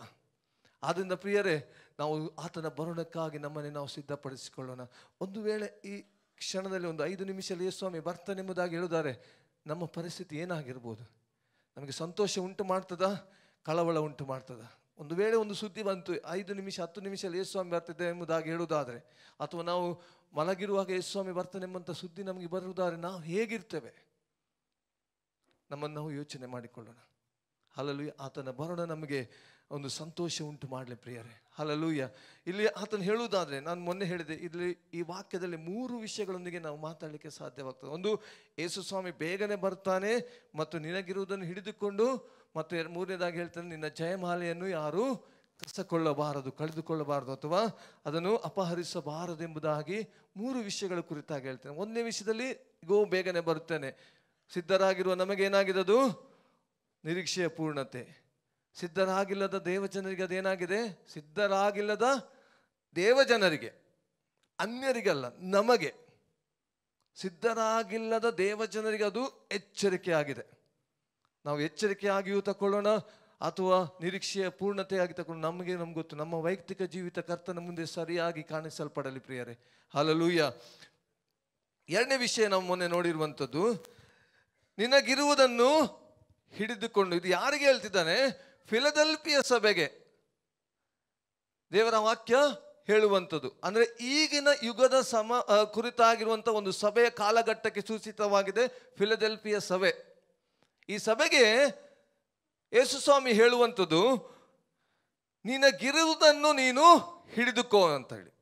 ಆದ್ದರಿಂದ ಪ್ರಿಯರೇ, ನಾವು ಆತನ ಬರೋಣಕ್ಕಾಗಿ ನಮ್ಮನ್ನೇ ನಾವು ಸಿದ್ಧಪಡಿಸಿಕೊಳ್ಳೋಣ. ಒಂದು ವೇಳೆ ಈ ಕ್ಷಣದಲ್ಲಿ ಒಂದು 5 ನಿಮಿಷದಲ್ಲಿ ಯೇಸು ಸ್ವಾಮಿ ಬರ್ತಾನೆ ಎಂಬುದಾಗಿ ಹೇಳಿದ್ದಾರೆ, ನಮ್ಮ ಪರಿಸ್ಥಿತಿ ಏನಾಗಿರ್ಬೋದು? ನಮಗೆ ಸಂತೋಷ ಉಂಟು ಮಾಡ್ತದ, ಕಳವಳ ಉಂಟು ಮಾಡ್ತದ? ಒಂದು ವೇಳೆ ಒಂದು ಸುದ್ದಿ ಬಂತು, 5 ನಿಮಿಷ 10 ನಿಮಿಷದಲ್ಲಿ ಯೇಸು ಸ್ವಾಮಿ ಬರ್ತಿದ್ದೆ ಎಂಬುದಾಗಿ ಹೇಳುವುದಾದರೆ, ಅಥವಾ ನಾವು ಮಲಗಿರುವಾಗ ಯೇಸು ಸ್ವಾಮಿ ಬರ್ತಾನೆ ಎಂಬಂಥ ಸುದ್ದಿ ನಮಗೆ ಬರುವುದಾದರೆ ನಾವು ಹೇಗಿರ್ತೇವೆ? ನಮ್ಮನ್ನು ನಾವು ಯೋಚನೆ ಮಾಡಿಕೊಳ್ಳೋಣ. ಹಲ್ಲೆಲೂಯಾ. ಆತನ ಬರೋಣ ನಮಗೆ ಒಂದು ಸಂತೋಷ ಉಂಟು ಮಾಡಲಿ ಪ್ರಿಯರೇ. ಹಲ್ಲೆಲೂಯಾ. ಇಲ್ಲಿ ಆತನು ಹೇಳುವುದಾದರೆ, ನಾನು ಮೊನ್ನೆ ಹೇಳಿದೆ, ಇಲ್ಲಿ ಈ ವಾಕ್ಯದಲ್ಲಿ 3 ವಿಷಯಗಳೊಂದಿಗೆ ನಾವು ಮಾತಾಡಲಿಕ್ಕೆ ಸಾಧ್ಯವಾಗ್ತದೆ. ಒಂದು, ಯೇಸು ಸ್ವಾಮಿ ಬೇಗನೆ ಬರ್ತಾನೆ ಮತ್ತು ನಿನಗಿರುವುದನ್ನು ಹಿಡಿದುಕೊಂಡು, ಮತ್ತು 3ನೇದಾಗಿ ಹೇಳ್ತಾನೆ, ನಿನ್ನ ಜಯಮಾಲೆಯನ್ನು ಯಾರು ಕಸಕೊಳ್ಳಬಾರದು, ಕಳೆದುಕೊಳ್ಳಬಾರದು, ಅಥವಾ ಅದನ್ನು ಅಪಹರಿಸಬಾರದು ಎಂಬುದಾಗಿ 3 ವಿಷಯಗಳ ಕುರಿತಾಗಿ ಹೇಳ್ತೇನೆ. 1ನೇ ವಿಷಯದಲ್ಲಿ ಗೋ ಬೇಗನೆ ಬರುತ್ತೇನೆ. ಸಿದ್ಧರಾಗಿರುವ ನಮಗೇನಾಗಿದೆ? ನಿರೀಕ್ಷೆಯ ಪೂರ್ಣತೆ. ಸಿದ್ಧರಾಗಿಲ್ಲದ ದೇವಜನರಿಗೆ ಅದೇನಾಗಿದೆ? ಸಿದ್ಧರಾಗಿಲ್ಲದ ದೇವಜನರಿಗೆ, ಅನ್ಯರಿಗಲ್ಲ, ನಮಗೆ ಸಿದ್ಧರಾಗಿಲ್ಲದ ದೇವಜನರಿಗೆ ಅದು ಎಚ್ಚರಿಕೆ ಆಗಿದೆ. ನಾವು ಎಚ್ಚರಿಕೆಯಾಗಿಯೂ ತಗೊಳ್ಳೋಣ ಅಥವಾ ನಿರೀಕ್ಷೆಯ ಪೂರ್ಣತೆಯಾಗಿ ತಗೊಂಡು ನಮಗೆ ಗೊತ್ತು, ನಮ್ಮ ವೈಯಕ್ತಿಕ ಜೀವಿತ ಕರ್ತನ ಮುಂದೆ ಸರಿಯಾಗಿ ಕಾಣಿಸಲ್ಪಡಲಿ ಪ್ರಿಯರೇ. ಹಲ್ಲೆಲೂಯಾ. 2ನೇ ವಿಷಯ ನಾವು ಮೊನ್ನೆ ನೋಡಿರುವಂಥದ್ದು, ನಿನಗಿರುವುದನ್ನು ಹಿಡಿದುಕೊಂಡು. ಇದು ಯಾರಿಗೆ ಹೇಳ್ತಿದ್ದಾನೆ? ಫಿಲದೆಲ್ಫಿಯ ಸಭೆಗೆ ದೇವರ ವಾಕ್ಯ ಹೇಳುವಂಥದ್ದು. ಅಂದರೆ ಈಗಿನ ಯುಗದ ಕುರಿತಾಗಿರುವಂಥ ಒಂದು ಸಭೆಯ ಕಾಲಘಟ್ಟಕ್ಕೆ ಸೂಚಿತವಾಗಿದೆ ಫಿಲದೆಲ್ಫಿಯ ಸಭೆ. ಈ ಸಭೆಗೆ ಯೇಸು ಸ್ವಾಮಿ ಹೇಳುವಂಥದ್ದು, ನಿನಗಿರುವುದನ್ನು ನೀನು ಹಿಡಿದುಕೋ ಅಂತ ಹೇಳಿ.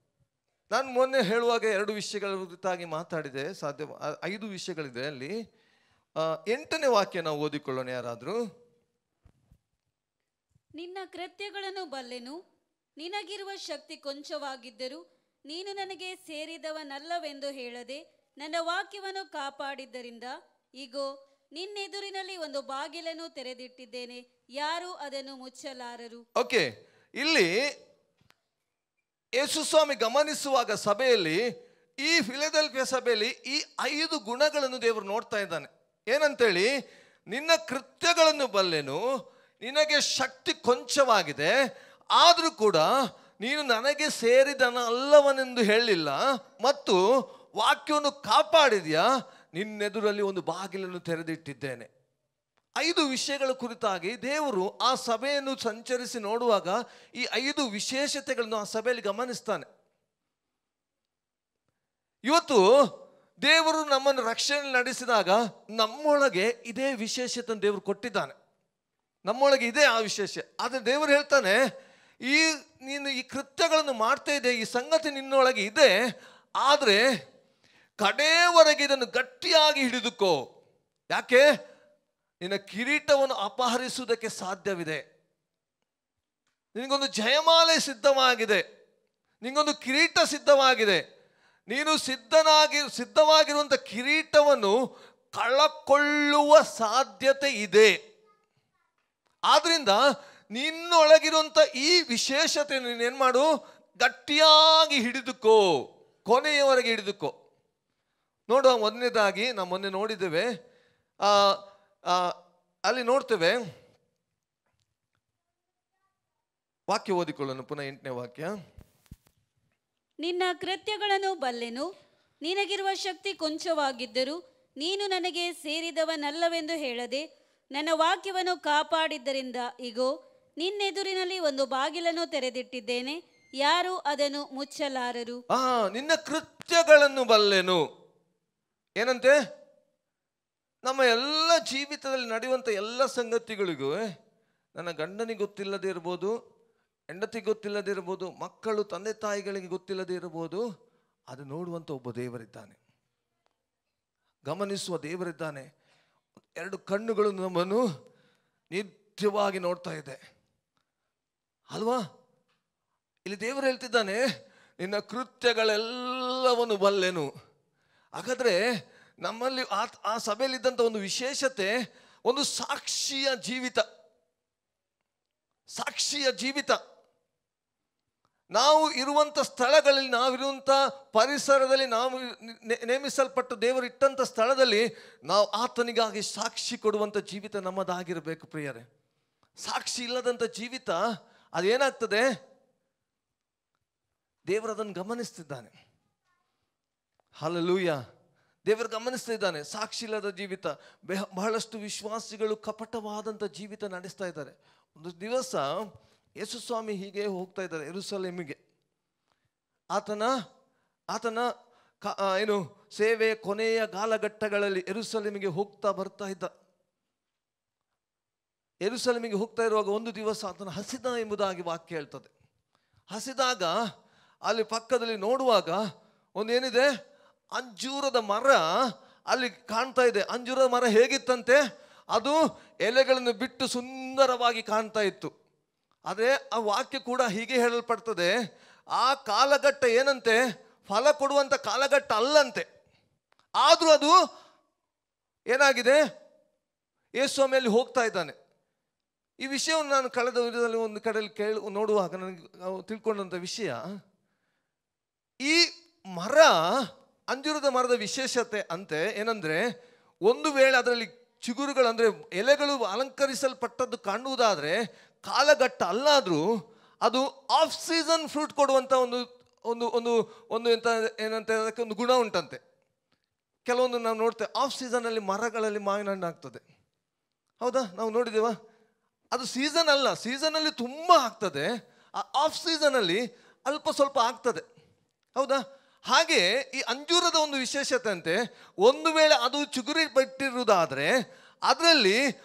ನಾನು ಮೊನ್ನೆ ಹೇಳುವಾಗ 2 ವಿಷಯಗಳ ಕುರಿತಾಗಿ ಮಾತಾಡಿದೆ, 5 ವಿಷಯಗಳಿದೆ ಅಲ್ಲಿ. 8ನೇ ವಾಕ್ಯ ನಾವು ಓದಿಕೊಳ್ಳೋಣ ಯಾರಾದರೂ. ನಿನ್ನ ಕೃತ್ಯಗಳನ್ನು ಬಲ್ಲೆನು, ನಿನಗಿರುವ ಶಕ್ತಿ ಕೊಂಚವಾಗಿದ್ದರೂ ನೀನು ನನಗೆ ಸೇರಿದವನಲ್ಲವೆಂದು ಹೇಳದೆ ನನ್ನ ವಾಕ್ಯವನ್ನು ಕಾಪಾಡಿದ್ದರಿಂದ ಇಗೋ ನಿನ್ನೆದುರಿನಲ್ಲಿ ಒಂದು ಬಾಗಿಲನ್ನು ತೆರೆದಿಟ್ಟಿದ್ದೇನೆ, ಯಾರು ಅದನ್ನು ಮುಚ್ಚಲಾರರು. ಓಕೆ, ಇಲ್ಲಿ ಯೇಸು ಸ್ವಾಮಿ ಗಮನಿಸುವಾಗ ಸಭೆಯಲ್ಲಿ, ಈ ಫಿಲಡೆಲ್ಫಿಯಾ ಸಭೆಯಲ್ಲಿ ಈ 5 ಗುಣಗಳನ್ನು ದೇವರು ನೋಡ್ತಾ ಇದ್ದಾನೆ. ಏನಂತೇಳಿ, ನಿನ್ನ ಕೃತ್ಯಗಳನ್ನು ಬಲ್ಲೆನು, ನಿನಗೆ ಶಕ್ತಿ ಕೊಂಚವಾಗಿದೆ, ಆದರೂ ಕೂಡ ನೀನು ನನಗೆ ಸೇರಿದನ ಅಲ್ಲವನೆಂದು ಹೇಳಲಿಲ್ಲ, ಮತ್ತು ವಾಕ್ಯವನ್ನು ಕಾಪಾಡಿದ್ಯಾ, ನಿನ್ನೆದುರಲ್ಲಿ ಒಂದು ಬಾಗಿಲನ್ನು ತೆರೆದಿಟ್ಟಿದ್ದೇನೆ. 5 ವಿಷಯಗಳ ಕುರಿತಾಗಿ ದೇವರು ಆ ಸಭೆಯನ್ನು ಸಂಚರಿಸಿ ನೋಡುವಾಗ ಈ 5 ವಿಶೇಷತೆಗಳನ್ನು ಆ ಸಭೆಯಲ್ಲಿ ಗಮನಿಸ್ತಾನೆ. ಇವತ್ತು ದೇವರು ನಮ್ಮನ್ನು ರಕ್ಷಣೆ ನಡೆಸಿದಾಗ ನಮ್ಮೊಳಗೆ ಇದೇ ವಿಶೇಷತೆ ದೇವರು ಕೊಟ್ಟಿದ್ದಾನೆ, ನಮ್ಮೊಳಗೆ ಇದೆ ಆ ವಿಶೇಷ. ಆದರೆ ದೇವರು ಹೇಳ್ತಾನೆ, ನೀನು ಈ ಕೃತ್ಯಗಳನ್ನು ಮಾಡ್ತಾ ಇದೆ, ಈ ಸಂಗತಿ ನಿನ್ನೊಳಗೆ ಇದೆ, ಆದರೆ ಕಡೆಯವರೆಗೆ ಇದನ್ನು ಗಟ್ಟಿಯಾಗಿ ಹಿಡಿದುಕೋ. ಯಾಕೆ? ನಿನ್ನ ಕಿರೀಟವನ್ನು ಅಪಹರಿಸುವುದಕ್ಕೆ ಸಾಧ್ಯವಿದೆ. ನಿನಗೊಂದು ಜಯಮಾಲೆ ಸಿದ್ಧವಾಗಿದೆ, ನಿನಗೊಂದು ಕಿರೀಟ ಸಿದ್ಧವಾಗಿದೆ. ನೀನು ಸಿದ್ಧವಾಗಿರುವಂಥ ಕಿರೀಟವನ್ನು ಕಳಕೊಳ್ಳುವ ಸಾಧ್ಯತೆ ಇದೆ. ಆದ್ರಿಂದ ನಿನ್ನೊಳಗಿರುವಂಥ ಈ ವಿಶೇಷತೆ ನೀನೇನು ಮಾಡು, ಗಟ್ಟಿಯಾಗಿ ಹಿಡಿದುಕೋ, ಕೊನೆಯವರೆಗೆ ಹಿಡಿದುಕೋ. ನೋಡುವ, ಮೊದಲನೇದಾಗಿ ನಾವು ಮೊನ್ನೆ ನೋಡಿದ್ದೇವೆ, ಅಲ್ಲಿ ನೋಡ್ತೇವೆ, ವಾಕ್ಯ ಓದಿಕೊಳ್ಳೋಣ ಪುನಃ. 8ನೇ ವಾಕ್ಯ. ನಿನ್ನ ಕೃತ್ಯಗಳನ್ನು ಬಲ್ಲೆನು, ನಿನಗಿರುವ ಶಕ್ತಿ ಕೊಂಚವಾಗಿದ್ದರೂ ನೀನು ನನಗೆ ಸೇರಿದವನಲ್ಲವೆಂದು ಹೇಳದೆ ನನ್ನ ವಾಕ್ಯವನ್ನು ಕಾಪಾಡಿದ್ದರಿಂದ ಇಗೋ ನಿನ್ನೆದುರಿನಲ್ಲಿ ಒಂದು ಬಾಗಿಲನ್ನು ತೆರೆದಿಟ್ಟಿದ್ದೇನೆ, ಯಾರು ಅದನ್ನು ಮುಚ್ಚಲಾರರು. ನಿನ್ನ ಕೃತ್ಯಗಳನ್ನು ಬಲ್ಲೆನು. ಏನಂತೆ? ನಮ್ಮ ಎಲ್ಲ ಜೀವಿತದಲ್ಲಿ ನಡೆಯುವಂಥ ಎಲ್ಲ ಸಂಗತಿಗಳಿಗೂ ನನ್ನ ಗಂಡನಿಗೆ ಗೊತ್ತಿಲ್ಲದೆ ಇರ್ಬೋದು, ಹೆಂಡತಿಗೆ ಗೊತ್ತಿಲ್ಲದೆ ಇರ್ಬೋದು, ಮಕ್ಕಳು ತಂದೆ ತಾಯಿಗಳಿಗೆ ಗೊತ್ತಿಲ್ಲದೆ ಇರ್ಬೋದು, ಅದು ನೋಡುವಂಥ ಒಬ್ಬ ದೇವರಿದ್ದಾನೆ, ಗಮನಿಸುವ ದೇವರಿದ್ದಾನೆ. 2 ಕಣ್ಣುಗಳು ನಮ್ಮನ್ನು ನಿತ್ಯವಾಗಿ ನೋಡ್ತಾ ಇದೆ ಅಲ್ವಾ? ಇಲ್ಲಿ ದೇವರು ಹೇಳ್ತಿದ್ದಾನೆ, ನಿನ್ನ ಕೃತ್ಯಗಳೆಲ್ಲವನ್ನು ಬಲ್ಲೆನು. ಹಾಗಾದ್ರೆ ನಮ್ಮಲ್ಲಿ ಆ ಸಭೆಯಲ್ಲಿದ್ದಂಥ ಒಂದು ವಿಶೇಷತೆ, ಒಂದು ಸಾಕ್ಷಿಯ ಜೀವಿತ. ಸಾಕ್ಷಿಯ ಜೀವಿತ. ನಾವು ಇರುವಂಥ ಸ್ಥಳಗಳಲ್ಲಿ, ನಾವಿರುವಂಥ ಪರಿಸರದಲ್ಲಿ, ನಾವು ನೇಮಿಸಲ್ಪಟ್ಟು ದೇವರು ಇಟ್ಟಂಥ ಸ್ಥಳದಲ್ಲಿ ನಾವು ಆತನಿಗಾಗಿ ಸಾಕ್ಷಿ ಕೊಡುವಂಥ ಜೀವಿತ ನಮ್ಮದಾಗಿರಬೇಕು ಪ್ರಿಯರೇ. ಸಾಕ್ಷಿ ಇಲ್ಲದಂಥ ಜೀವಿತ ಅದೇನಾಗ್ತದೆ? ದೇವರು ಅದನ್ನು ಗಮನಿಸ್ತಿದ್ದಾನೆ. ಹಲ್ಲೆಲೂಯ. ದೇವರು ಗಮನಿಸ್ತಾ ಇದ್ದಾನೆ. ಸಾಕ್ಷಿ ಇಲ್ಲದ ಜೀವಿತ. ಬಹಳಷ್ಟು ವಿಶ್ವಾಸಿಗಳು ಕಪಟವಾದಂಥ ಜೀವಿತ ನಡೆಸ್ತಾ ಇದ್ದಾರೆ. ಒಂದು ದಿವಸ ಯೇಸು ಸ್ವಾಮಿ ಹೀಗೆ ಹೋಗ್ತಾ ಇದ್ದಾರೆ ಯೆರೂಸಲೇಮಿಗೆ. ಆತನ ಏನು ಸೇವೆ ಕೊನೆಯ ಕಾಲಘಟ್ಟಗಳಲ್ಲಿ ಯೆರೂಸಲೇಮಿಗೆ ಬರ್ತಾ ಇದ್ದ. ಯೆರೂಸಲೇಮಿಗೆ ಹೋಗ್ತಾ ಇರುವಾಗ ಒಂದು ದಿವಸ ಆತನ ಹಸಿದ ಎಂಬುದಾಗಿ ವಾಕ್ಯ ಹೇಳ್ತದೆ. ಹಸಿದಾಗ ಅಲ್ಲಿ ಪಕ್ಕದಲ್ಲಿ ನೋಡುವಾಗ ಒಂದೇನಿದೆ, ಅಂಜೂರದ ಮರ ಅಲ್ಲಿ ಕಾಣ್ತಾ ಇದೆ. ಅಂಜೂರದ ಮರ ಹೇಗಿತ್ತಂತೆ? ಅದು ಎಲೆಗಳನ್ನು ಬಿಟ್ಟು ಸುಂದರವಾಗಿ ಕಾಣ್ತಾ ಇತ್ತು. ಆದರೆ ಆ ವಾಕ್ಯ ಕೂಡ ಹೀಗೆ ಹೇಳಲ್ಪಡ್ತದೆ, ಆ ಕಾಲಘಟ್ಟ ಏನಂತೆ, ಫಲ ಕೊಡುವಂಥ ಕಾಲಘಟ್ಟ ಅಲ್ಲಂತೆ. ಆದರೂ ಅದು ಏನಾಗಿದೆ, ಯೇಸು ಸ್ವಾಮಿಯಲ್ಲಿ ಹೋಗ್ತಾ ಇದ್ದಾನೆ. ಈ ವಿಷಯವನ್ನು ನಾನು ಕಳೆದ ವಿಡಿಯೋದಲ್ಲಿ ಒಂದು ಕಡೆಯಲ್ಲಿ ನೋಡುವಾಗ ನನಗೆ ತಿಳ್ಕೊಂಡಂಥ ವಿಷಯ, ಈ ಮರ, ಅಂಜೂರದ ಮರದ ವಿಶೇಷತೆ ಅಂತೆ ಏನಂದ್ರೆ, ಒಂದು ವೇಳೆ ಅದರಲ್ಲಿ ಚಿಗುರುಗಳು ಅಂದರೆ ಎಲೆಗಳು ಅಲಂಕರಿಸಲ್ಪಟ್ಟದ್ದು ಕಾಣುವುದಾದರೆ ಕಾಲಘಟ್ಟ ಅಲ್ಲಾದರೂ ಅದು ಆಫ್ ಸೀಸನ್ ಫ್ರೂಟ್ ಕೊಡುವಂಥ ಒಂದು ಒಂದು ಒಂದು ಒಂದು ಎಂತ ಏನಂತ ಅದಕ್ಕೆ ಒಂದು ಗುಣ ಉಂಟಂತೆ. ಕೆಲವೊಂದು ನಾವು ನೋಡ್ತೇವೆ, ಆಫ್ ಸೀಸನಲ್ಲಿ ಮರಗಳಲ್ಲಿ ಮಾವಿನ ಹಣ್ಣು ಆಗ್ತದೆ. ಹೌದಾ? ನಾವು ನೋಡಿದ್ದೇವ? ಅದು ಸೀಸನ್ ಅಲ್ಲ, ಸೀಸನಲ್ಲಿ ತುಂಬ ಆಗ್ತದೆ, ಆ ಆಫ್ ಸೀಸನಲ್ಲಿ ಅಲ್ಪ ಸ್ವಲ್ಪ ಆಗ್ತದೆ. ಹೌದಾ? ಹಾಗೆ ಈ ಅಂಜೂರದ ಒಂದು ವಿಶೇಷತೆ ಅಂತೆ, ಒಂದು ವೇಳೆ ಅದು ಚಿಗುರಿ ಬಿಟ್ಟಿರುವುದಾದರೆ ಅದರಲ್ಲಿ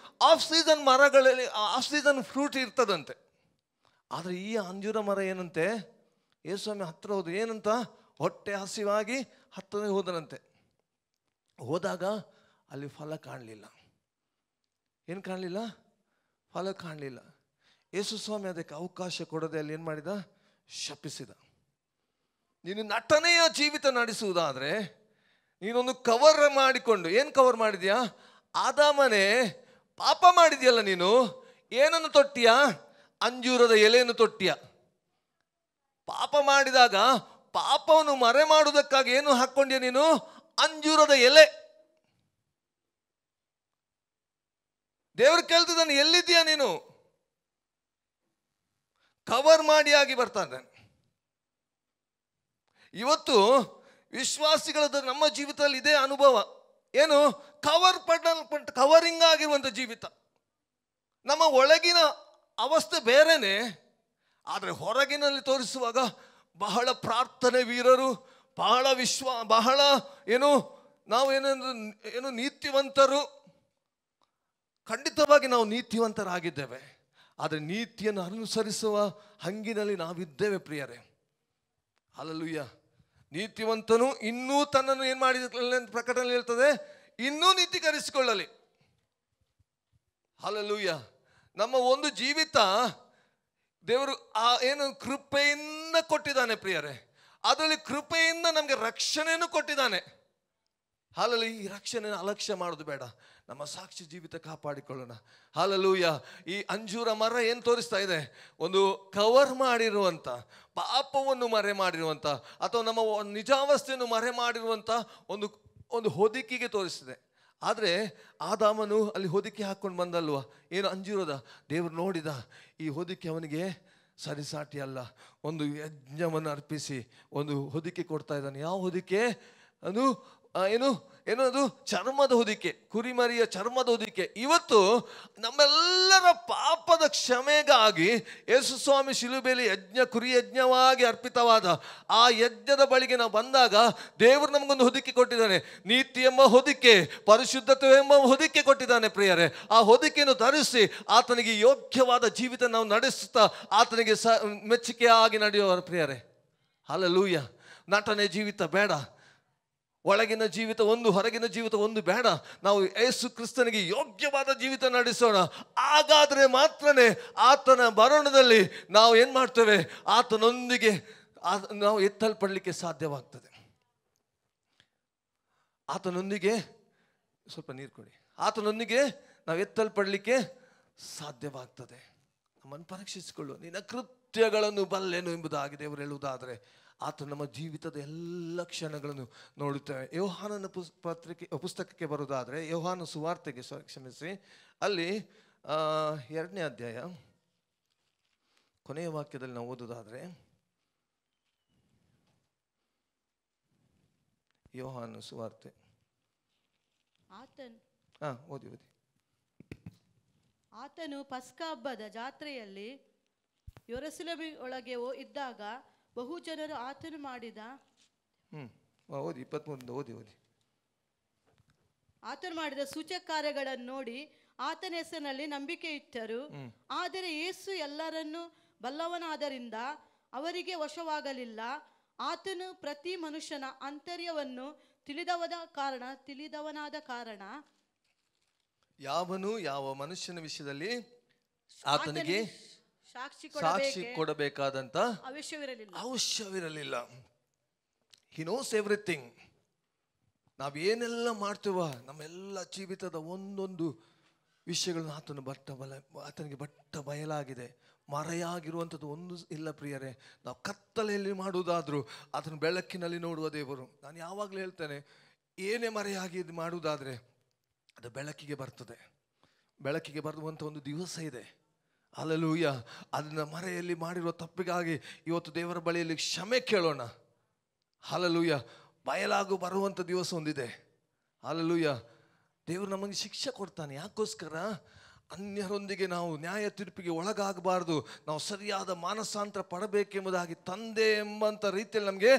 ಆಫ್ ಸೀಸನ್ ಮರಗಳಲ್ಲಿ ಆಫ್ ಸೀಸನ್ ಫ್ರೂಟ್ ಇರ್ತದಂತೆ. ಆದರೆ ಈ ಅಂಜೂರ ಮರ ಏನಂತೆ, ಯೇಸು ಸ್ವಾಮಿ ಹತ್ರ ಹೋದ್ರು, ಏನಂತ? ಹೊಟ್ಟೆ ಹಸಿವಾಗಿ ಹತ್ತನೇ ಹೋದನಂತೆ. ಹೋದಾಗ ಅಲ್ಲಿ ಫಲ ಕಾಣಲಿಲ್ಲ. ಏನು ಕಾಣಲಿಲ್ಲ? ಫಲ ಕಾಣಲಿಲ್ಲ. ಯೇಸು ಸ್ವಾಮಿ ಅದಕ್ಕೆ ಅವಕಾಶ ಕೊಡದೆ ಅಲ್ಲಿ ಏನು ಮಾಡಿದ? ಶಪಿಸಿದ. ನೀನು ನಟನೆಯ ಜೀವಿತ ನಡೆಸುವುದಾದರೆ ನೀನೊಂದು ಕವರ್ ಮಾಡಿಕೊಂಡು, ಏನು ಕವರ್ ಮಾಡಿದ್ಯಾ? ಆದಾಮನೇ ಪಾಪ ಮಾಡಿದ್ಯಲ್ಲ, ನೀನು ಏನನ್ನು ತೊಟ್ಟಿಯ? ಅಂಜೂರದ ಎಲೆಯನ್ನು ತೊಟ್ಟಿಯ. ಪಾಪ ಮಾಡಿದಾಗ ಪಾಪವನ್ನು ಮರೆ ಮಾಡುವುದಕ್ಕಾಗಿ ಏನು ಹಾಕ್ಕೊಂಡ್ಯ ನೀನು? ಅಂಜೂರದ ಎಲೆ. ದೇವರು ಕೇಳ್ತಿದ್ದಾನೆ, ಎಲ್ಲಿದ್ದೀಯ ನೀನು? ಕವರ್ ಮಾಡಿ ಆಗಿ ಬರ್ತಾನೆ. ಇವತ್ತು ವಿಶ್ವಾಸಿಗಳದ್ದು ನಮ್ಮ ಜೀವಿತದಲ್ಲಿ ಇದೇ ಅನುಭವ. ಏನು? ಕವರಿಂಗ್ ಆಗಿರುವಂಥ ಜೀವಿತ. ನಮ್ಮ ಒಳಗಿನ ಅವಸ್ಥೆ ಬೇರೆನೆ, ಆದರೆ ಹೊರಗಿನಲ್ಲಿ ತೋರಿಸುವಾಗ ಬಹಳ ಪ್ರಾರ್ಥನೆ ವೀರರು, ಬಹಳ ನಾವು ಏನು ನೀತಿವಂತರು. ಖಂಡಿತವಾಗಿ ನಾವು ನೀತಿವಂತರಾಗಿದ್ದೇವೆ, ಆದರೆ ನೀತಿಯನ್ನು ಅನುಸರಿಸುವ ಹಂಗಿನಲ್ಲಿ ನಾವಿದ್ದೇವೆ ಪ್ರಿಯರೇ. ಹಲ್ಲೆಲೂಯಾ. ನೀತಿವಂತನು ಇನ್ನೂ ತನ್ನನ್ನು ಏನು ಮಾಡಿದ ಪ್ರಕಟಣೆ ಹೇಳ್ತದೆ, ಇನ್ನೂ ನೀತೀಕರಿಸಿಕೊಳ್ಳಲಿ. ಹಲ್ಲೆಲೂಯಾ. ನಮ್ಮ ಒಂದು ಜೀವಿತ ದೇವರು ಕೃಪೆಯಿಂದ ಕೊಟ್ಟಿದ್ದಾನೆ ಪ್ರಿಯರೇ. ಅದರಲ್ಲಿ ಕೃಪೆಯಿಂದ ನಮಗೆ ರಕ್ಷಣೆಯನ್ನು ಕೊಟ್ಟಿದ್ದಾನೆ. ಹಾಲಲ್ಲಿ ಈ ರಕ್ಷಣೆ ಅಲಕ್ಷ್ಯ ಮಾಡೋದು ಬೇಡ. ನಮ್ಮ ಸಾಕ್ಷಿ ಜೀವಿತ ಕಾಪಾಡಿಕೊಳ್ಳೋಣ. ಹಾಲಲೂಯ. ಈ ಅಂಜೂರ ಮರ ಏನು ತೋರಿಸ್ತಾ ಇದೆ? ಒಂದು ಕವರ್ ಮಾಡಿರುವಂಥ, ಪಾಪವನ್ನು ಮರೆ ಮಾಡಿರುವಂಥ ಅಥವಾ ನಮ್ಮ ನಿಜಾವಸ್ಥೆಯನ್ನು ಮರೆ ಮಾಡಿರುವಂಥ ಒಂದು ಹೊದಿಕೆಗೆ ತೋರಿಸ್ತಿದೆ. ಆದರೆ ಆದಾಮನು ಅಲ್ಲಿ ಹೊದಿಕೆ ಹಾಕ್ಕೊಂಡು ಬಂದಲ್ವ? ಏನು ಅಂಜೂರದ? ದೇವರು ನೋಡಿದ ಈ ಹೊದಿಕೆ ಅವನಿಗೆ ಸರಿಸಾಟಿ ಅಲ್ಲ. ಒಂದು ಯಜ್ಞವನ್ನು ಅರ್ಪಿಸಿ ಒಂದು ಹೊದಿಕೆ ಕೊಡ್ತಾ ಇದ್ದಾನೆ. ಯಾವ ಹೊದಿಕೆ ಅದು? ಅದು ಚರ್ಮದ ಹೊದಿಕೆ, ಕುರಿಮರಿಯ ಚರ್ಮದ ಹೊದಿಕೆ. ಇವತ್ತು ನಮ್ಮೆಲ್ಲರ ಪಾಪದ ಕ್ಷಮೆಗಾಗಿ ಯೇಸು ಸ್ವಾಮಿ ಶಿಲುಬೆಯಲ್ಲಿ ಕುರಿ ಯಜ್ಞವಾಗಿ ಅರ್ಪಿತವಾದ ಆ ಯಜ್ಞದ ಬಳಿಗೆ ನಾವು ಬಂದಾಗ ದೇವರು ನಮಗೊಂದು ಹೊದಿಕೆ ಕೊಟ್ಟಿದ್ದಾನೆ. ನೀತಿ ಎಂಬ ಹೊದಿಕೆ, ಪರಿಶುದ್ಧತೆ ಎಂಬ ಹೊದಿಕೆ ಕೊಟ್ಟಿದ್ದಾನೆ ಪ್ರಿಯರೇ. ಆ ಹೊದಿಕೆಯನ್ನು ಧರಿಸಿ ಆತನಿಗೆ ಯೋಗ್ಯವಾದ ಜೀವಿತ ನಾವು ನಡೆಸುತ್ತಾ ಆತನಿಗೆ ಮೆಚ್ಚುಗೆಯಾಗಿ ನಡೆಯುವ ಪ್ರಿಯರೇ. ಹಲ್ಲೆಲೂಯ. ನಟನೆ ಜೀವಿತ ಬೇಡ. ಒಳಗಿನ ಜೀವಿತ ಒಂದು, ಹೊರಗಿನ ಜೀವಿತ ಒಂದು ಬೇಡ. ನಾವು ಯೇಸು ಕ್ರಿಸ್ತನಿಗೆ ಯೋಗ್ಯವಾದ ಜೀವಿತ ನಡೆಸೋಣ. ಹಾಗಾದರೆ ಮಾತ್ರನೇ ಆತನ ಬರೋಣದಲ್ಲಿ ನಾವು ಏನು ಮಾಡ್ತೇವೆ? ಆತನೊಂದಿಗೆ ನಾವು ಎತ್ತಲ್ಪಡಲಿಕ್ಕೆ ಸಾಧ್ಯವಾಗ್ತದೆ. ಆತನೊಂದಿಗೆ, ಸ್ವಲ್ಪ ನೀರು ಕೊಡಿ, ಆತನೊಂದಿಗೆ ನಾವು ಎತ್ತಲ್ಪಡಲಿಕ್ಕೆ ಸಾಧ್ಯವಾಗ್ತದೆ. ನಮ್ಮನ್ನು ಪರೀಕ್ಷಿಸಿಕೊಳ್ಳು. ನಿನ್ನ ಕೃತ್ಯಗಳನ್ನು ಬಲ್ಲೆನು ಎಂಬುದಾಗಿ ದೇವರು ಹೇಳುವುದಾದರೆ ಆತ ನಮ್ಮ ಜೀವಿತದ ಎಲ್ಲ ಕ್ಷಣಗಳನ್ನು ನೋಡುತ್ತೇವೆ. ಯೋಹಾನನ ಪುಸ್ತಕಕ್ಕೆ ಬರುವುದಾದರೆ, ಯೋಹಾನ ಸುವಾರ್ತೆಗೆ ಕ್ಷಮಿಸಿ, ಅಲ್ಲಿ 2ನೇ ಅಧ್ಯಾಯ ಕೊನೆಯ ವಾಕ್ಯದಲ್ಲಿ ನಾವು ಓದುವುದಾದರೆ, ಯೋಹಾನ ಸುವಾರ್ತೆ ಓದಿ. ಆತನು ಪಸ್ಕ ಹಬ್ಬದ ಜಾತ್ರೆಯಲ್ಲಿ ಯೆರೂಸಲೇಮಿನೊಳಗೆ ಇದ್ದಾಗ ಬಹು ಜನರು ಆತನು ಮಾಡಿದ ಓದಿ 23 ಓದಿ. ಆತನು ಮಾಡಿದ ಸೂಚಕ ಕಾರ್ಯಗಳನ್ನು ನೋಡಿ ಆತನ ಹೆಸರಿನಲ್ಲಿ ನಂಬಿಕೆ ಇಟ್ಟರು. ಆದರೆ ಯೇಸು ಎಲ್ಲರನ್ನೂ ಬಲ್ಲವನಾದ್ದರಿಂದ ಅವರಿಗೆ ವಶವಾಗಲಿಲ್ಲ. ಆತನು ಪ್ರತಿ ಮನುಷ್ಯನ ಆಂತರ್ಯವನ್ನು ತಿಳಿದವನಾದ ಕಾರಣ ಯಾವನು ಯಾವ ಮನುಷ್ಯನ ವಿಷಯದಲ್ಲಿ ಆತನಿಗೆ ಸಾಕ್ಷಿ ಕೊಡಬೇಕಾದಂತ ಅವಶ್ಯವಿರಲಿಲ್ಲ. He knows everything. ನಾವೇನೆಲ್ಲ ಮಾಡ್ತೇವ, ನಮ್ಮೆಲ್ಲ ಜೀವಿತದ ಒಂದೊಂದು ವಿಷಯಗಳನ್ನು ಆತನಿಗೆ ಬಟ್ಟ ಬಯಲಾಗಿದೆ. ಮರೆಯಾಗಿರುವಂಥದ್ದು ಒಂದು ಇಲ್ಲ ಪ್ರಿಯರೇ. ನಾವು ಕತ್ತಲೆಯಲ್ಲಿ ಮಾಡುವುದಾದ್ರೂ ಆತನ ಬೆಳಕಿನಲ್ಲಿ ನೋಡುವ ದೇವರು. ನಾನು ಯಾವಾಗಲೂ ಹೇಳ್ತೇನೆ, ಏನೇ ಮರೆಯಾಗಿ ಮಾಡುವುದಾದರೆ ಅದು ಬೆಳಕಿಗೆ ಬರ್ತದೆ. ಬೆಳಕಿಗೆ ಬರುವಂಥ ಒಂದು ದಿವಸ ಇದೆ. ಹಲ್ಲೆಲೂಯ. ಅದನ್ನ ಮರೆಯಲ್ಲಿ ಮಾಡಿರುವ ತಪ್ಪಿಗಾಗಿ ಇವತ್ತು ದೇವರ ಬಳಿಯಲ್ಲಿ ಕ್ಷಮೆ ಕೇಳೋಣ. ಹಲ್ಲೆಲೂಯ. ಬರುವಂಥ ದಿವಸ ಒಂದಿದೆ. ಹಲ್ಲೆಲೂಯ. ದೇವರು ನಮಗೆ ಶಿಕ್ಷೆ ಕೊಡ್ತಾನೆ. ಯಾಕೋಸ್ಕರ? ಅನ್ಯರೊಂದಿಗೆ ನಾವು ನ್ಯಾಯ ತೀರ್ಪಿಗೆ ಒಳಗಾಗಬಾರ್ದು. ನಾವು ಸರಿಯಾದ ಮಾನಸಾಂತರ ಪಡಬೇಕೆಂಬುದಾಗಿ ತಂದೆ ಎಂಬಂಥ ರೀತಿಯಲ್ಲಿ ನಮಗೆ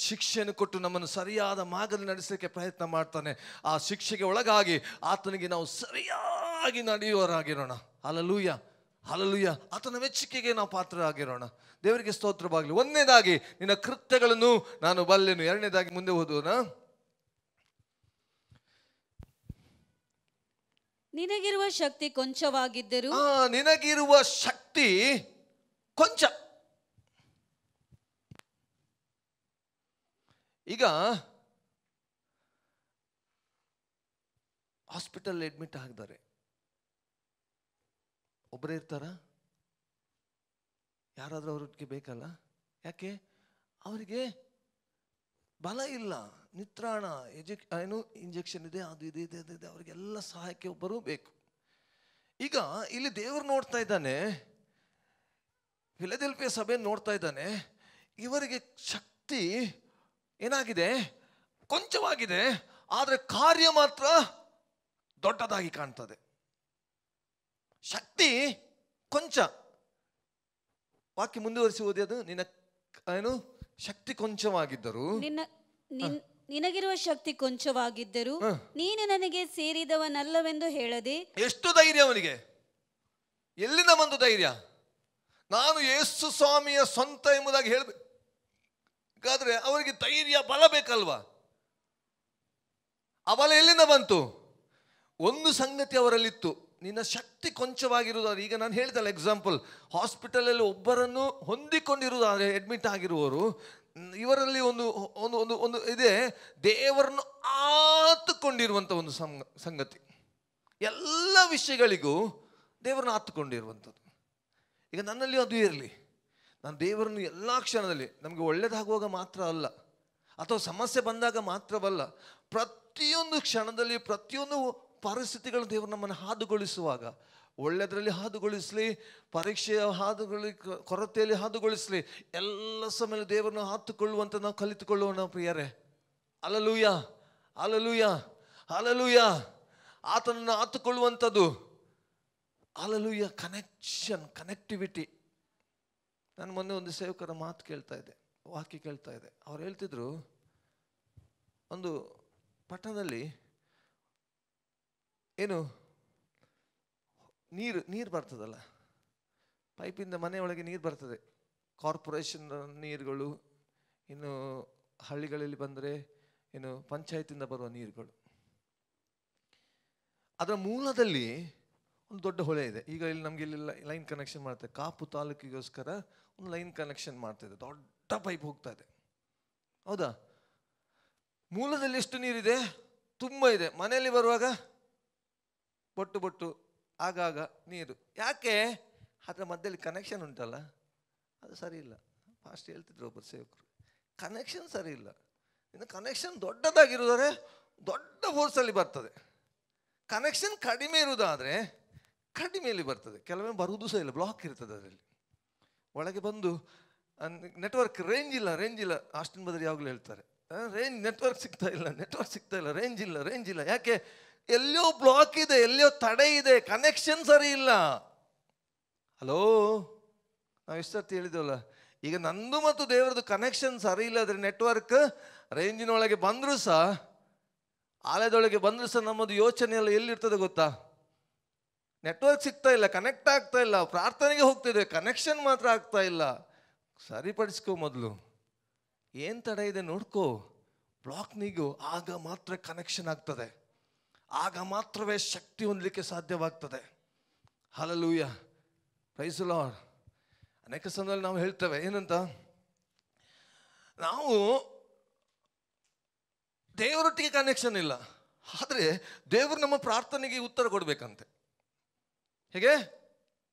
ಶಿಕ್ಷೆಯನ್ನು ಕೊಟ್ಟು ನಮ್ಮನ್ನು ಸರಿಯಾದ ಮಾರ್ಗದಲ್ಲಿ ನಡೆಸಲಿಕ್ಕೆ ಪ್ರಯತ್ನ ಮಾಡ್ತಾನೆ. ಆ ಶಿಕ್ಷೆಗೆ ಒಳಗಾಗಿ ಆತನಿಗೆ ನಾವು ಸರಿಯಾಗಿ ನಡೆಯುವವರಾಗಿರೋಣ. ಹಲ್ಲೆಲೂಯ. ಹಲ್ಲೆಲೂಯಾ. ಆತನ ಮೆಚ್ಚುಗೆಗೆ ನಾವು ಪಾತ್ರರಾಗಿರೋಣ. ದೇವರಿಗೆ ಸ್ತೋತ್ರವಾಗಲಿ. ಒಂದನೇದಾಗಿ ನಿನ್ನ ಕೃತ್ಯಗಳನ್ನು ನಾನು ಬಲ್ಲೆನು. ಎರಡನೇದಾಗಿ ಮುಂದೆ ಓದೋಣ. ನಿನಗಿರುವ ಶಕ್ತಿ ಕೊಂಚವಾಗಿದ್ದರೂ ನಿನಗಿರುವ ಶಕ್ತಿ ಕೊಂಚ. ಈಗ ಹಾಸ್ಪಿಟಲ್ ಅಡ್ಮಿಟ್ ಆಗಿದ್ದಾರೆ, ಒಬ್ಬರೇ ಇರ್ತಾರ? ಯಾರಾದ್ರೂ ಅವ್ರಿಗೆ ಬೇಕಲ್ಲ? ಯಾಕೆ? ಅವರಿಗೆ ಬಲ ಇಲ್ಲ, ನಿತ್ರಾಣ, ಏನು ಇಂಜೆಕ್ಷನ್ ಇದೆ, ಅದು ಇದೆ ಇದೆ ಇದೆ, ಅವರಿಗೆಲ್ಲ ಸಹಾಯಕ್ಕೆ ಒಬ್ಬರು ಬೇಕು. ಈಗ ಇಲ್ಲಿ ದೇವರು ನೋಡ್ತಾ ಇದ್ದಾನೆ, ಫಿಲದೆಲ್ಫಿಯ ಸಭೆ ನೋಡ್ತಾ ಇದ್ದಾನೆ, ಇವರಿಗೆ ಶಕ್ತಿ ಏನಾಗಿದೆ? ಕೊಂಚವಾಗಿದೆ, ಆದರೆ ಕಾರ್ಯ ಮಾತ್ರ ದೊಡ್ಡದಾಗಿ ಕಾಣ್ತದೆ. ಶಕ್ತಿ ಕೊಂಚ. ವಾಕ್ಯ ಮುಂದುವರಿಸಿ ಓದಿ. ಅದು ನಿನ್ನ ಏನು ಶಕ್ತಿ ಕೊಂಚವಾಗಿದ್ದರು, ನಿನಗಿರುವ ಶಕ್ತಿ ಕೊಂಚವಾಗಿದ್ದರು ನೀನು ನನಗೆ ಸೇರಿದವನಲ್ಲವೆಂದು ಹೇಳದೆ. ಎಷ್ಟು ಧೈರ್ಯ ಅವನಿಗೆ! ಎಲ್ಲಿಂದ ಬಂದು ಧೈರ್ಯ? ನಾನು ಯೇಸು ಸ್ವಾಮಿಯ ಸ್ವಂತ ಎಂಬುದಾಗಿ ಹೇಳಬೇಕಾದ್ರೆ ಅವರಿಗೆ ಧೈರ್ಯ, ಬಲ ಬೇಕಲ್ವಾ? ಆ ಬಲ ಎಲ್ಲಿಂದ ಬಂತು? ಒಂದು ಸಂಗತಿ ಅವರಲ್ಲಿತ್ತು, ನಿನ್ನ ಶಕ್ತಿ ಕೊಂಚವಾಗಿರುವುದಾದ್ರೆ. ಈಗ ನಾನು ಹೇಳ್ದಲ್ಲ ಎಕ್ಸಾಂಪಲ್, ಹಾಸ್ಪಿಟಲಲ್ಲಿ ಒಬ್ಬರನ್ನು ಹೊಂದಿಕೊಂಡಿರುವುದಾದ್ರೆ, ಅಡ್ಮಿಟ್ ಆಗಿರುವವರು, ಇವರಲ್ಲಿ ಒಂದು ಒಂದು ಒಂದು ಒಂದು ಇದೆ, ದೇವರನ್ನು ಆತುಕೊಂಡಿರುವಂಥ ಒಂದು ಸಂಗತಿ. ಎಲ್ಲ ವಿಷಯಗಳಿಗೂ ದೇವರನ್ನು ಆತುಕೊಂಡಿರುವಂಥದ್ದು. ಈಗ ನನ್ನಲ್ಲಿ ಅದು ಇರಲಿ, ನಾನು ದೇವರನ್ನು ಎಲ್ಲ ಕ್ಷಣದಲ್ಲಿ, ನಮಗೆ ಒಳ್ಳೇದಾಗುವಾಗ ಮಾತ್ರ ಅಲ್ಲ, ಅಥವಾ ಸಮಸ್ಯೆ ಬಂದಾಗ ಮಾತ್ರವಲ್ಲ, ಪ್ರತಿಯೊಂದು ಕ್ಷಣದಲ್ಲಿ, ಪ್ರತಿಯೊಂದು ಪರಿಸ್ಥಿತಿಗಳು ದೇವರು ನಮ್ಮನ್ನು ಹಾದುಗೊಳಿಸುವಾಗ, ಒಳ್ಳೆಯದರಲ್ಲಿ ಹಾದುಗೊಳಿಸಲಿ, ಪರೀಕ್ಷೆಯ ಕೊರತೆಯಲ್ಲಿ ಹಾದುಗೊಳಿಸಲಿ, ಎಲ್ಲ ಸಮಯ ದೇವರನ್ನು ಹಾತುಕೊಳ್ಳುವಂತ ನಾವು ಕಲಿತುಕೊಳ್ಳೋಣ ಪ್ರಿಯರೇ. Hallelujah, hallelujah, hallelujah. ಆತನನ್ನು ಹಾತುಕೊಳ್ಳುವಂಥದ್ದು, ಹಲ್ಲೆಲೂಯ. ಕನೆಕ್ಟಿವಿಟಿ. ನಾನು ಮೊನ್ನೆ ಒಂದು ಸೇವಕರ ಮಾತು ಕೇಳ್ತಾ ಇದ್ದೆ, ವಾಕ್ಯ ಕೇಳ್ತಾ ಇದ್ದೆ. ಅವ್ರು ಹೇಳ್ತಿದ್ರು, ಒಂದು ಪಟ್ಟಣದಲ್ಲಿ ಏನು ನೀರು ಬರ್ತದಲ್ಲ, ಪೈಪಿಂದ ಮನೆಯೊಳಗೆ ನೀರು ಬರ್ತದೆ, ಕಾರ್ಪೊರೇಷನ್ ನೀರುಗಳು, ಇನ್ನು ಹಳ್ಳಿಗಳಲ್ಲಿ ಬಂದರೆ ಏನು ಪಂಚಾಯತಿಂದ ಬರುವ ನೀರುಗಳು. ಅದರ ಮೂಲದಲ್ಲಿ ಒಂದು ದೊಡ್ಡ ಹೊಳೆ ಇದೆ. ಈಗ ಇಲ್ಲಿ ನಮಗೆ ಇಲ್ಲಿ ಲೈನ್ ಕನೆಕ್ಷನ್ ಮಾಡ್ತಾರೆ, ಕಾಪು ತಾಲೂಕಿಗೋಸ್ಕರ ಒಂದು ಲೈನ್ ಕನೆಕ್ಷನ್ ಮಾಡ್ತಾಯಿದೆ, ದೊಡ್ಡ ಪೈಪ್ ಹೋಗ್ತಾ ಇದೆ, ಹೌದಾ? ಮೂಲದಲ್ಲಿ ಎಷ್ಟು ನೀರಿದೆ? ತುಂಬ ಇದೆ. ಮನೆಯಲ್ಲಿ ಬರುವಾಗ ಬೊಟ್ಟು ಬೊಟ್ಟು ಆಗಾಗ ನೀರು. ಯಾಕೆ? ಅದರ ಮಧ್ಯದಲ್ಲಿ ಕನೆಕ್ಷನ್ ಉಂಟಲ್ಲ, ಅದು ಸರಿ ಇಲ್ಲ. ಫಾಸ್ಟ್ ಹೇಳ್ತಿದ್ರು ಒಬ್ಬರು ಸೇವಕರು, ಕನೆಕ್ಷನ್ ಸರಿ ಇಲ್ಲ. ಇನ್ನು ಕನೆಕ್ಷನ್ ದೊಡ್ಡದಾಗಿರುವುದಾದ್ರೆ ದೊಡ್ಡ ಫೋರ್ಸಲ್ಲಿ ಬರ್ತದೆ, ಕನೆಕ್ಷನ್ ಕಡಿಮೆ ಇರುವುದಾದರೆ ಕಡಿಮೆಯಲ್ಲಿ ಬರ್ತದೆ. ಕೆಲವೊಮ್ಮೆ ಬರುವುದು ಸಹ ಇಲ್ಲ, ಬ್ಲಾಕ್ ಇರ್ತದೆ ಅದರಲ್ಲಿ. ಒಳಗೆ ಬಂದು ನೆಟ್ವರ್ಕ್ ರೇಂಜ್ ಇಲ್ಲ. ಅಷ್ಟಿನ ಬದಲು ಯಾವಾಗಲೂ ಹೇಳ್ತಾರೆ, ನೆಟ್ವರ್ಕ್ ಸಿಗ್ತಾ ಇಲ್ಲ, ರೇಂಜ್ ಇಲ್ಲ. ಯಾಕೆ? ಎಲ್ಲೋ ಬ್ಲಾಕ್ ಇದೆ, ಎಲ್ಲೋ ತಡೆ ಇದೆ, ಕನೆಕ್ಷನ್ ಸರಿ ಇಲ್ಲ. ಹಲೋ, ನಾವು ಎಷ್ಟೊತ್ತು ಹೇಳಿದವಲ್ಲ, ಈಗ ನಂದು ಮತ್ತು ದೇವರದು ಕನೆಕ್ಷನ್ ಸರಿ ಇಲ್ಲದ್ರೆ, ನೆಟ್ವರ್ಕ್ ರೇಂಜಿನೊಳಗೆ ಬಂದರೂ ಸಹ, ಆಲಯದೊಳಗೆ ಬಂದರೂ ಸಹ ನಮ್ಮದು ಯೋಚನೆ ಎಲ್ಲ ಎಲ್ಲಿರ್ತದೆ ಗೊತ್ತಾ? ನೆಟ್ವರ್ಕ್ ಸಿಗ್ತಾ ಇಲ್ಲ, ಕನೆಕ್ಟ್ ಆಗ್ತಾ ಇಲ್ಲ, ಪ್ರಾರ್ಥನೆಗೆ ಹೋಗ್ತಿದೆ, ಕನೆಕ್ಷನ್ ಮಾತ್ರ ಆಗ್ತಾ ಇಲ್ಲ. ಸರಿಪಡಿಸ್ಕೋ ಮೊದಲು, ಏನು ತಡೆ ಇದೆ ನೋಡ್ಕೋ, ಬ್ಲಾಕ್ ನೀಗು. ಆಗ ಮಾತ್ರ ಕನೆಕ್ಷನ್ ಆಗ್ತದೆ, ಆಗ ಮಾತ್ರವೇ ಶಕ್ತಿ ಹೊಂದಲಿಕ್ಕೆ ಸಾಧ್ಯವಾಗ್ತದೆ. Hallelujah, praise the Lord. ಅನೇಕ ಸಮಯದಲ್ಲಿ ನಾವು ಹೇಳ್ತೇವೆ ಏನಂತ, ನಾವು ದೇವರೊಟ್ಟಿಗೆ ಕನೆಕ್ಷನ್ ಇಲ್ಲ, ಆದರೆ ದೇವರು ನಮ್ಮ ಪ್ರಾರ್ಥನೆಗೆ ಉತ್ತರ ಕೊಡ್ಬೇಕಂತೆ. ಹೇಗೆ?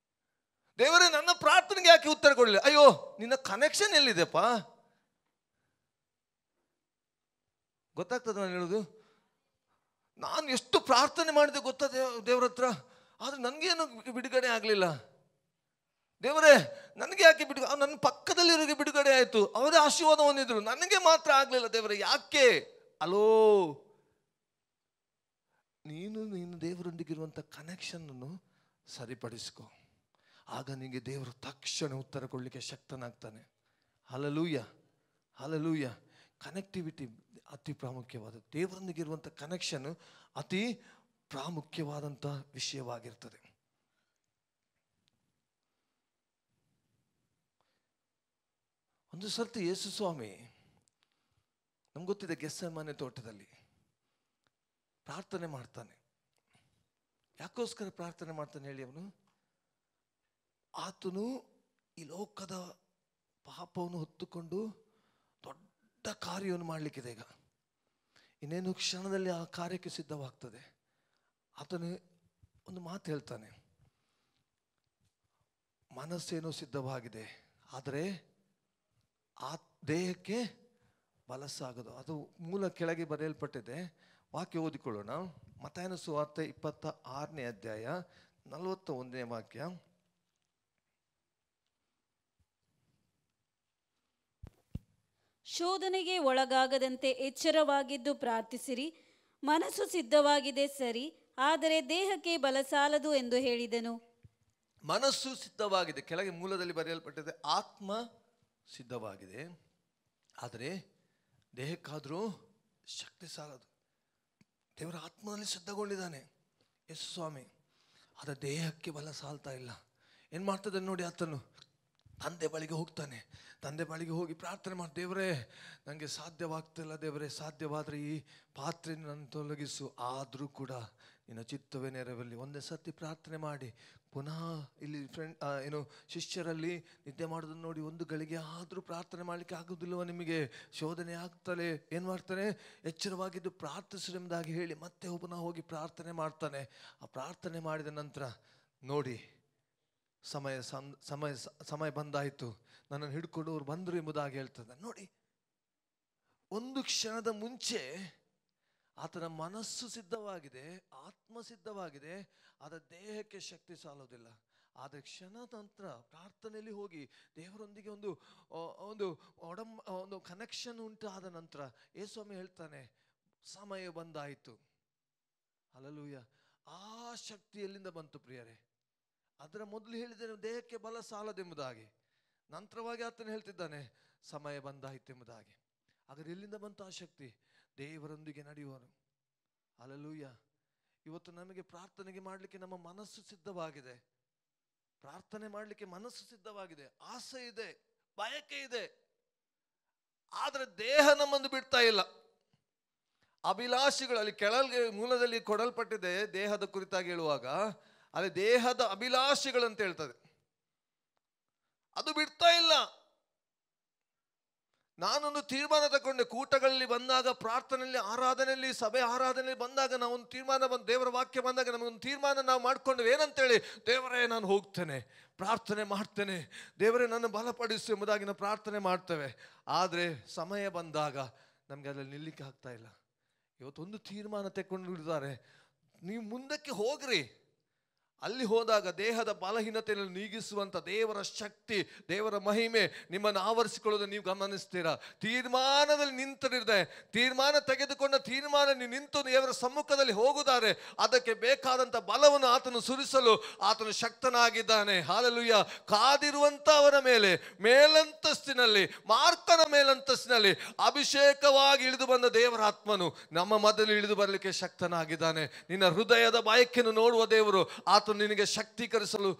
ದೇವರೇ ನನ್ನ ಪ್ರಾರ್ಥನೆಗೆ ಯಾಕೆ ಉತ್ತರ ಕೊಡಲಿಲ್ಲ? ಅಯ್ಯೋ, ನಿನ್ನ ಕನೆಕ್ಷನ್ ಎಲ್ಲಿದೆಪ್ಪ? ಗೊತ್ತಾಗ್ತದೆ ನಾನು ಹೇಳುದು. ನಾನು ಎಷ್ಟು ಪ್ರಾರ್ಥನೆ ಮಾಡಿದೆ ಗೊತ್ತಾ ದೇವ್ರ ಹತ್ರ, ಆದರೆ ನನಗೇನು ಬಿಡುಗಡೆ ಆಗಲಿಲ್ಲ. ದೇವರೇ ನನಗೆ ಯಾಕೆ ನನ್ನ ಪಕ್ಕದಲ್ಲಿರೋರಿಗೆ ಬಿಡುಗಡೆ ಆಯಿತು, ಅವರೇ ಆಶೀರ್ವಾದ ಹೊಂದಿದ್ರು, ನನಗೆ ಮಾತ್ರ ಆಗಲಿಲ್ಲ. ದೇವರೇ ಯಾಕೆ? ಅಲೋ, ನೀನು ದೇವರೊಂದಿಗಿರುವಂಥ ಕನೆಕ್ಷನನ್ನು ಸರಿಪಡಿಸ್ಕೊ, ಆಗ ನಿಮಗೆ ದೇವರು ತಕ್ಷಣ ಉತ್ತರ ಕೊಡಲಿಕ್ಕೆ ಶಕ್ತನಾಗ್ತಾನೆ. Hallelujah, hallelujah. ಕನೆಕ್ಟಿವಿಟಿ ಅತಿ ಪ್ರಾಮುಖ್ಯವಾದ, ದೇವರೊಂದಿಗಿರುವಂಥ ಕನೆಕ್ಷನ್ ಅತಿ ಪ್ರಾಮುಖ್ಯವಾದಂಥ ವಿಷಯವಾಗಿರ್ತದೆ. ಒಂದು ಸರ್ತಿ ಯೇಸು ಸ್ವಾಮಿ ನಮ್ಗೆ ಗೊತ್ತಿದೆ, ಗೆತ್ಸೆಮನೆ ತೋಟದಲ್ಲಿ ಪ್ರಾರ್ಥನೆ ಮಾಡ್ತಾನೆ. ಯಾಕೋಸ್ಕರ ಪ್ರಾರ್ಥನೆ ಮಾಡ್ತಾನೆ ಹೇಳಿ? ಆತನು ಈ ಲೋಕದ ಪಾಪವನ್ನು ಹೊತ್ತುಕೊಂಡು ದೊಡ್ಡ ಕಾರ್ಯವನ್ನು ಮಾಡಲಿಕ್ಕಿದೆ. ಈಗ ಇನ್ನೇನು ಕ್ಷಣದಲ್ಲಿ ಆ ಕಾರ್ಯಕ್ಕೆ ಸಿದ್ಧವಾಗ್ತದೆ. ಆತನು ಒಂದು ಮಾತು ಹೇಳ್ತಾನೆ, ಮನಸ್ಸೇನೋ ಸಿದ್ಧವಾಗಿದೆ, ಆದರೆ ಆ ದೇಹಕ್ಕೆ ಬಲ ಸಾಗದು. ಅದು ಮೂಲ ಕೆಳಗೆ ಬರೆಯಲ್ಪಟ್ಟಿದೆ. ವಾಕ್ಯ ಓದಿಕೊಳ್ಳೋಣ. ಮತ್ತಾಯನ ಸುವಾರ್ತೆ 26ನೇ ಅಧ್ಯಾಯ 41ನೇ ವಾಕ್ಯ. ಶೋಧನೆಗೆ ಒಳಗಾಗದಂತೆ ಎಚ್ಚರವಾಗಿದ್ದು ಪ್ರಾರ್ಥಿಸಿರಿ. ಮನಸ್ಸು ಸಿದ್ಧವಾಗಿದೆ ಸರಿ, ಆದರೆ ದೇಹಕ್ಕೆ ಬಲ ಸಾಲದು ಎಂದು ಹೇಳಿದನು. ಮನಸ್ಸು ಸಿದ್ಧವಾಗಿದೆ, ಕೆಳಗೆ ಮೂಲದಲ್ಲಿ ಬರೆಯಲ್ಪಟ್ಟಿದೆ. ಆತ್ಮ ಸಿದ್ಧವಾಗಿದೆ, ಆದರೆ ದೇಹಕ್ಕಾದರೂ ಶಕ್ತಿ ಸಾಲದು. ದೇವರ ಆತ್ಮನಲ್ಲಿ ಸಿದ್ಧಗೊಂಡಿದ್ದಾನೆ ಯೇಸು ಸ್ವಾಮಿ, ಆದರೆ ದೇಹಕ್ಕೆ ಬಲ ಸಾಲ್ತಾ ಇಲ್ಲ. ಏನು ಮಾಡ್ತದೆ ನೋಡಿ, ಆತನು ತಂದೆ ಬಳಿಗೆ ಹೋಗ್ತಾನೆ. ತಂದೆ ಬಳಿಗೆ ಹೋಗಿ ಪ್ರಾರ್ಥನೆ ಮಾಡಿ, ದೇವರೇ ನನಗೆ ಸಾಧ್ಯವಾಗ್ತಿಲ್ಲ, ದೇವರೇ ಸಾಧ್ಯವಾದರೆ ಈ ಪಾತ್ರೆಯನ್ನು ನನ್ನ ತೊಲಗಿಸು, ಆದರೂ ಕೂಡ ನಿನ್ನ ಚಿತ್ತವೇ ನೆರವೇರಲಿ. ಒಂದೇ ಸರ್ತಿ ಪ್ರಾರ್ಥನೆ ಮಾಡಿ ಪುನಃ ಇಲ್ಲಿ ಶಿಷ್ಯರಲ್ಲಿ ನಿದ್ದೆ ಮಾಡೋದನ್ನು ನೋಡಿ, ಒಂದು ಗಳಿಗೆ ಆದರೂ ಪ್ರಾರ್ಥನೆ ಮಾಡಲಿಕ್ಕೆ ಆಗೋದಿಲ್ವ ನಿಮಗೆ? ಶೋಧನೆ ಆಗ್ತಲೇ ಏನು ಮಾಡ್ತಾನೆ? ಎಚ್ಚರವಾಗಿದ್ದು ಪ್ರಾರ್ಥಿಸಲೆಂಬುದಾಗಿ ಹೇಳಿ ಮತ್ತೆ ಪುನಃ ಹೋಗಿ ಪ್ರಾರ್ಥನೆ ಮಾಡ್ತಾನೆ. ಆ ಪ್ರಾರ್ಥನೆ ಮಾಡಿದ ನಂತರ ನೋಡಿ, ಸಮಯ ಬಂದಾಯಿತು, ನನ್ನನ್ನು ಹಿಡ್ಕೊಂಡು ಅವ್ರು ಬಂದರು ಎಂಬುದಾಗಿ ಹೇಳ್ತದೆ. ನೋಡಿ, ಒಂದು ಕ್ಷಣದ ಮುಂಚೆ ಆತನ ಮನಸ್ಸು ಸಿದ್ಧವಾಗಿದೆ, ಆತ್ಮ ಸಿದ್ಧವಾಗಿದೆ, ಆದರೆ ದೇಹಕ್ಕೆ ಶಕ್ತಿ ಸಾಲೋದಿಲ್ಲ. ಆದರೆ ಕ್ಷಣ ನಂತರ ಪ್ರಾರ್ಥನೆಯಲ್ಲಿ ಹೋಗಿ ದೇವರೊಂದಿಗೆ ಒಂದು ಕನೆಕ್ಷನ್ ಉಂಟಾದ ನಂತರ ಯೇಸುಸ್ವಾಮಿ ಹೇಳ್ತಾನೆ, ಸಮಯ ಬಂದಾಯಿತು. ಹಲ್ಲೆಲೂಯಾ. ಆ ಶಕ್ತಿ ಎಲ್ಲಿಂದ ಬಂತು ಪ್ರಿಯರೇ? ಅದರ ಮೊದಲು ಹೇಳಿದ್ದೇನೆ, ದೇಹಕ್ಕೆ ಬಲ ಸಾಲದೆಂಬುದಾಗಿ. ನಂತರವಾಗಿ ಆತನು ಹೇಳ್ತಿದ್ದಾನೆ, ಸಮಯ ಬಂದಾಯಿತು ಎಂಬುದಾಗಿ. ಹಾಗಾದ್ರೆ ಎಲ್ಲಿಂದ ಬಂತು ಆ ಶಕ್ತಿ? ದೇವರೊಂದಿಗೆ ನಡೆಯುವನು. ಹಲ್ಲೆಲೂಯಾ. ಇವತ್ತು ನಮಗೆ ಪ್ರಾರ್ಥನೆಗೆ ಮಾಡಲಿಕ್ಕೆ ನಮ್ಮ ಮನಸ್ಸು ಸಿದ್ಧವಾಗಿದೆ, ಪ್ರಾರ್ಥನೆ ಮಾಡಲಿಕ್ಕೆ ಮನಸ್ಸು ಸಿದ್ಧವಾಗಿದೆ, ಆಸೆ ಇದೆ, ಬಯಕೆ ಇದೆ, ಆದರೆ ದೇಹ ನಮ್ಮನ್ನು ಬಿಡ್ತಾ ಇಲ್ಲ. ಅಭಿಲಾಷೆಗಳು ಅಲ್ಲಿ ಕೆಳಗೆ ಮೂಲದಲ್ಲಿ ಕೊಡಲ್ಪಟ್ಟಿದೆ. ದೇಹದ ಕುರಿತಾಗಿ ಹೇಳುವಾಗ ಅಲ್ಲಿ ದೇಹದ ಅಭಿಲಾಷೆಗಳಂತ ಹೇಳ್ತದೆ, ಅದು ಬಿಡ್ತಾ ಇಲ್ಲ. ನಾನೊಂದು ತೀರ್ಮಾನ ತಗೊಂಡೆ, ಕೂಟಗಳಲ್ಲಿ ಬಂದಾಗ, ಪ್ರಾರ್ಥನೆಯಲ್ಲಿ, ಆರಾಧನೆಯಲ್ಲಿ, ಸಭೆ ಆರಾಧನೆಯಲ್ಲಿ ಬಂದಾಗ ನಾವೊಂದು ತೀರ್ಮಾನ ದೇವರ ವಾಕ್ಯ ಬಂದಾಗ ನಮಗೊಂದು ತೀರ್ಮಾನ ನಾವು ಮಾಡ್ಕೊಂಡ್ವಿ. ಏನಂತೇಳಿ? ದೇವರೇ ನಾನು ಹೋಗ್ತೇನೆ, ಪ್ರಾರ್ಥನೆ ಮಾಡ್ತೇನೆ, ದೇವರೇ ನನ್ನ ಬಲಪಡಿಸು ಎಂಬುದಾಗಿ ನಾವು ಪ್ರಾರ್ಥನೆ ಮಾಡ್ತೇವೆ. ಆದರೆ ಸಮಯ ಬಂದಾಗ ನಮಗೆ ಅದರಲ್ಲಿ ನಿಲ್ಲಿಕ್ಕೆ ಆಗ್ತಾ ಇಲ್ಲ. ಇವತ್ತೊಂದು ತೀರ್ಮಾನ ತೆಕ್ಕೊಂಡಿದ್ದಾರೆ, ನೀವು ಮುಂದಕ್ಕೆ ಹೋಗ್ರಿ. ಅಲ್ಲಿ ಹೋದಾಗ ದೇಹದ ಬಲಹೀನತೆಯನ್ನು ನೀಗಿಸುವಂತ ದೇವರ ಶಕ್ತಿ, ದೇವರ ಮಹಿಮೆ ನಿಮ್ಮನ್ನು ಆವರಿಸಿಕೊಳ್ಳೋದನ್ನು ನೀವು ಗಮನಿಸ್ತೀರಾ. ತೀರ್ಮಾನದಲ್ಲಿ ನಿಂತಿರದೆ, ತೀರ್ಮಾನ ತೆಗೆದುಕೊಂಡ ತೀರ್ಮಾನ ನೀವು ನಿಂತು ದೇವರ ಸಮ್ಮುಖದಲ್ಲಿ ಹೋಗುತ್ತಾರೆ, ಅದಕ್ಕೆ ಬೇಕಾದಂತ ಬಲವನ್ನು ಆತನು ಸುರಿಸಲು ಆತನು ಶಕ್ತನಾಗಿದ್ದಾನೆ. ಹಾಲೆಲೂಯಾ. ಕಾದಿರುವಂತವರ ಮೇಲೆ ಮೇಲಂತಸ್ತಿನಲ್ಲಿ, ಮಾರ್ಕನ ಮೇಲಂತಸ್ತಿನಲ್ಲಿ ಅಭಿಷೇಕವಾಗಿ ಇಳಿದು ಬಂದ ದೇವರ ಆತ್ಮನು ನಮ್ಮ ಮಧ್ಯದಲ್ಲಿ ಇಳಿದು ಬರಲಿಕ್ಕೆ ಶಕ್ತನಾಗಿದ್ದಾನೆ. ನಿನ್ನ ಹೃದಯದ ಬಯಕೆಯನ್ನು ನೋಡುವ ದೇವರು ಆತ ನಿನಗೆ ಶಕ್ತೀಕರಿಸಲು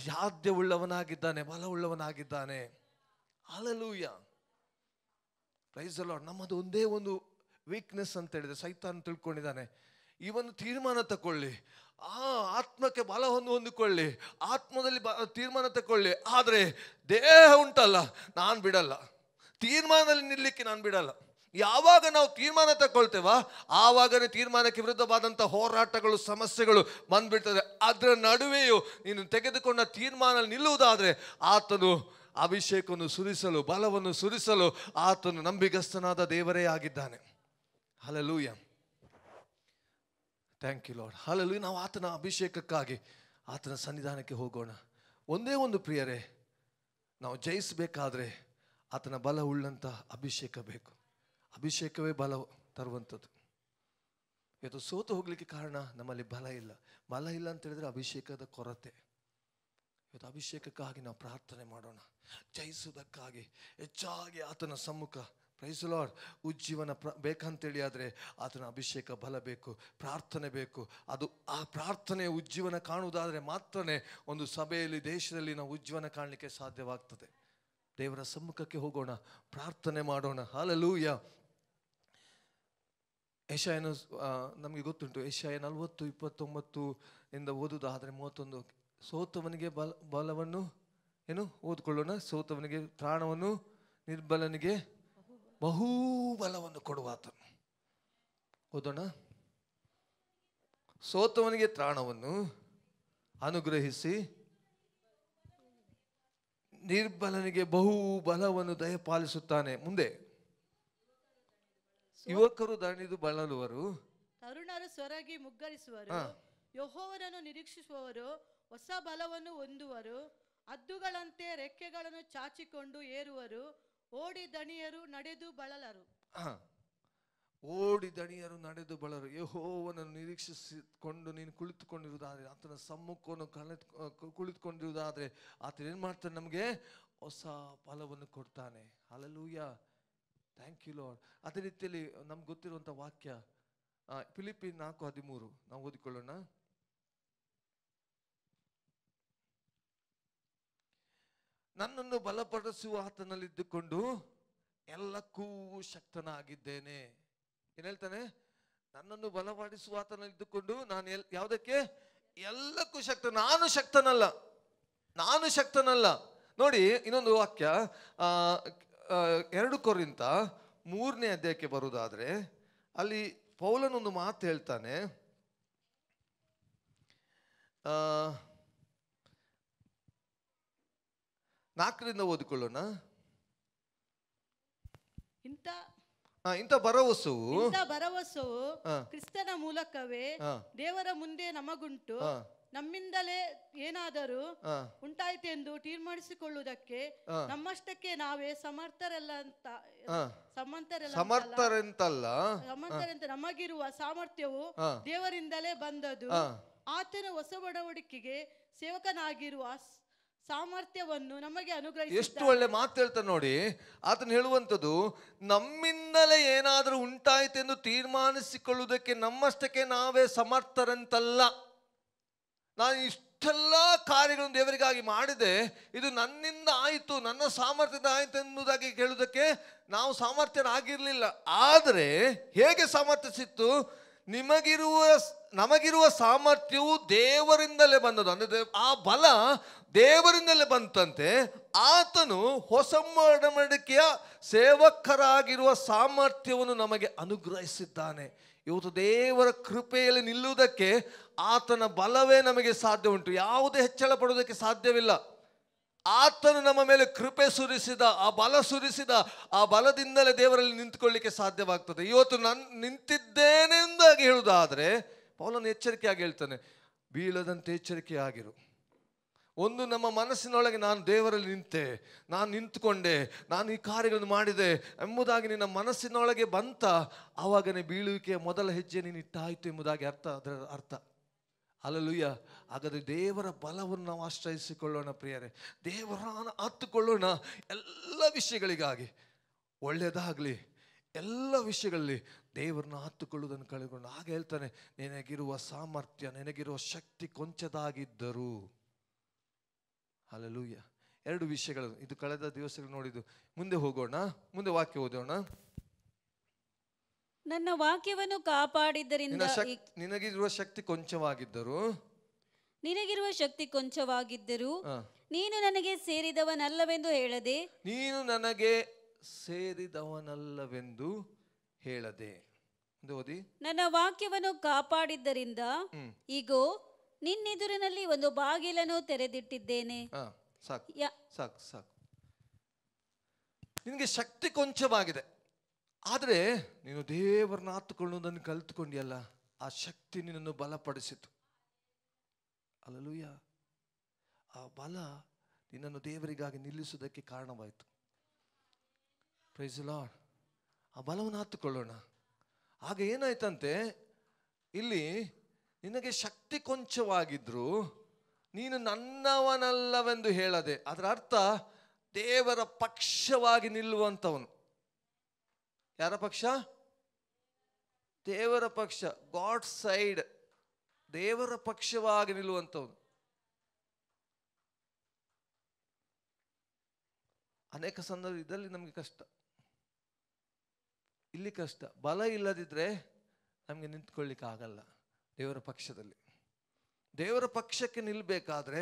ಸಾಧ್ಯವುಳ್ಳವನಾಗಿದ್ದಾನೆ, ಬಲವುಳ್ಳವನಾಗಿದ್ದಾನೆ. ಹಲ್ಲೆಲೂಯಾ. Praise the Lord. ನಮ್ಮದು ಒಂದೇ ಒಂದು ವೀಕ್ನೆಸ್ ಅಂತ ಹೇಳಿದ್ರೆ ಸೈತಾನ್ ತಿಳ್ಕೊಂಡಿದ್ದಾನೆ. ಈ ಒಂದು ತೀರ್ಮಾನ ತಕೊಳ್ಳಿ, ಆ ಆತ್ಮಕ್ಕೆ ಬಲವನ್ನು ಹೊಂದಿಕೊಳ್ಳಿ, ಆತ್ಮದಲ್ಲಿ ತೀರ್ಮಾನ ತಕೊಳ್ಳಿ, ಆದರೆ ದೇಹ ಉಂಟಲ್ಲ, ನಾನು ಬಿಡಲ್ಲ, ತೀರ್ಮಾನದಲ್ಲಿ ನಿಲ್ಲಕ್ಕೆ ನಾನು ಬಿಡಲ್ಲ. ಯಾವಾಗ ನಾವು ತೀರ್ಮಾನ ತಗೊಳ್ತೇವ ಆವಾಗನೇ ತೀರ್ಮಾನಕ್ಕೆ ವಿರುದ್ಧವಾದಂಥ ಹೋರಾಟಗಳು, ಸಮಸ್ಯೆಗಳು ಬಂದ್ಬಿಡ್ತದೆ. ಅದರ ನಡುವೆಯೂ ನೀನು ತೆಗೆದುಕೊಂಡ ತೀರ್ಮಾನ ನಿಲ್ಲುವುದಾದರೆ ಆತನು ಅಭಿಷೇಕವನ್ನು ಸುರಿಸಲು, ಬಲವನ್ನು ಸುರಿಸಲು ಆತನು ನಂಬಿಗಸ್ತನಾದ ದೇವರೇ ಆಗಿದ್ದಾನೆ. Hallelujah. Thank you Lord. Hallelujah. ನಾವು ಆತನ ಅಭಿಷೇಕಕ್ಕಾಗಿ ಆತನ ಸನ್ನಿಧಾನಕ್ಕೆ ಹೋಗೋಣ. ಒಂದೇ ಒಂದು ಪ್ರಿಯರೇ, ನಾವು ಜಯಿಸಬೇಕಾದ್ರೆ ಆತನ ಬಲ ಉಳ್ಳಂಥ ಅಭಿಷೇಕ ಬೇಕು. ಅಭಿಷೇಕವೇ ಬಲ ತರುವಂಥದ್ದು. ಇವತ್ತು ಸೋತು ಹೋಗ್ಲಿಕ್ಕೆ ಕಾರಣ ನಮ್ಮಲ್ಲಿ ಬಲ ಇಲ್ಲ. ಬಲ ಇಲ್ಲ ಅಂತ ಹೇಳಿದ್ರೆ ಅಭಿಷೇಕದ ಕೊರತೆ. ಇವತ್ತು ಅಭಿಷೇಕಕ್ಕಾಗಿ ನಾವು ಪ್ರಾರ್ಥನೆ ಮಾಡೋಣ, ಜಯಿಸುವುದಕ್ಕಾಗಿ ಹೆಚ್ಚಾಗಿ ಆತನ ಸಮ್ಮುಖ. Praise the lord. ಉಜ್ಜೀವನ ಬೇಕಂತೇಳಿ ಆದರೆ ಆತನ ಅಭಿಷೇಕ ಬಲ ಬೇಕು, ಪ್ರಾರ್ಥನೆ ಬೇಕು. ಅದು ಆ ಪ್ರಾರ್ಥನೆ ಉಜ್ಜೀವನ ಕಾಣುವುದಾದರೆ ಮಾತ್ರನೇ ಒಂದು ಸಭೆಯಲ್ಲಿ, ದೇಶದಲ್ಲಿ ನಾವು ಉಜ್ಜೀವನ ಕಾಣಲಿಕ್ಕೆ ಸಾಧ್ಯವಾಗ್ತದೆ. ದೇವರ ಸಮ್ಮುಖಕ್ಕೆ ಹೋಗೋಣ, ಪ್ರಾರ್ಥನೆ ಮಾಡೋಣ. ಹಲ್ಲೆಲೂಯಾ. ಯೆಶಾಯನು ನಮಗೆ ಗೊತ್ತುಂಟು, ಯೆಶಾಯ 40:29 ಇಂದ ಓದುವುದಾದರೆ 31, ಸೋತವನಿಗೆ ಬಲವನ್ನು ಏನು ಓದ್ಕೊಳ್ಳೋಣ. ಸೋತವನಿಗೆ ತ್ರಾಣವನ್ನು, ನಿರ್ಬಲನಿಗೆ ಬಹುಬಲವನ್ನು ಕೊಡುವಾತನು. ಓದೋಣ. ಸೋತವನಿಗೆ ತ್ರಾಣವನ್ನು ಅನುಗ್ರಹಿಸಿ ನಿರ್ಬಲನಿಗೆ ಬಹುಬಲವನ್ನು ದಯಪಾಲಿಸುತ್ತಾನೆ. ಮುಂದೆ, ಯುವಕರು ದಣಿದು ಬಳಲುವರು, ತರುಣರು ಸೊರಗಿ ಮುಗ್ಗರಿಸುವರು. ಯೆಹೋವನನ್ನು ನಿರೀಕ್ಷಿಸುವವರು ಹೊಸ ಬಲವನ್ನು ಹೊಂದುವರು. ಹದ್ದುಗಳಂತೆ ರೆಕ್ಕೆಗಳನ್ನು ಚಾಚಿಕೊಂಡು ಏರುವರು. ಓಡಿ ದಣಿಯರು ನಡೆದು ಬಳಲರು. ಓಡಿ ದಣಿಯರು ನಡೆದು ಬಳರು. ಯೆಹೋವನನ್ನು ನಿರೀಕ್ಷಿಸಿಕೊಂಡು ನೀನು ಕುಳಿತುಕೊಂಡಿರುವುದಾದ್ರೆ, ಆತನ ಸಮ್ಮುಖವನ್ನು ಕುಳಿತುಕೊಂಡಿರುವುದಾದ್ರೆ, ಆತನ ಏನ್ ಮಾಡ್ತಾನೆ? ನಮಗೆ ಹೊಸ ಫಲವನ್ನು ಕೊಡ್ತಾನೆ. ಹಲ್ಲೆಲೂಯಾ. Thank you Lord. ಅದೇ ರೀತಿಯಲ್ಲಿ ನಮ್ಗೆ ಗೊತ್ತಿರುವಂಥ ವಾಕ್ಯ ಫಿಲಿಪ್ಪಿ 4:13 ನಾವು ಓದಿಕೊಳ್ಳೋಣ. ನನ್ನನ್ನು ಬಲಪಡಿಸುವ ಆತನಲ್ಲಿದ್ದುಕೊಂಡು ಎಲ್ಲಕ್ಕೂ ಶಕ್ತನಾಗಿದ್ದೇನೆ. ಏನ್ ಹೇಳ್ತಾನೆ? ನನ್ನನ್ನು ಬಲಪಡಿಸುವ ಆತನಲ್ಲಿದ್ದುಕೊಂಡು ನಾನು ಯಾವುದಕ್ಕೆ? ಎಲ್ಲಕ್ಕೂ ಶಕ್ತ. ನಾನು ಶಕ್ತನಲ್ಲ. ನೋಡಿ, ಇನ್ನೊಂದು ವಾಕ್ಯ 2 ಕೊರಿಂಥ 3ನೇ ಅಧ್ಯಾಯಕ್ಕೆ ಬರುವುದಾದ್ರೆ, ಅಲ್ಲಿ ಪೌಲನೊಂದು ಮಾತು ಹೇಳ್ತಾನೆ. 4ರಿಂದ ಓದಿಕೊಳ್ಳೋಣ. ಇಂಥ ಭರವಸವು ಕ್ರಿಸ್ತನ ಮೂಲಕವೇ ದೇವರ ಮುಂದೆ ನಮಗುಂಟು. ನಮ್ಮಿಂದಲೇ ಏನಾದರೂ ಉಂಟಾಯ್ತೆಂದು ತೀರ್ಮಾನಿಸಿಕೊಳ್ಳುವುದಕ್ಕೆ ನಮ್ಮಷ್ಟಕ್ಕೆ ನಾವೇ ಸಮರ್ಥರೆಂತಲ್ಲ. ನಮಗಿರುವ ಸಾಮರ್ಥ್ಯವು ದೇವರಿಂದಲೇ ಬಂದದು. ಆತನು ಹೊಸ ಒಡಂಬಡಿಕೆಗೆ ಸೇವಕನಾಗಿರುವ ಸಾಮರ್ಥ್ಯವನ್ನು ನಮಗೆ ಅನುಗ್ರಹಿಸಿದ್ದಾನೆ. ಎಷ್ಟು ಒಳ್ಳೆ ಮಾತು ಹೇಳ್ತಾನೆ ನೋಡಿ. ಆತನು ಹೇಳುವಂಥದ್ದು, ನಮ್ಮಿಂದಲೇ ಏನಾದರೂ ಉಂಟಾಯ್ತೆಂದು ತೀರ್ಮಾನಿಸಿಕೊಳ್ಳುವುದಕ್ಕೆ ನಮ್ಮಷ್ಟಕ್ಕೆ ನಾವೇ ಸಮರ್ಥರಂತಲ್ಲ. ನಾನು ಇಷ್ಟೆಲ್ಲ ಕಾರ್ಯಗಳನ್ನು ದೇವರಿಗಾಗಿ ಮಾಡಿದೆ, ಇದು ನನ್ನಿಂದ ಆಯಿತು, ನನ್ನ ಸಾಮರ್ಥ್ಯದ ಆಯಿತು ಎನ್ನುವುದಾಗಿ ಕೇಳುವುದಕ್ಕೆ ನಾವು ಸಾಮರ್ಥ್ಯರಾಗಿರಲಿಲ್ಲ. ಆದರೆ ಹೇಗೆ ಸಾಮರ್ಥ್ಯ ಸಿಕ್ತು? ನಮಗಿರುವ ಸಾಮರ್ಥ್ಯವು ದೇವರಿಂದಲೇ ಬಂದದ್ದು. ಅಂದರೆ ಆ ಬಲ ದೇವರಿಂದಲೇ ಬಂತಂತೆ. ಆತನು ಹೊಸ ಒಡಂಬಡಿಕೆಯ ಸೇವಕರಾಗಿರುವ ಸಾಮರ್ಥ್ಯವನ್ನು ನಮಗೆ ಅನುಗ್ರಹಿಸಿದ್ದಾನೆ. ಇವತ್ತು ದೇವರ ಕೃಪೆಯಲ್ಲಿ ನಿಲ್ಲುವುದಕ್ಕೆ ಆತನ ಬಲವೇ ನಮಗೆ ಸಾಧ್ಯ ಉಂಟು. ಯಾವುದೇ ಹೆಚ್ಚಳ ಪಡುವುದಕ್ಕೆ ಸಾಧ್ಯವಿಲ್ಲ. ಆತನು ನಮ್ಮ ಮೇಲೆ ಕೃಪೆ ಸುರಿಸಿದ, ಆ ಬಲ ಸುರಿಸಿದ, ಆ ಬಲದಿಂದಲೇ ದೇವರಲ್ಲಿ ನಿಂತುಕೊಳ್ಳಿಕ್ಕೆ ಸಾಧ್ಯವಾಗ್ತದೆ. ಇವತ್ತು ನಾನು ನಿಂತಿದ್ದೇನೆ ಎಂದಾಗಿ ಹೇಳುವುದಾದರೆ ಪೌಲನು ಎಚ್ಚರಿಕೆಯಾಗಿ ಹೇಳ್ತಾನೆ, ಬೀಳದಂತೆ ಎಚ್ಚರಿಕೆಯಾಗಿರು. ಒಂದು ನಮ್ಮ ಮನಸ್ಸಿನೊಳಗೆ ನಾನು ದೇವರಲ್ಲಿ ನಿಂತೆ, ನಾನು ನಿಂತುಕೊಂಡೆ, ನಾನು ಈ ಕಾರ್ಯಗಳನ್ನು ಮಾಡಿದೆ ಎಂಬುದಾಗಿ ನಿನ್ನ ಮನಸ್ಸಿನೊಳಗೆ ಬಂತ, ಆವಾಗನೇ ಬೀಳುವಿಕೆಯ ಮೊದಲ ಹೆಜ್ಜೆ ನೀನು ಇಟ್ಟಾಯಿತು ಎಂಬುದಾಗಿ ಅದರ ಅರ್ಥ. ಹಲ್ಲೆಲೂಯಾ. ಹಾಗಾದರೆ ದೇವರ ಬಲವನ್ನು ನಾವು ಆಶ್ರಯಿಸಿಕೊಳ್ಳೋಣ ಪ್ರಿಯರೇ. ದೇವರನ್ನು ಹತ್ತುಕೊಳ್ಳೋಣ ಎಲ್ಲ ವಿಷಯಗಳಿಗಾಗಿ. ಒಳ್ಳೆಯದಾಗಲಿ, ಎಲ್ಲ ವಿಷಯಗಳಲ್ಲಿ ದೇವರನ್ನ ಹತ್ತುಕೊಳ್ಳುವುದನ್ನು ಕಳೆದುಕೊಂಡು. ಹಾಗೆ ಹೇಳ್ತಾನೆ, ನಿನಗಿರುವ ಸಾಮರ್ಥ್ಯ, ನಿನಗಿರುವ ಶಕ್ತಿ ಕೊಂಚದಾಗಿದ್ದರು. ಹಲ್ಲೆಲೂಯಾ. 2 ವಿಷಯಗಳು ಇದು ಕಳೆದ ದಿವಸಗಳು ನೋಡಿದ್ದು. ಮುಂದೆ ಹೋಗೋಣ, ಮುಂದೆ ವಾಕ್ಯ ಓದೋಣ. ನನ್ನ ವಾಕ್ಯವನ್ನು ಕಾಪಾಡಿದ್ದರಿಂದ ನಿನಗಿರುವ ಶಕ್ತಿ ಕೊಂಚವಾಗಿದ್ದರು ನೀನು ನನಗೆ ಸೇರಿದವನಲ್ಲವೆಂದು ಹೇಳದೆ. ಓದಿ. ನನ್ನ ವಾಕ್ಯವನ್ನು ಕಾಪಾಡಿದ್ದರಿಂದ ಈಗೋ ನಿನ್ನೆದುರಿನಲ್ಲಿ ಒಂದು ಬಾಗಿಲನ್ನು ತೆರೆದಿಟ್ಟಿದ್ದೇನೆ. ಸಾಕು. ನಿನಗೆ ಶಕ್ತಿ ಕೊಂಚವಾಗಿದೆ, ಆದರೆ ನೀನು ದೇವರನ್ನ ಹತ್ತುಕೊಳ್ಳುವುದನ್ನು ಕಲಿತುಕೊಂಡಿಯಲ್ಲ, ಆ ಶಕ್ತಿ ನಿನ್ನನ್ನು ಬಲಪಡಿಸಿತು. ಹಲ್ಲೆಲೂಯಾ. ಆ ಬಲ ನಿನ್ನನ್ನು ದೇವರಿಗಾಗಿ ನಿಲ್ಲಿಸುವುದಕ್ಕೆ ಕಾರಣವಾಯಿತು. Praise the Lord. ಆ ಬಲವನ್ನು ಹತ್ತುಕೊಳ್ಳೋಣ. ಆಗ ಏನಾಯ್ತಂತೆ, ಇಲ್ಲಿ ನಿನಗೆ ಶಕ್ತಿ ಕೊಂಚವಾಗಿದ್ರು ನೀನು ನನ್ನವನಲ್ಲವೆಂದು ಹೇಳದೆ. ಅದರ ಅರ್ಥ ದೇವರ ಪಕ್ಷವಾಗಿ ನಿಲ್ಲುವಂಥವನು. ಯಾರ ಪಕ್ಷ? ದೇವರ ಪಕ್ಷ. God side. ದೇವರ ಪಕ್ಷವಾಗಿ ನಿಲ್ಲುವಂಥವನು. ಅನೇಕ ಸಂದರ್ಭ ಇದರಲ್ಲಿ ನಮಗೆ ಕಷ್ಟ, ಇಲ್ಲಿ ಕಷ್ಟ. ಬಲ ಇಲ್ಲದಿದ್ರೆ ನಮಗೆ ನಿಂತ್ಕೊಳ್ಳಿಕ್ಕೆ ಆಗಲ್ಲ ದೇವರ ಪಕ್ಷದಲ್ಲಿ. ದೇವರ ಪಕ್ಷಕ್ಕೆ ನಿಲ್ಬೇಕಾದ್ರೆ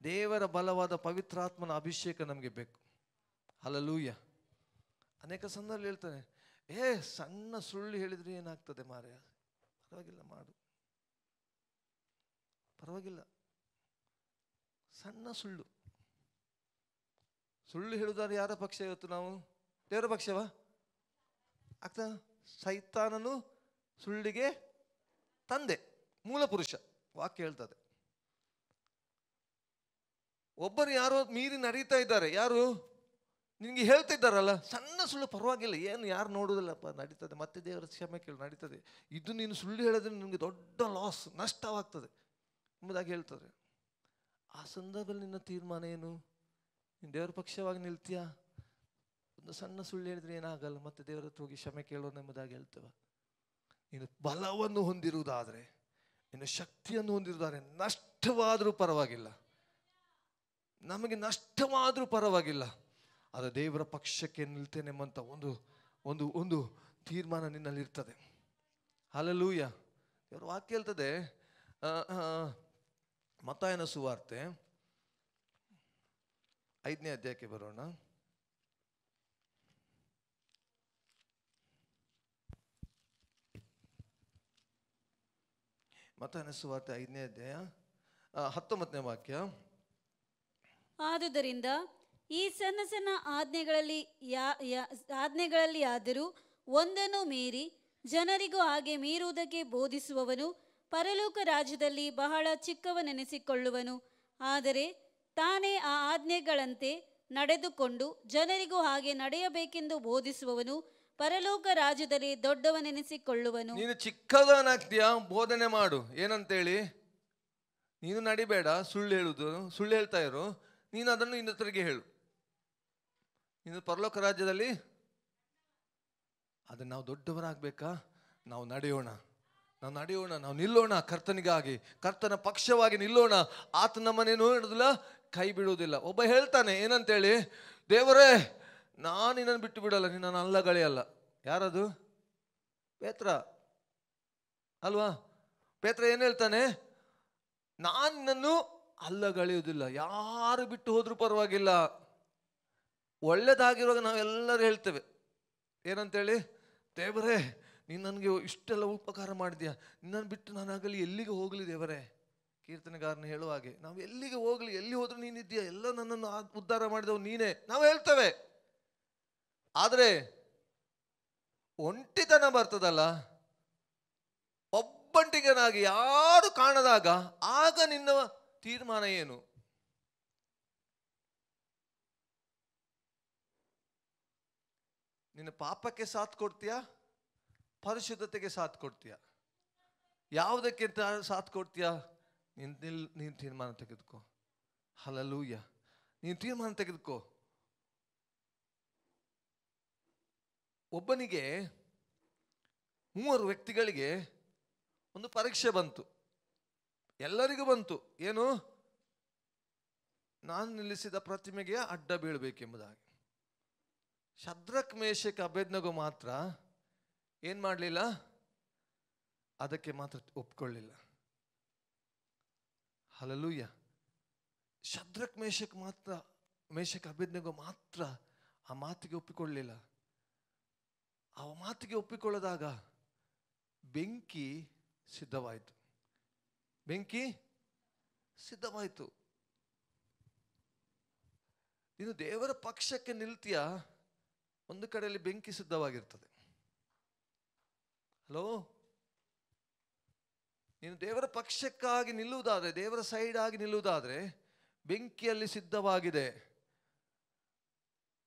ದೇವರ ಬಲವಾದ ಪವಿತ್ರಾತ್ಮನ ಅಭಿಷೇಕ ನಮಗೆ ಬೇಕು. ಹಲ್ಲೆಲೂಯಾ. ಅನೇಕ ಸಂದರ್ಭ ಹೇಳ್ತಾನೆ, ಸಣ್ಣ ಸುಳ್ಳು ಹೇಳಿದ್ರೆ ಏನಾಗ್ತದೆ ಮಾರ್ರೆ, ಪರವಾಗಿಲ್ಲ ಮಾಡು, ಪರವಾಗಿಲ್ಲ. ಸಣ್ಣ ಸುಳ್ಳು ಹೇಳುದಾದ್ರೆ ಯಾರ ಪಕ್ಷ ಇವತ್ತು ನಾವು? ದೇವರ ಪಕ್ಷವಾ? ಆಗ್ತಾ? ಸೈತಾನನು ಸುಳ್ಳಿಗೆ ತಂದೆ, ಮೂಲ ಪುರುಷ, ವಾಕ್ಯ ಹೇಳ್ತದೆ. ಒಬ್ಬರು ಯಾರೋ ಮೀರಿ ನಡೀತಾ ಇದ್ದಾರೆ, ಯಾರು? ನಿನಗೆ ಹೇಳ್ತಾ ಇದ್ದಾರಲ್ಲ, ಸಣ್ಣ ಸುಳ್ಳು ಪರವಾಗಿಲ್ಲ, ಏನು ಯಾರು ನೋಡುವುದಿಲ್ಲಪ್ಪ, ನಡೀತದೆ, ಮತ್ತೆ ದೇವರ ಕ್ಷಮೆ ಕೇಳಿ ನಡೀತದೆ. ಇದು ನೀನು ಸುಳ್ಳು ಹೇಳಿದ್ರೆ ನಿನಗೆ ದೊಡ್ಡ ಲಾಸ್, ನಷ್ಟವಾಗ್ತದೆ ಎಂಬುದಾಗಿ ಹೇಳ್ತಾರೆ. ಆ ಸಂದರ್ಭದಲ್ಲಿ ನಿನ್ನ ತೀರ್ಮಾನ ಏನು? ನೀನು ದೇವರ ಪಕ್ಷವಾಗಿ ನಿಲ್ತೀಯಾ? ಒಂದು ಸಣ್ಣ ಸುಳ್ಳು ಹೇಳಿದ್ರೆ ಏನಾಗಲ್ಲ, ಮತ್ತೆ ದೇವರ ಹತ್ರ ಹೋಗಿ ಕ್ಷಮೆ ಕೇಳೋಣ ಎಂಬುದಾಗಿ ಹೇಳ್ತೇವೆ. ನೀನು ಬಲವನ್ನು ಹೊಂದಿರುವುದಾದರೆ, ನೀನು ಶಕ್ತಿಯನ್ನು ಹೊಂದಿರುವುದಾದರೆ, ನಷ್ಟವಾದರೂ ಪರವಾಗಿಲ್ಲ, ನಮಗೆ ನಷ್ಟವಾದರೂ ಪರವಾಗಿಲ್ಲ, ಅದು ದೇವರ ಪಕ್ಷಕ್ಕೆ ನಿಲ್ತೇನೆ ಎಂಬಂತ ಒಂದು ಒಂದು ಒಂದು ತೀರ್ಮಾನ ನಿನ್ನಲ್ಲಿ ಇರ್ತದೆ. ಹಲ್ಲೆಲೂಯಾ. ದೇವರ ವಾಕ್ಯ ಹೇಳ್ತದೆ, ಮತ್ತಾಯನ ಸುವಾರ್ತೆ 5ನೇ ಅಧ್ಯಾಯಕ್ಕೆ ಬರೋಣ. ಮತ್ತಾಯನ ಸುವಾರ್ತೆ 5ನೇ ಅಧ್ಯಾಯ 19ನೇ ವಾಕ್ಯ. ಆದುದರಿಂದ ಈ ಸಣ್ಣ ಸಣ್ಣ ಆಜ್ಞೆಗಳಲ್ಲಿ ಆದರೂ ಒಂದನ್ನು ಮೀರಿ ಜನರಿಗೂ ಹಾಗೆ ಮೀರುವುದಕ್ಕೆ ಬೋಧಿಸುವವನು ಪರಲೋಕ ರಾಜ್ಯದಲ್ಲಿ ಬಹಳ ಚಿಕ್ಕವನೆನಿಸಿಕೊಳ್ಳುವನು. ಆದರೆ ತಾನೇ ಆ ಆಜ್ಞೆಗಳಂತೆ ನಡೆದುಕೊಂಡು ಜನರಿಗೂ ಹಾಗೆ ನಡೆಯಬೇಕೆಂದು ಬೋಧಿಸುವವನು ಪರಲೋಕ ರಾಜ್ಯದಲ್ಲಿ ದೊಡ್ಡವನೆನಿಸಿಕೊಳ್ಳುವನು. ನೀನು ಚಿಕ್ಕದನಾಗ್ತೀಯಾ? ಬೋಧನೆ ಮಾಡು. ಏನಂತೇಳಿ? ನೀನು ನಡಿಬೇಡ, ಸುಳ್ಳು ಹೇಳ್ತಾ ಇರು, ನೀನು ಅದನ್ನು ಇನ್ನೊಬ್ಬರಿಗೆ ಹೇಳು. ನೀನು ಪರಲೋಕ ರಾಜ್ಯದಲ್ಲಿ ಅದನ್ನು ನಾವು ದೊಡ್ಡವರಾಗಬೇಕಾ? ನಾವು ನಡೆಯೋಣ, ನಾವು ನಿಲ್ಲೋಣ, ಕರ್ತನಿಗಾಗಿ, ಕರ್ತನ ಪಕ್ಷವಾಗಿ ನಿಲ್ಲೋಣ. ಆತ ನಮ್ಮನ್ನೇನು ಹೇಳುದಿಲ್ಲ, ಕೈ ಬಿಡುವುದಿಲ್ಲ. ಒಬ್ಬ ಹೇಳ್ತಾನೆ ಏನಂತೇಳಿ, ದೇವರೇ ನಾನು ನಿನ್ನನ್ನು ಬಿಟ್ಟು ಬಿಡಲ್ಲ, ನಿನ್ನನ್ನು ಅಲ್ಲಗಳೆಯಲ್ಲ. ಯಾರದು? ಪೇತ್ರ ಅಲ್ವಾ? ಪೇತ್ರ ಏನು ಹೇಳ್ತಾನೆ? ನಾನು ನಿನ್ನನ್ನು ಅಲ್ಲಗಳೆಯುವುದಿಲ್ಲ, ಯಾರು ಬಿಟ್ಟು ಹೋದ್ರೂ ಪರವಾಗಿಲ್ಲ. ಒಳ್ಳೇದಾಗಿರುವಾಗ ನಾವೆಲ್ಲರೂ ಹೇಳ್ತೇವೆ ಏನಂತೇಳಿ, ದೇವರೇ ನೀನು ನನಗೆ ಇಷ್ಟೆಲ್ಲ ಉಪಕಾರ ಮಾಡಿದ್ಯಾ, ನಿನ್ನನ್ನು ಬಿಟ್ಟು ನಾನಾಗಲಿ ಎಲ್ಲಿಗೆ ಹೋಗಲಿ ದೇವರೇ. ಕೀರ್ತನೆಗಾರನ ಹೇಳುವ ಹಾಗೆ, ನಾವು ಎಲ್ಲಿಗೆ ಹೋಗಲಿ, ಎಲ್ಲಿ ಹೋದ್ರೂ ನೀನಿದ್ದೀಯ, ಎಲ್ಲ ನನ್ನನ್ನು ಉದ್ಧಾರ ಮಾಡಿದವು ನೀನೇ, ನಾವು ಹೇಳ್ತೇವೆ. ಆದರೆ ಒಂಟಿತನ ಬರ್ತದಲ್ಲ, ಒಬ್ಬಂಟಿಗನಾಗಿ ಯಾರು ಕಾಣದಾಗ, ಆಗ ನಿನ್ನ ತೀರ್ಮಾನ ಏನು? ನಿನ್ನ ಪಾಪಕ್ಕೆ ಸಾಥ್ ಕೊಡ್ತೀಯಾ? ಪರಿಶುದ್ಧತೆಗೆ ಸಾಥ್ ಕೊಡ್ತೀಯಾ? ಯಾವುದಕ್ಕೆ ಸಾಥ್ ಕೊಡ್ತೀಯಾ? ನೀನು ತೀರ್ಮಾನ ತೆಗೆದುಕೋ. ಹಲ್ಲೆಲೂಯಾ. ನೀನು ತೀರ್ಮಾನ ತೆಗೆದುಕೋ. ಒಬ್ಬನಿಗೆ 3 ವ್ಯಕ್ತಿಗಳಿಗೆ ಒಂದು ಪರೀಕ್ಷೆ ಬಂತು, ಎಲ್ಲರಿಗೂ ಬಂತು. ಏನು? ನಾನು ನಿಲ್ಲಿಸಿದ ಪ್ರತಿಮೆಗೆ ಅಡ್ಡ ಬೀಳಬೇಕೆಂಬುದಾಗಿ. ಶದ್ರಕ್, ಮೇಷಕ್, ಅಬೇದ್ನೆಗೋ ಮಾತ್ರ ಏನ್ ಮಾಡಲಿಲ್ಲ, ಅದಕ್ಕೆ ಮಾತ್ರ ಒಪ್ಕೊಳ್ಳಿಲ್ಲ. ಹಲ್ಲೆಲೂಯಾ. ಶದ್ರಕ್, ಮೇಷಕ್, ಅಬೇದ್ನೆಗೋ ಮಾತ್ರ ಆ ಮಾತಿಗೆ ಒಪ್ಪಿಕೊಳ್ಳಲಿಲ್ಲ. ಆ ಮಾತಿಗೆ ಒಪ್ಪಿಕೊಳ್ಳದಾಗ ಬೆಂಕಿ ಸಿದ್ಧವಾಯಿತು. ನೀನು ದೇವರ ಪಕ್ಷಕ್ಕೆ ನಿಲ್ತೀಯ, ಒಂದು ಕಡೆಯಲ್ಲಿ ಬೆಂಕಿ ಸಿದ್ಧವಾಗಿರ್ತದೆ. ಹಲೋ, ನೀನು ದೇವರ ಪಕ್ಷಕ್ಕಾಗಿ ನಿಲ್ಲುವುದಾದ್ರೆ, ದೇವರ ಸೈಡ್ ಆಗಿ ನಿಲ್ಲುವುದಾದ್ರೆ ಬೆಂಕಿಯಲ್ಲಿ ಸಿದ್ಧವಾಗಿದೆ.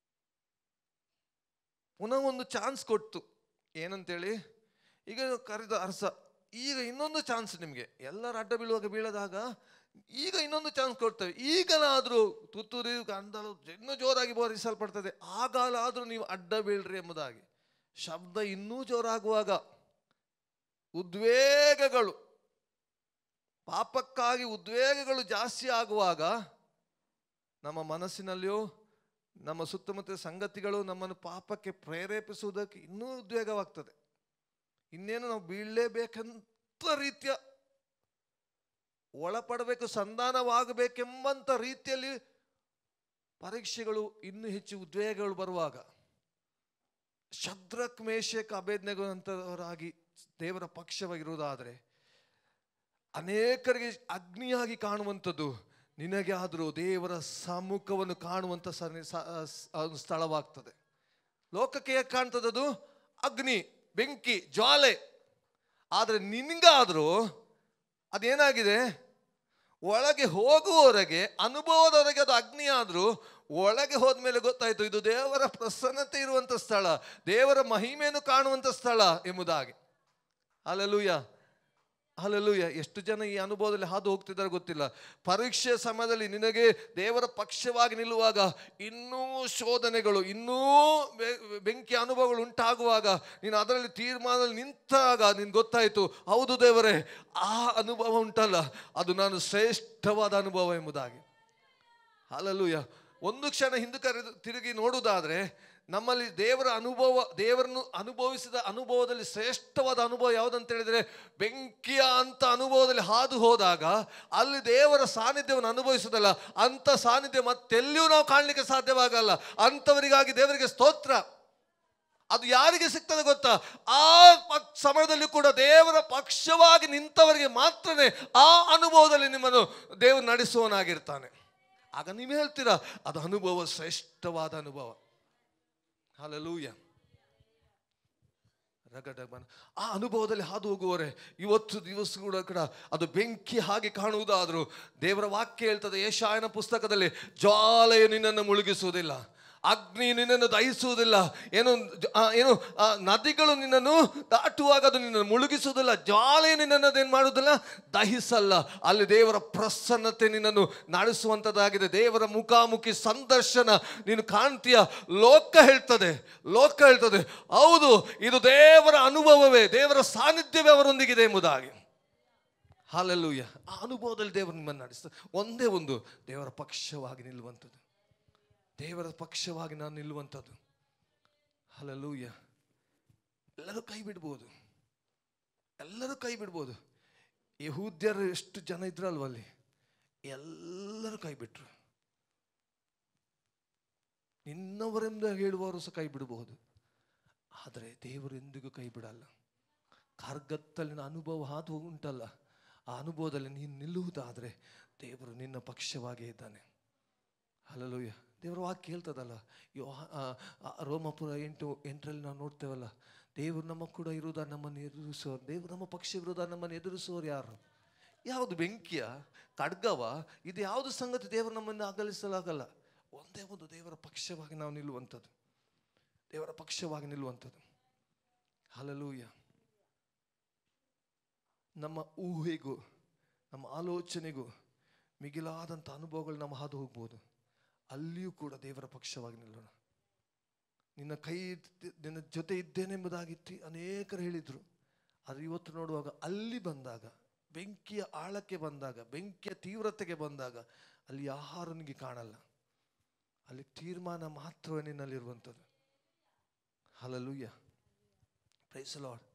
ಪುನಃ ಒಂದು ಚಾನ್ಸ್ ಕೊಟ್ಟು, ಏನಂತೇಳಿ, ಈಗ ಕರೆದ ಅರಸ, ಈಗ ಇನ್ನೊಂದು ಚಾನ್ಸ್ ನಿಮಗೆ. ಎಲ್ಲರ ಅಡ್ಡ ಬೀಳದಾಗ ಈಗ ಇನ್ನೊಂದು ಚಾನ್ಸ್ ಕೊಡ್ತೇವೆ. ಈಗಲಾದರೂ ತುತ್ತೂರಿ ಗಂಧಲು ಇನ್ನೂ ಜೋರಾಗಿ ಬೋಧಿಸಲ್ಪಡ್ತದೆ, ಆಗಾಲಾದರೂ ನೀವು ಅಡ್ಡ ಬೀಳ್ರಿ ಎಂಬುದಾಗಿ. ಶಬ್ದ ಇನ್ನೂ ಜೋರಾಗುವಾಗ, ಉದ್ವೇಗಗಳು, ಪಾಪಕ್ಕಾಗಿ ಉದ್ವೇಗಗಳು ಜಾಸ್ತಿ ಆಗುವಾಗ ನಮ್ಮ ಮನಸ್ಸಿನಲ್ಲಿಯೂ ನಮ್ಮ ಸುತ್ತಮುತ್ತ ಸಂಗತಿಗಳು ನಮ್ಮನ್ನು ಪಾಪಕ್ಕೆ ಪ್ರೇರೇಪಿಸುವುದಕ್ಕೆ ಇನ್ನೂ ಉದ್ವೇಗವಾಗ್ತದೆ. ಇನ್ನೇನು ನಾವು ಬೀಳಲೇಬೇಕಂತ ರೀತಿಯ ಒಳಪಡಬೇಕು, ಸಂಧಾನವಾಗಬೇಕೆಂಬಂತ ರೀತಿಯಲ್ಲಿ ಪರೀಕ್ಷೆಗಳು ಇನ್ನೂ ಹೆಚ್ಚು ಉದ್ವೇಗಗಳು ಬರುವಾಗ ಶದ್ರಕ್ ಮೇಷಕ್ ಅಬೇದ್ನೆಗೋಂಥವರಾಗಿ ದೇವರ ಪಕ್ಷವಾಗಿರುವುದಾದರೆ ಅನೇಕರಿಗೆ ಅಗ್ನಿಯಾಗಿ ಕಾಣುವಂಥದ್ದು ನಿನಗೆ ಆದರೂ ದೇವರ ಸಮ್ಮುಖವನ್ನು ಕಾಣುವಂಥ ಸ್ಥಳವಾಗ್ತದೆ. ಲೋಕಕ್ಕೆ ಹೇಗೆ ಕಾಣ್ತದದು? ಅಗ್ನಿ, ಬೆಂಕಿ, ಜ್ವಾಲೆ. ಆದರೆ ನಿನಗಾದರೂ ಅದೇನಾಗಿದೆ? ಒಳಗೆ ಹೋಗುವವರೆಗೆ, ಅನುಭವದವರೆಗೆ ಅದು ಅಗ್ನಿ ಆದರೂ ಒಳಗೆ ಹೋದ್ಮೇಲೆ ಗೊತ್ತಾಯ್ತು ಇದು ದೇವರ ಪ್ರಸನ್ನತೆ ಇರುವಂಥ ಸ್ಥಳ, ದೇವರ ಮಹಿಮೆಯನ್ನು ಕಾಣುವಂಥ ಸ್ಥಳ ಎಂಬುದಾಗಿ. Hallelujah, hallelujah. ಎಷ್ಟು ಜನ ಈ ಅನುಭವದಲ್ಲಿ ಹಾದು ಹೋಗ್ತಿದ್ದಾರೆ ಗೊತ್ತಿಲ್ಲ. ಪರೀಕ್ಷೆಯ ಸಮಯದಲ್ಲಿ ನಿನಗೆ ದೇವರ ಪಕ್ಷವಾಗಿ ನಿಲ್ಲುವಾಗ ಇನ್ನೂ ಶೋಧನೆಗಳು, ಇನ್ನೂ ಬೆಂಕಿ ಅನುಭವಗಳು ಉಂಟಾಗುವಾಗ ನೀನು ಅದರಲ್ಲಿ ತೀರ್ಮಾನದಲ್ಲಿ ನಿಂತಾಗ ನಿನ್ಗೆ ಗೊತ್ತಾಯಿತು, ಹೌದು ದೇವರೇ, ಆ ಅನುಭವ ಉಂಟಲ್ಲ ಅದು ನಾನು ಶ್ರೇಷ್ಠವಾದ ಅನುಭವ ಎಂಬುದಾಗಿ. ಹಲ್ಲೆಲೂಯ. ಒಂದು ಕ್ಷಣ ಹಿಂದಕ್ಕೆ ತಿರುಗಿ ನೋಡುವುದಾದ್ರೆ ನಮ್ಮಲ್ಲಿ ದೇವರ ಅನುಭವ, ದೇವರನ್ನು ಅನುಭವಿಸಿದ ಅನುಭವದಲ್ಲಿ ಶ್ರೇಷ್ಠವಾದ ಅನುಭವ ಯಾವುದಂತ ಹೇಳಿದರೆ, ಬೆಂಕಿಯ ಅಂತ ಅನುಭವದಲ್ಲಿ ಹಾದು ಹೋದಾಗ ಅಲ್ಲಿ ದೇವರ ಸಾನ್ನಿಧ್ಯವನ್ನು ಅನುಭವಿಸುವುದಲ್ಲ, ಅಂಥ ಸಾನ್ನಿಧ್ಯ ಮತ್ತೆಲ್ಲಿಯೂ ನಾವು ಕಾಣಲಿಕ್ಕೆ ಸಾಧ್ಯವಾಗಲ್ಲ. ಅಂಥವರಿಗಾಗಿ ದೇವರಿಗೆ ಸ್ತೋತ್ರ. ಅದು ಯಾರಿಗೆ ಸಿಗ್ತದೆ ಗೊತ್ತಾ? ಆ ಸಮಯದಲ್ಲಿ ಕೂಡ ದೇವರ ಪಕ್ಷವಾಗಿ ನಿಂತವರಿಗೆ ಮಾತ್ರನೇ ಆ ಅನುಭವದಲ್ಲಿ ನಿಮ್ಮನ್ನು ದೇವರು ನಡೆಸುವವನಾಗಿರ್ತಾನೆ. ಆಗ ನೀವು ಹೇಳ್ತೀರಾ ಅದು ಅನುಭವ ಶ್ರೇಷ್ಠವಾದ ಅನುಭವ. ಹಲ್ಲೆಲೂಯ. ಆ ಅನುಭವದಲ್ಲಿ ಹಾದು ಹೋಗುವವರೇ ಇವತ್ತು ದಿವಸ ಕೂಡ ಅದು ಬೆಂಕಿ ಹಾಗೆ ಕಾಣುವುದಾದರೂ ದೇವರ ವಾಕ್ಯ ಹೇಳ್ತದೆ ಯೆಶಾಯನ ಪುಸ್ತಕದಲ್ಲಿ, ಜ್ವಾಲೆಯು ನಿನ್ನನ್ನು ಮುಳುಗಿಸುವುದಿಲ್ಲ, ಅಗ್ನಿ ನಿನ್ನನ್ನು ದಹಿಸುವುದಿಲ್ಲ, ಏನು ನದಿಗಳು ನಿನ್ನನ್ನು ದಾಟುವಾಗ ಅದು ನಿನ್ನನ್ನು ಮುಳುಗಿಸುವುದಿಲ್ಲ, ಜ್ವಾಲೆ ನಿನ್ನನ್ನು ಅದೇನು ಮಾಡುವುದಿಲ್ಲ, ದಹಿಸಲ್ಲ. ಅಲ್ಲಿ ದೇವರ ಪ್ರಸನ್ನತೆ ನಿನ್ನನ್ನು ನಡೆಸುವಂಥದ್ದಾಗಿದೆ. ದೇವರ ಮುಖಾಮುಖಿ ಸಂದರ್ಶನ ನೀನು ಕಾಣ್ತೀಯ. ಲೋಕ ಹೇಳ್ತದೆ ಹೌದು ಇದು ದೇವರ ಅನುಭವವೇ, ದೇವರ ಸಾನ್ನಿಧ್ಯವೇ ಅವರೊಂದಿಗಿದೆ ಎಂಬುದಾಗಿ. ಹಲ್ಲೆಲೂಯ. ಆ ಅನುಭವದಲ್ಲಿ ದೇವರು ನಿಮ್ಮನ್ನು ನಡೆಸ್ತಾರೆ. ಒಂದೇ ಒಂದು ದೇವರ ಪಕ್ಷವಾಗಿ ನಿಲ್ಲುವಂಥದ್ದು, ದೇವರ ಪಕ್ಷವಾಗಿ ನಾನು ನಿಲ್ಲುವಂಥದ್ದು. ಹಲ್ಲೆಲೂಯ. ಎಲ್ಲರೂ ಕೈ ಬಿಡ್ಬೋದು. ಯಹೂದ್ಯರು ಎಷ್ಟು ಜನ ಇದ್ರಲ್ವ ಅಲ್ಲಿ, ಎಲ್ಲರೂ ಕೈ ಬಿಟ್ರು. ನಿನ್ನವರೆಂದು ಹೇಳುವವರು ಸಹ ಕೈ ಬಿಡಬಹುದು, ಆದರೆ ದೇವರು ಎಂದಿಗೂ ಕೈ ಬಿಡಲ್ಲ. ಕಾರ್ಗತ್ತಲಿನ ಅನುಭವ ಹಾದು ಉಂಟಲ್ಲ, ಆ ಅನುಭವದಲ್ಲಿ ನೀನು ನಿಲ್ಲುವುದಾದರೆ ದೇವರು ನಿನ್ನ ಪಕ್ಷವಾಗೇ ಇದ್ದಾನೆ. ಹಲ್ಲೆಲೂಯ. ದೇವರ ವಾಕ್ಯ ಹೇಳ್ತದಲ್ಲ, ರೋಮಾಪುರ 8:8 ನಾವು ನೋಡ್ತೇವಲ್ಲ, ದೇವರು ನಮ್ಮ ಕೂಡ ಇರುವುದ ನಮ್ಮನ್ನು ಎದುರಿಸುವವರು, ದೇವರು ನಮ್ಮ ಪಕ್ಷ ವಿರೋಧ ನಮ್ಮನ್ನು ಎದುರಿಸುವವರು ಯಾರು? ಯಾವುದು ಬೆಂಕಿಯ ಖಡ್ಗವ? ಇದು ಯಾವುದು ಸಂಗತಿ ದೇವರು ನಮ್ಮನ್ನು ಅಗಲಿಸಲಾಗಲ್ಲ. ಒಂದೇ ಒಂದು ದೇವರ ಪಕ್ಷವಾಗಿ ನಾವು ನಿಲ್ಲುವಂಥದ್ದು, ದೇವರ ಪಕ್ಷವಾಗಿ ನಿಲ್ಲುವಂಥದ್ದು. ಹಲ್ಲೆಲೂಯ. ನಮ್ಮ ಊಹೆಗೂ ನಮ್ಮ ಆಲೋಚನೆಗೂ ಮಿಗಿಲಾದಂಥ ಅನುಭವಗಳು ನಮ್ಮ ಹಾದು ಹೋಗ್ಬೋದು. ಅಲ್ಲಿಯೂ ಕೂಡ ದೇವರ ಪಕ್ಷವಾಗಿ ನಿಲ್ಲೋಣ. ನಿನ್ನ ಜೊತೆ ಇದ್ದೇನೆಂಬುದಾಗಿ ಅನೇಕರು ಹೇಳಿದರು. ಆದರೆ ಇವತ್ತು ನೋಡುವಾಗ ಅಲ್ಲಿ ಬಂದಾಗ, ಬೆಂಕಿಯ ಆಳಕ್ಕೆ ಬಂದಾಗ, ಬೆಂಕಿಯ ತೀವ್ರತೆಗೆ ಬಂದಾಗ ಅಲ್ಲಿ ಯಾರನಿಗೆ ಕಾಣಲ್ಲ. ಅಲ್ಲಿ ತೀರ್ಮಾನ ಮಾತ್ರವೇ ನಿನ್ನಲ್ಲಿರುವಂಥದ್ದು. ಹಲ್ಲೆಲೂಯ. Praise the Lord.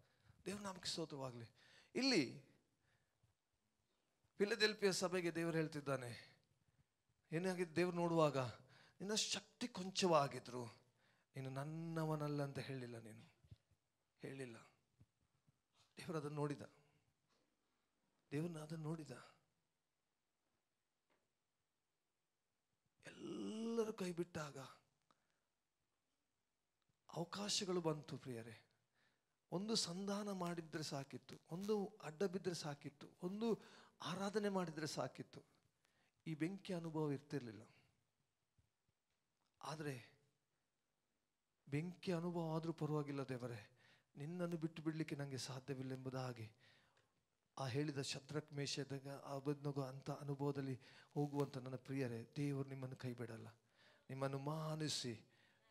ದೇವ್ರ ನಾಮಕ್ಕೆ ಸ್ತೋತ್ರವಾಗಲಿ. ಇಲ್ಲಿ ಫಿಲದೆಲ್ಫಿಯ ಸಭೆಗೆ ದೇವರು ಹೇಳ್ತಿದ್ದಾನೆ, ಏನಾಗಿದೆ? ದೇವ್ರು ನೋಡುವಾಗ ನಿನ್ನ ಶಕ್ತಿ ಕೊಂಚವಾಗಿದ್ರು ನೀನು ನನ್ನವನಲ್ಲ ಅಂತ ಹೇಳಿಲ್ಲ. ದೇವರು ಅದನ್ನು ನೋಡಿದ. ಎಲ್ಲರೂ ಕೈ ಬಿಟ್ಟಾಗ ಅವಕಾಶಗಳು ಬಂತು ಪ್ರಿಯರೇ. ಒಂದು ಸಂಧಾನ ಮಾಡಿದ್ರೆ ಸಾಕಿತ್ತು, ಒಂದು ಅಡ್ಡ ಬಿದ್ದರೆ ಸಾಕಿತ್ತು, ಒಂದು ಆರಾಧನೆ ಮಾಡಿದರೆ ಸಾಕಿತ್ತು, ಈ ಬೆಂಕಿ ಅನುಭವ ಇರ್ತಿರ್ಲಿಲ್ಲ. ಆದರೆ ಬೆಂಕಿ ಅನುಭವ ಆದರೂ ಪರವಾಗಿಲ್ಲ ದೇವರೇ, ನಿನ್ನನ್ನು ಬಿಟ್ಟು ಬಿಡಲಿಕ್ಕೆ ನನಗೆ ಸಾಧ್ಯವಿಲ್ಲ ಎಂಬುದಾಗಿ ಆ ಹೇಳಿದ ಶದ್ರಕ್ ಮೇಷಕ್ ಅಬೇದ್ನೆಗೋ ಅಂತ ಅನುಭವದಲ್ಲಿ ಹೋಗುವಂಥ ನನ್ನ ಪ್ರಿಯರೇ, ದೇವರು ನಿಮ್ಮನ್ನು ಕೈ ಬಿಡಲ್ಲ. ನಿಮ್ಮನ್ನು ಮಾನಿಸಿ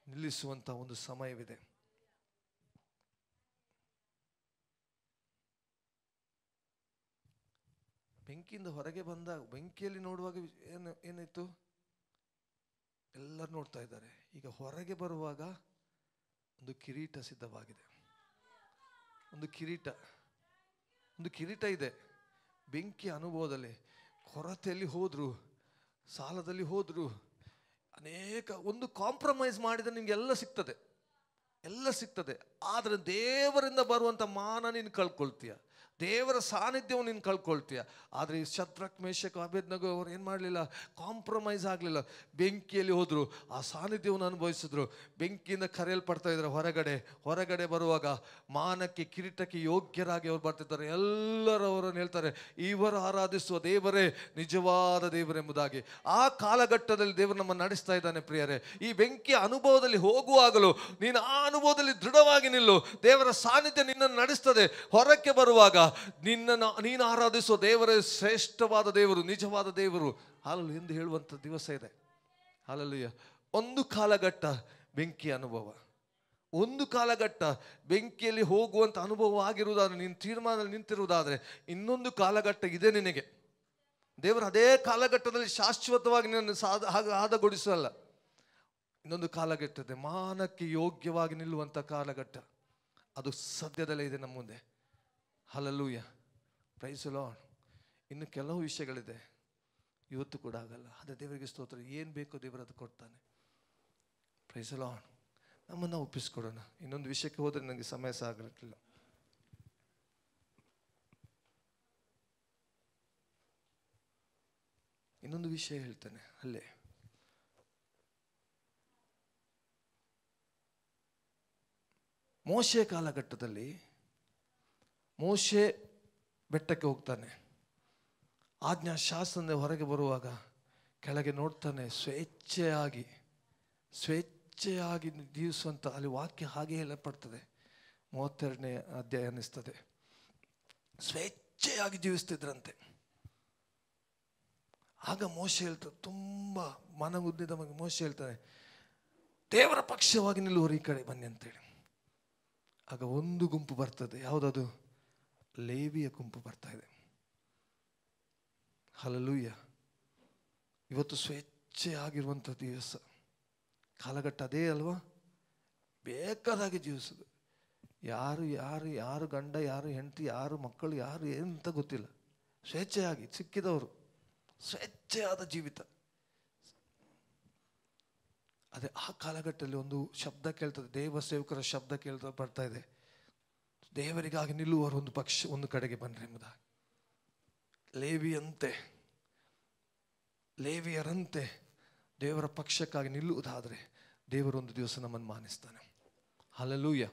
ನಿಲ್ಲಿಸುವಂಥ ಒಂದು ಸಮಯವಿದೆ. ಬೆಂಕಿಯಿಂದ ಹೊರಗೆ ಬಂದಾಗ, ಬೆಂಕಿಯಲ್ಲಿ ನೋಡುವಾಗ ಏನಾಯ್ತು? ಎಲ್ಲರೂ ನೋಡ್ತಾ ಇದ್ದಾರೆ. ಈಗ ಹೊರಗೆ ಬರುವಾಗ ಒಂದು ಕಿರೀಟ ಸಿದ್ಧವಾಗಿದೆ. ಒಂದು ಕಿರೀಟ ಇದೆ. ಬೆಂಕಿ ಅನುಭವದಲ್ಲಿ, ಕೊರತೆಯಲ್ಲಿ ಹೋದ್ರು, ಸಾಲದಲ್ಲಿ ಹೋದ್ರು, ಒಂದು ಕಾಂಪ್ರಮೈಸ್ ಮಾಡಿದ್ರೆ ನಿಮ್ಗೆ ಎಲ್ಲ ಸಿಗ್ತದೆ. ಆದರೆ ದೇವರಿಂದ ಬರುವಂಥ ಮಾನ ನೀನು ಕಳ್ಕೊಳ್ತೀಯ, ದೇವರ ಸಾನ್ನಿಧ್ಯವನ್ನು ನೀನು ಕಳ್ಕೊಳ್ತೀಯ. ಆದರೆ ಈ ಶದ್ರಕ್ ಮೇಷಕ್ ಅಬೇದ್ನೆಗೋ ಅವರು ಏನು ಮಾಡಲಿಲ್ಲ, ಕಾಂಪ್ರಮೈಸ್ ಆಗಲಿಲ್ಲ. ಬೆಂಕಿಯಲ್ಲಿ ಹೋದರು, ಆ ಸಾನ್ನಿಧ್ಯವನ್ನು ಅನುಭವಿಸಿದ್ರು, ಬೆಂಕಿಯಿಂದ ಕರೆಯಲ್ಪಡ್ತಾ ಇದ್ದಾರೆ. ಹೊರಗಡೆ ಬರುವಾಗ ಮಾನಕ್ಕೆ, ಕಿರೀಟಕ್ಕೆ ಯೋಗ್ಯರಾಗಿ ಅವರು ಬರ್ತಿದ್ದಾರೆ. ಎಲ್ಲರೂ ಅವರನ್ನು ಹೇಳ್ತಾರೆ, ಇವರು ಆರಾಧಿಸುವ ದೇವರೇ ನಿಜವಾದ ದೇವರೆಂಬುದಾಗಿ. ಆ ಕಾಲಘಟ್ಟದಲ್ಲಿ ದೇವರು ನಮ್ಮನ್ನು ನಡೆಸ್ತಾ ಇದ್ದಾನೆ ಪ್ರಿಯರೇ. ಈ ಬೆಂಕಿಯ ಅನುಭವದಲ್ಲಿ ಹೋಗುವಾಗಲೂ ನೀನು ಆ ಅನುಭವದಲ್ಲಿ ದೃಢವಾಗಿ ನಿಲ್ಲು. ದೇವರ ಸಾನ್ನಿಧ್ಯ ನಿನ್ನನ್ನು ನಡೆಸ್ತದೆ. ಹೊರಕ್ಕೆ ಬರುವಾಗ ನೀನು ಆರಾಧಿಸುವ ದೇವರೇ ಶ್ರೇಷ್ಠವಾದ ದೇವರು, ನಿಜವಾದ ದೇವರು ಹಾಲಲು ಎಂದು ಹೇಳುವಂಥ ದಿವಸ ಇದೆ. ಹಾಲಲುಯ್ಯ. ಒಂದು ಕಾಲಘಟ್ಟ ಬೆಂಕಿಯ ಅನುಭವ, ಒಂದು ಕಾಲಘಟ್ಟ ಬೆಂಕಿಯಲ್ಲಿ ಹೋಗುವಂಥ ಅನುಭವ ಆಗಿರುವುದಾದ್ರೆ, ನೀನು ತೀರ್ಮಾನದಲ್ಲಿ ನಿಂತಿರುವುದಾದರೆ, ಇನ್ನೊಂದು ಕಾಲಘಟ್ಟ ಇದೆ ನಿನಗೆ. ದೇವರು ಅದೇ ಕಾಲಘಟ್ಟದಲ್ಲಿ ಶಾಶ್ವತವಾಗಿ ನಿನ್ನನ್ನು ಹಾದಗೊಳಿಸಲ್ಲ. ಇನ್ನೊಂದು ಕಾಲಘಟ್ಟ ಇದೆ, ಮಾನಕ್ಕೆ ಯೋಗ್ಯವಾಗಿ ನಿಲ್ಲುವಂಥ ಕಾಲಘಟ್ಟ. ಅದು ಸದ್ಯದಲ್ಲೇ ಇದೆ ನಮ್ಮ ಮುಂದೆ. Hallelujah, praise the Lord. ಇನ್ನು ಕೆಲವು ವಿಷಯಗಳಿದೆ, ಇವತ್ತು ಕೂಡ ಆಗಲ್ಲ. ಅದೇ ದೇವರಿಗೆ ಸ್ತೋತ್ರ. ಏನು ಬೇಕೋ ದೇವರು ಅದು ಕೊಡ್ತಾನೆ. Praise the Lord. ನಮ್ಮನ್ನು ಒಪ್ಪಿಸ್ಕೊಡೋಣ. ಇನ್ನೊಂದು ವಿಷಯಕ್ಕೆ ಹೋದರೆ ನನಗೆ ಸಮಯ ಸಾಗಲಿಕ್ಕಿಲ್ಲ. ಇನ್ನೊಂದು ವಿಷಯ ಹೇಳ್ತಾನೆ ಅಲ್ಲೇ. ಮೋಶೆ ಕಾಲಘಟ್ಟದಲ್ಲಿ ಮೋಶೆ ಬೆಟ್ಟಕ್ಕೆ ಹೋಗ್ತಾನೆ. ಆಜ್ಞಾಶಾಸನದ ಹೊರಗೆ ಬರುವಾಗ ಕೆಳಗೆ ನೋಡ್ತಾನೆ, ಸ್ವೇಚ್ಛೆಯಾಗಿ ಜೀವಿಸುವಂಥ ಅಲ್ಲಿ ವಾಕ್ಯ ಹಾಗೆ ಹೇಳಲ್ಪಡ್ತದೆ. 32ನೇ ಅಧ್ಯಾಯ ಅನ್ನಿಸ್ತದೆ. ಸ್ವೇಚ್ಛೆಯಾಗಿ ಜೀವಿಸ್ತಿದ್ರಂತೆ. ಆಗ ಮೋಶೆ ಹೇಳ್ತಾರೆ, ತುಂಬ ಮನಗುದ್ದಿದ ಮೋಶೆ ಹೇಳ್ತಾನೆ, ದೇವರ ಪಕ್ಷವಾಗಿ ನಿಲ್ಲುವರು ಈ ಕಡೆ ಬನ್ನಿ ಅಂತೇಳಿ. ಆಗ ಒಂದು ಗುಂಪು ಬರ್ತದೆ. ಯಾವುದದು? ಲೇವಿಯ ಗುಂಪು ಬರ್ತಾ ಇದೆ. ಹಲ್ಲೆಲೂಯಾ. ಇವತ್ತು ಸ್ವೇಚ್ಛೆಯಾಗಿರುವಂಥ ದಿವಸ, ಕಾಲಘಟ್ಟ ಅದೇ ಅಲ್ವಾ? ಬೇಕಾದಾಗಿ ಜೀವಿಸೋದು. ಯಾರು ಗಂಡ, ಯಾರು ಹೆಂಡತಿ, ಯಾರು ಮಕ್ಕಳು, ಯಾರು ಏನಂತ ಗೊತ್ತಿಲ್ಲ. ಸ್ವೇಚ್ಛೆಯಾಗಿ ಸಿಕ್ಕಿದವರು, ಸ್ವೇಚ್ಛೆಯಾದ ಜೀವಿತ. ಅದೇ ಆ ಕಾಲಘಟ್ಟದಲ್ಲಿ ಒಂದು ಶಬ್ದ ಕೇಳ್ತದೆ, ದೇವ ಸೇವಕರ ಶಬ್ದ ಬರ್ತಾ ಇದೆ. ದೇವರಿಗಾಗಿ ನಿಲ್ಲುವರು ಒಂದು ಪಕ್ಷ ಒಂದು ಕಡೆಗೆ ಬನ್ರಿ ಎಂಬುದಾಗಿ. ಲೇವಿಯರಂತೆ ದೇವರ ಪಕ್ಷಕ್ಕಾಗಿ ನಿಲ್ಲುವುದಾದರೆ ದೇವರೊಂದು ದಿವಸ ನಮ್ಮನ್ನು ಮಾನಿಸ್ತಾನೆ. Hallelujah,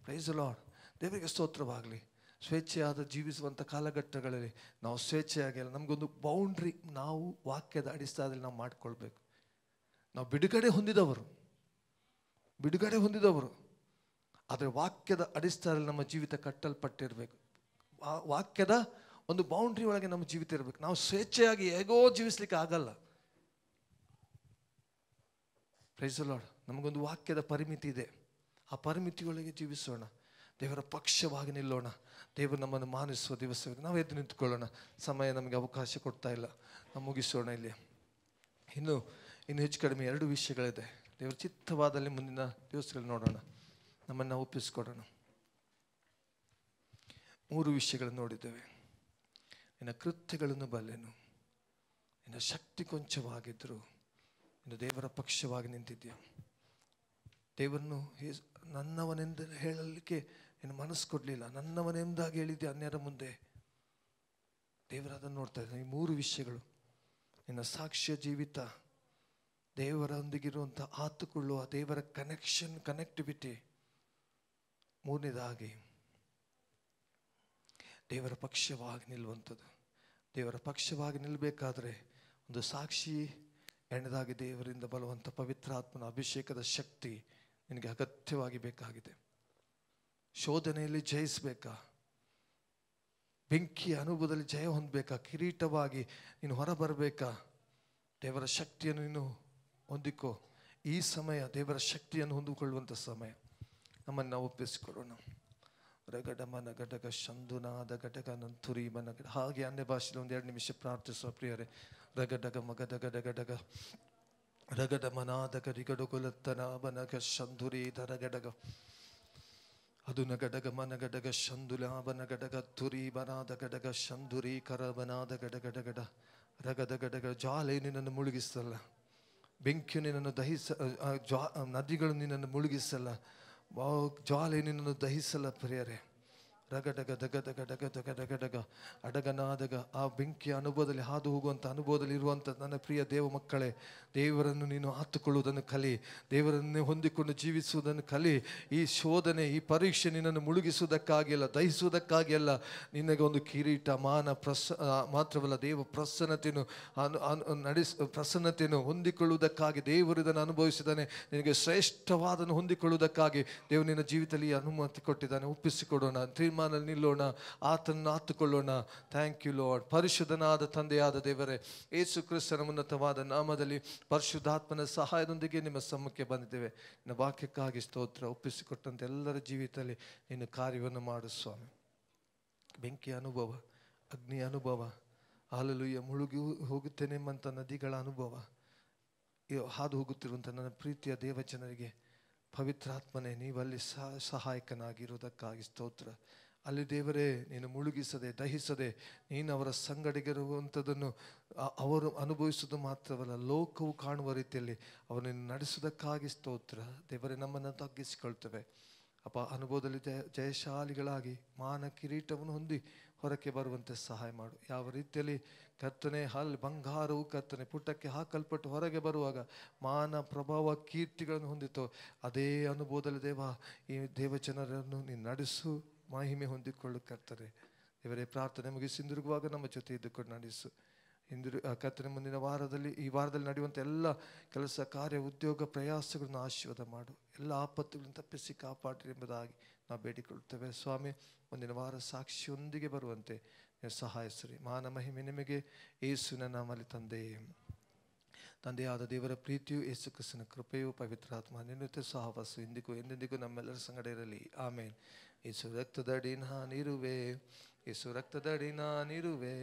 praise the lord. ದೇವರಿಗೆ ಸ್ತೋತ್ರವಾಗಲಿ. ಸ್ವೇಚ್ಛೆಯಾದ ಜೀವಿಸುವಂಥ ಕಾಲಘಟ್ಟಗಳಲ್ಲಿ ನಾವು ಸ್ವೇಚ್ಛೆಯಾಗಿಲ್ಲ. ನಮಗೊಂದು ಬೌಂಡ್ರಿ ನಾವು ವಾಕ್ಯದ ಅಡಿസ്ഥാನದಲ್ಲಿ ನಾವು ಮಾಡಿಕೊಳ್ಬೇಕು. ನಾವು ಬಿಡುಗಡೆ ಹೊಂದಿದವರು, ಆದರೆ ವಾಕ್ಯದ ಅಡಿಸ್ಥಾನದಲ್ಲಿ ನಮ್ಮ ಜೀವಿತ ಕಟ್ಟಲ್ಪಟ್ಟಿರಬೇಕು. ಆ ವಾಕ್ಯದ ಒಂದು ಬೌಂಡ್ರಿ ಒಳಗೆ ನಮ್ಮ ಜೀವಿತ ಇರಬೇಕು. ನಾವು ಸ್ವೇಚ್ಛೆಯಾಗಿ ಹೇಗೋ ಜೀವಿಸ್ಲಿಕ್ಕೆ ಆಗಲ್ಲ. Praise the Lord. ನಮಗೊಂದು ವಾಕ್ಯದ ಪರಿಮಿತಿ ಇದೆ. ಆ ಪರಿಮಿತಿಯೊಳಗೆ ಜೀವಿಸೋಣ. ದೇವರ ಪಕ್ಷವಾಗಿ ನಿಲ್ಲೋಣ. ದೇವರು ನಮ್ಮನ್ನು ಮಾನಿಸುವ ದಿವಸ ನಾವು ಎದ್ದು ನಿಂತುಕೊಳ್ಳೋಣ. ಸಮಯ ನಮಗೆ ಅವಕಾಶ ಕೊಡ್ತಾ ಇಲ್ಲ. ನಾವು ಮುಗಿಸೋಣ ಇಲ್ಲಿ. ಇನ್ನು ಹೆಚ್ಚು ಕಡಿಮೆ 2 ವಿಷಯಗಳಿದೆ. ದೇವರ ಚಿತ್ತವಾದಲ್ಲಿ ಮುಂದಿನ ದಿವಸಗಳಲ್ಲಿ ನೋಡೋಣ. ನಮ್ಮನ್ನು ಒಪ್ಪಿಸಿಕೊಡೋಣ. 3 ವಿಷಯಗಳನ್ನು ನೋಡಿದ್ದೇವೆ. ನಿನ್ನ ಕೃತ್ಯಗಳನ್ನು ಬಲ್ಲೆನು, ನಿನ್ನ ಶಕ್ತಿ ಕೊಂಚವಾಗಿದ್ದರೂ ಇನ್ನು ದೇವರ ಪಕ್ಷವಾಗಿ ನಿಂತಿದ್ಯಾ. ದೇವರನ್ನು ನನ್ನವನೆಂದು ಹೇಳಲಿಕ್ಕೆ ನಿನ್ನ ಮನಸ್ಸು ಕೊಡಲಿಲ್ಲ. ನನ್ನವನೆಂದಾಗಿ ಹೇಳಿದ್ದೆ ಅನ್ಯರ ಮುಂದೆ. ದೇವರು ಅದನ್ನು ನೋಡ್ತಾ ಇದ್ದಾನೆ. ಈ 3 ವಿಷಯಗಳು, ನಿನ್ನ ಸಾಕ್ಷ್ಯ ಜೀವಿತ, ದೇವರೊಂದಿಗಿರುವಂಥ ಆತುಕೊಳ್ಳುವ ದೇವರ ಕನೆಕ್ಟಿವಿಟಿ, 3ನೇದಾಗಿ ದೇವರ ಪಕ್ಷವಾಗಿ ನಿಲ್ಲುವಂಥದ್ದು. ದೇವರ ಪಕ್ಷವಾಗಿ ನಿಲ್ಲಬೇಕಾದ್ರೆ ಒಂದು ಸಾಕ್ಷಿ, 2ನೇದಾಗಿ ದೇವರಿಂದ ಬರುವಂಥ ಪವಿತ್ರಾತ್ಮನ ಅಭಿಷೇಕದ ಶಕ್ತಿ ನಿನಗೆ ಅಗತ್ಯವಾಗಿ ಬೇಕಾಗಿದೆ. ಶೋಧನೆಯಲ್ಲಿ ಜಯಿಸಬೇಕಾ, ಬೆಂಕಿಯ ಅನುಭವದಲ್ಲಿ ಜಯ ಹೊಂದಬೇಕಾ, ಕಿರೀಟವಾಗಿ ನೀನು ಹೊರಬರಬೇಕಾ, ದೇವರ ಶಕ್ತಿಯನ್ನು ನೀನು ಹೊಂದಿಕೋ. ಈ ಸಮಯ ದೇವರ ಶಕ್ತಿಯನ್ನು ಹೊಂದಿಕೊಳ್ಳುವಂಥ ಸಮಯ. ನಮ್ಮನ್ನು ನಾವು ಒಪ್ಪಿಸಿಕೊಳ್ಳೋಣ. ರಗಡ ಮನ ಗಡಗ ಶಂದುನಾದ ಗಡಗ ನಂತುರಿ ಮನ ಗಡ. ಹಾಗೆ ಅನ್ಯ ಭಾಷೆಯಲ್ಲಿ 1-2 ನಿಮಿಷ ಪ್ರಾರ್ಥಿಸುವ ಪ್ರಿಯರೇ. ರಗಡಗ ಮಗದ ಗಡ ಗಡಗ ರಗಡ ಮನಾದ ಕರಿಗಡು ಕುಲತ್ತನ ಬನಗ ಶಂಧುರಿ ಧರಗಡಗ ಅದುನ ಗಡಗ ಮನಗಡಗ ಶಂದುಲಾಬನ ಗಡಗ ತುರಿ ಬನಾದ ಗಡಗ ಶಂಧುರಿ ಕರ ಬನಾದ ಗಡಗಡಗಡ ರಗದ ಗಡಗ ಜ್ವಾಲೆ ನಿನ್ನನ್ನು ಮುಳುಗಿಸಲ್ಲ, ಬೆಂಕಿಯು ನಿನ್ನನ್ನು ನದಿಗಳು ನಿನ್ನನ್ನು ಮುಳುಗಿಸಲ್ಲ, ಜ್ವಾಲೆ ನಿನ್ನನ್ನು ದಹಿಸಲ್ಲ ಪ್ರಿಯರೇ. ರಗಡಗ ದಗದಗ ಡಗದಗ ಡಗಡಗ ಅಡಗನಾದಗ ಆ ಬೆಂಕಿಯ ಅನುಭವದಲ್ಲಿ ಹಾದು ಹೋಗುವಂಥ ಅನುಭವದಲ್ಲಿ ಇರುವಂಥ ನನ್ನ ಪ್ರಿಯ ದೇವ ಮಕ್ಕಳೇ, ದೇವರನ್ನು ನೀನು ಆತುಕೊಳ್ಳುವುದನ್ನು ಕಲಿ, ದೇವರನ್ನೇ ಹೊಂದಿಕೊಂಡು ಜೀವಿಸುವುದನ್ನು ಕಲಿ. ಈ ಶೋಧನೆ, ಈ ಪರೀಕ್ಷೆ ನಿನ್ನನ್ನು ಮುಳುಗಿಸುವುದಕ್ಕಾಗಿ ಅಲ್ಲ, ದಹಿಸುವುದಕ್ಕಾಗಿ ಅಲ್ಲ, ನಿನಗೆ ಒಂದು ಕಿರೀಟ ಮಾನ ಮಾತ್ರವಲ್ಲ, ದೇವ ಪ್ರಸನ್ನತೆಯನ್ನು ಹೊಂದಿಕೊಳ್ಳುವುದಕ್ಕಾಗಿ ದೇವರು ಇದನ್ನು ಅನುಭವಿಸಿದ್ದಾನೆ. ನಿನಗೆ ಶ್ರೇಷ್ಠವಾದನ್ನು ಹೊಂದಿಕೊಳ್ಳುವುದಕ್ಕಾಗಿ ದೇವರು ನಿನ್ನ ಜೀವಿತದಲ್ಲಿ ಅನುಮತಿ ಕೊಟ್ಟಿದ್ದಾನೆ. ಒಪ್ಪಿಸಿಕೊಡೋಣ, ತೀರ್ಮಾನ ನಿಲ್ಲೋಣ, ಆತನನ್ನು ಆತುಕೊಳ್ಳೋಣ. Thank you lord. ಪರಿಶುದ್ಧನಾದ ತಂದೆಯಾದ ದೇವರೇ, ಯೇಸು ಕ್ರಿಸ್ತನ ಉನ್ನತವಾದ ನಾಮದಲ್ಲಿ ಪರಿಶುದ್ಧಾತ್ಮನ ಸಹಾಯದೊಂದಿಗೆ ನಿಮ್ಮ ಸಮ್ಮುಖಕ್ಕೆ ಬಂದಿದ್ದೇವೆ. ನಿನ್ನ ವಾಕ್ಯಕ್ಕಾಗಿ ಸ್ತೋತ್ರ. ಒಪ್ಪಿಸಿಕೊಟ್ಟಂತೆ ಎಲ್ಲರ ಜೀವಿತದಲ್ಲಿ ನೀನು ಕಾರ್ಯವನ್ನು ಮಾಡು ಸ್ವಾಮಿ. ಬೆಂಕಿಯ ಅನುಭವ, ಅಗ್ನಿಯ ಅನುಭವ, ಹಾಲೆಲೂಯಾ, ಮುಳುಗಿ ಹೋಗುತ್ತೇನೆ ಎಂಬಂಥ ನದಿಗಳ ಅನುಭವ, ಹಾದು ಹೋಗುತ್ತಿರುವಂಥ ನನ್ನ ಪ್ರೀತಿಯ ದೇವಜನರಿಗೆ ಪವಿತ್ರಾತ್ಮನೇ ನೀವಲ್ಲಿ ಸಹಾಯಕನಾಗಿರುವುದಕ್ಕಾಗಿ ಸ್ತೋತ್ರ. ಅಲ್ಲಿ ದೇವರೇ, ನೀನು ಮುಳುಗಿಸದೆ ದಹಿಸದೆ ನೀನು ಅವರ ಸಂಗಡಿಗಿರುವಂಥದ್ದನ್ನು ಅವರು ಅನುಭವಿಸುವುದು ಮಾತ್ರವಲ್ಲ, ಲೋಕವು ಕಾಣುವ ರೀತಿಯಲ್ಲಿ ಅವರನ್ನು ನಡೆಸುವುದಕ್ಕಾಗಿ ಸ್ತೋತ್ರ. ದೇವರೇ, ನಮ್ಮನ್ನು ತಗ್ಗಿಸಿಕೊಳ್ತೇವೆ ಅಪ್ಪ. ಅನುಭವದಲ್ಲಿ ಜಯಶಾಲಿಗಳಾಗಿ ಮಾನ ಕಿರೀಟವನ್ನು ಹೊಂದಿ ಹೊರಕ್ಕೆ ಬರುವಂತೆ ಸಹಾಯ ಮಾಡು. ಯಾವ ರೀತಿಯಲ್ಲಿ ಕರ್ತನೆ ಬಂಗಾರವು ಕರ್ತನೆ ಪುಟಕ್ಕೆ ಹಾಕಲ್ಪಟ್ಟು ಹೊರಗೆ ಬರುವಾಗ ಮಾನ ಪ್ರಭಾವ ಕೀರ್ತಿಗಳನ್ನು ಹೊಂದಿತೋ, ಅದೇ ಅನುಭವದಲ್ಲಿ ದೇವ ಈ ದೇವಜನರನ್ನು ನೀನು ನಡೆಸು, ಮಹಿಮೆ ಹೊಂದಿಕೊಳ್ಳು ಕರ್ತನೆ. ದೇವರೇ, ಪ್ರಾರ್ಥನೆ ಮುಗಿಸಿ ಹಿಂದಿರುಗುವಾಗ ನಮ್ಮ ಜೊತೆ ಇದ್ದುಕೊಂಡು ನಡೆಸು. ಕರ್ತನೆ, ಮುಂದಿನ ವಾರದಲ್ಲಿ, ಈ ವಾರದಲ್ಲಿ ನಡೆಯುವಂಥ ಎಲ್ಲ ಕೆಲಸ ಕಾರ್ಯ ಉದ್ಯೋಗ ಪ್ರಯಾಸಗಳನ್ನು ಆಶೀರ್ವಾದ ಮಾಡು. ಎಲ್ಲ ಆಪತ್ತುಗಳನ್ನು ತಪ್ಪಿಸಿ ಕಾಪಾಡ್ರಿ ಎಂಬುದಾಗಿ ನಾವು ಬೇಡಿಕೊಳ್ಳುತ್ತೇವೆ ಸ್ವಾಮಿ. ಮುಂದಿನ ವಾರ ಸಾಕ್ಷಿಯೊಂದಿಗೆ ಬರುವಂತೆ ನೀವು ಸಹಾಯಿಸ್ರಿ. ಮಾನ ಮಹಿಮೆ ನಿಮಗೆ ಯೇಸುವಿನ ನಾಮದಲ್ಲಿ ತಂದೆಯಾದ ದೇವರ ಪ್ರೀತಿಯು, ಯೇಸು ಕ್ರಿಸ್ತನ ಕೃಪೆಯು, ಪವಿತ್ರಾತ್ಮ ನಿನ್ನತೆ ಸಹವಾಸ ಇಂದಿಗೂ ಎಂದೆಂದಿಗೂ ನಮ್ಮೆಲ್ಲರ ಸಂಗಡ ಇರಲಿ. ಆಮೇನ್. ಯೇಸು ರಕ್ತದಡಿ ನಾನಿರುವೆ, ಯೇಸು ರಕ್ತದಡಿ ನಾನಿರುವೆ,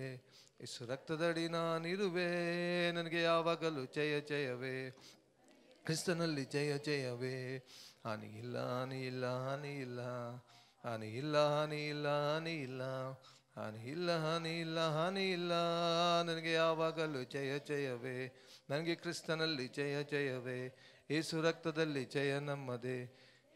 ಯೇಸು ರಕ್ತದಡಿ ನಾನಿರುವೆ, ನನಗೆ ಯಾವಾಗಲೂ ಜಯ ಜಯವೇ, ಕ್ರಿಸ್ತನಲ್ಲಿ ಜಯ ಜಯವೇ. ಹಾನಿ ಇಲ್ಲ, ಹಾನಿ ಇಲ್ಲ, ಹಾನಿ ಇಲ್ಲ, ಹಾನಿ ಇಲ್ಲ, ಹಾನಿ ಇಲ್ಲ, ಹಾನಿ ಇಲ್ಲ, ಹಾನಿ ಇಲ್ಲ, ಹಾನಿ ಇಲ್ಲ, ಹಾನಿ ಇಲ್ಲ, ನನಗೆ ಯಾವಾಗಲೂ ಜಯ ಜಯವೇ, ನನಗೆ ಕ್ರಿಸ್ತನಲ್ಲಿ ಜಯ ಜಯವೇ. ಯೇಸು ರಕ್ತದಲ್ಲಿ ಜಯ ನಮ್ಮದೇ,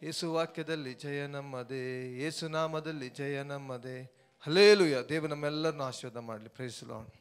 ಯೇಸು ವಾಕ್ಯದಲ್ಲಿ ಜಯ ನಮ್ಮದೇ, ಯೇಸು ನಾಮದಲ್ಲಿ ಜಯ ನಮ್ಮದೇ. ಹಲ್ಲೇಲೂಯಾ. ದೇವ ನಮ್ಮೆಲ್ಲರನ್ನು ಆಶೀರ್ವಾದ ಮಾಡಲಿ. Praise the lord.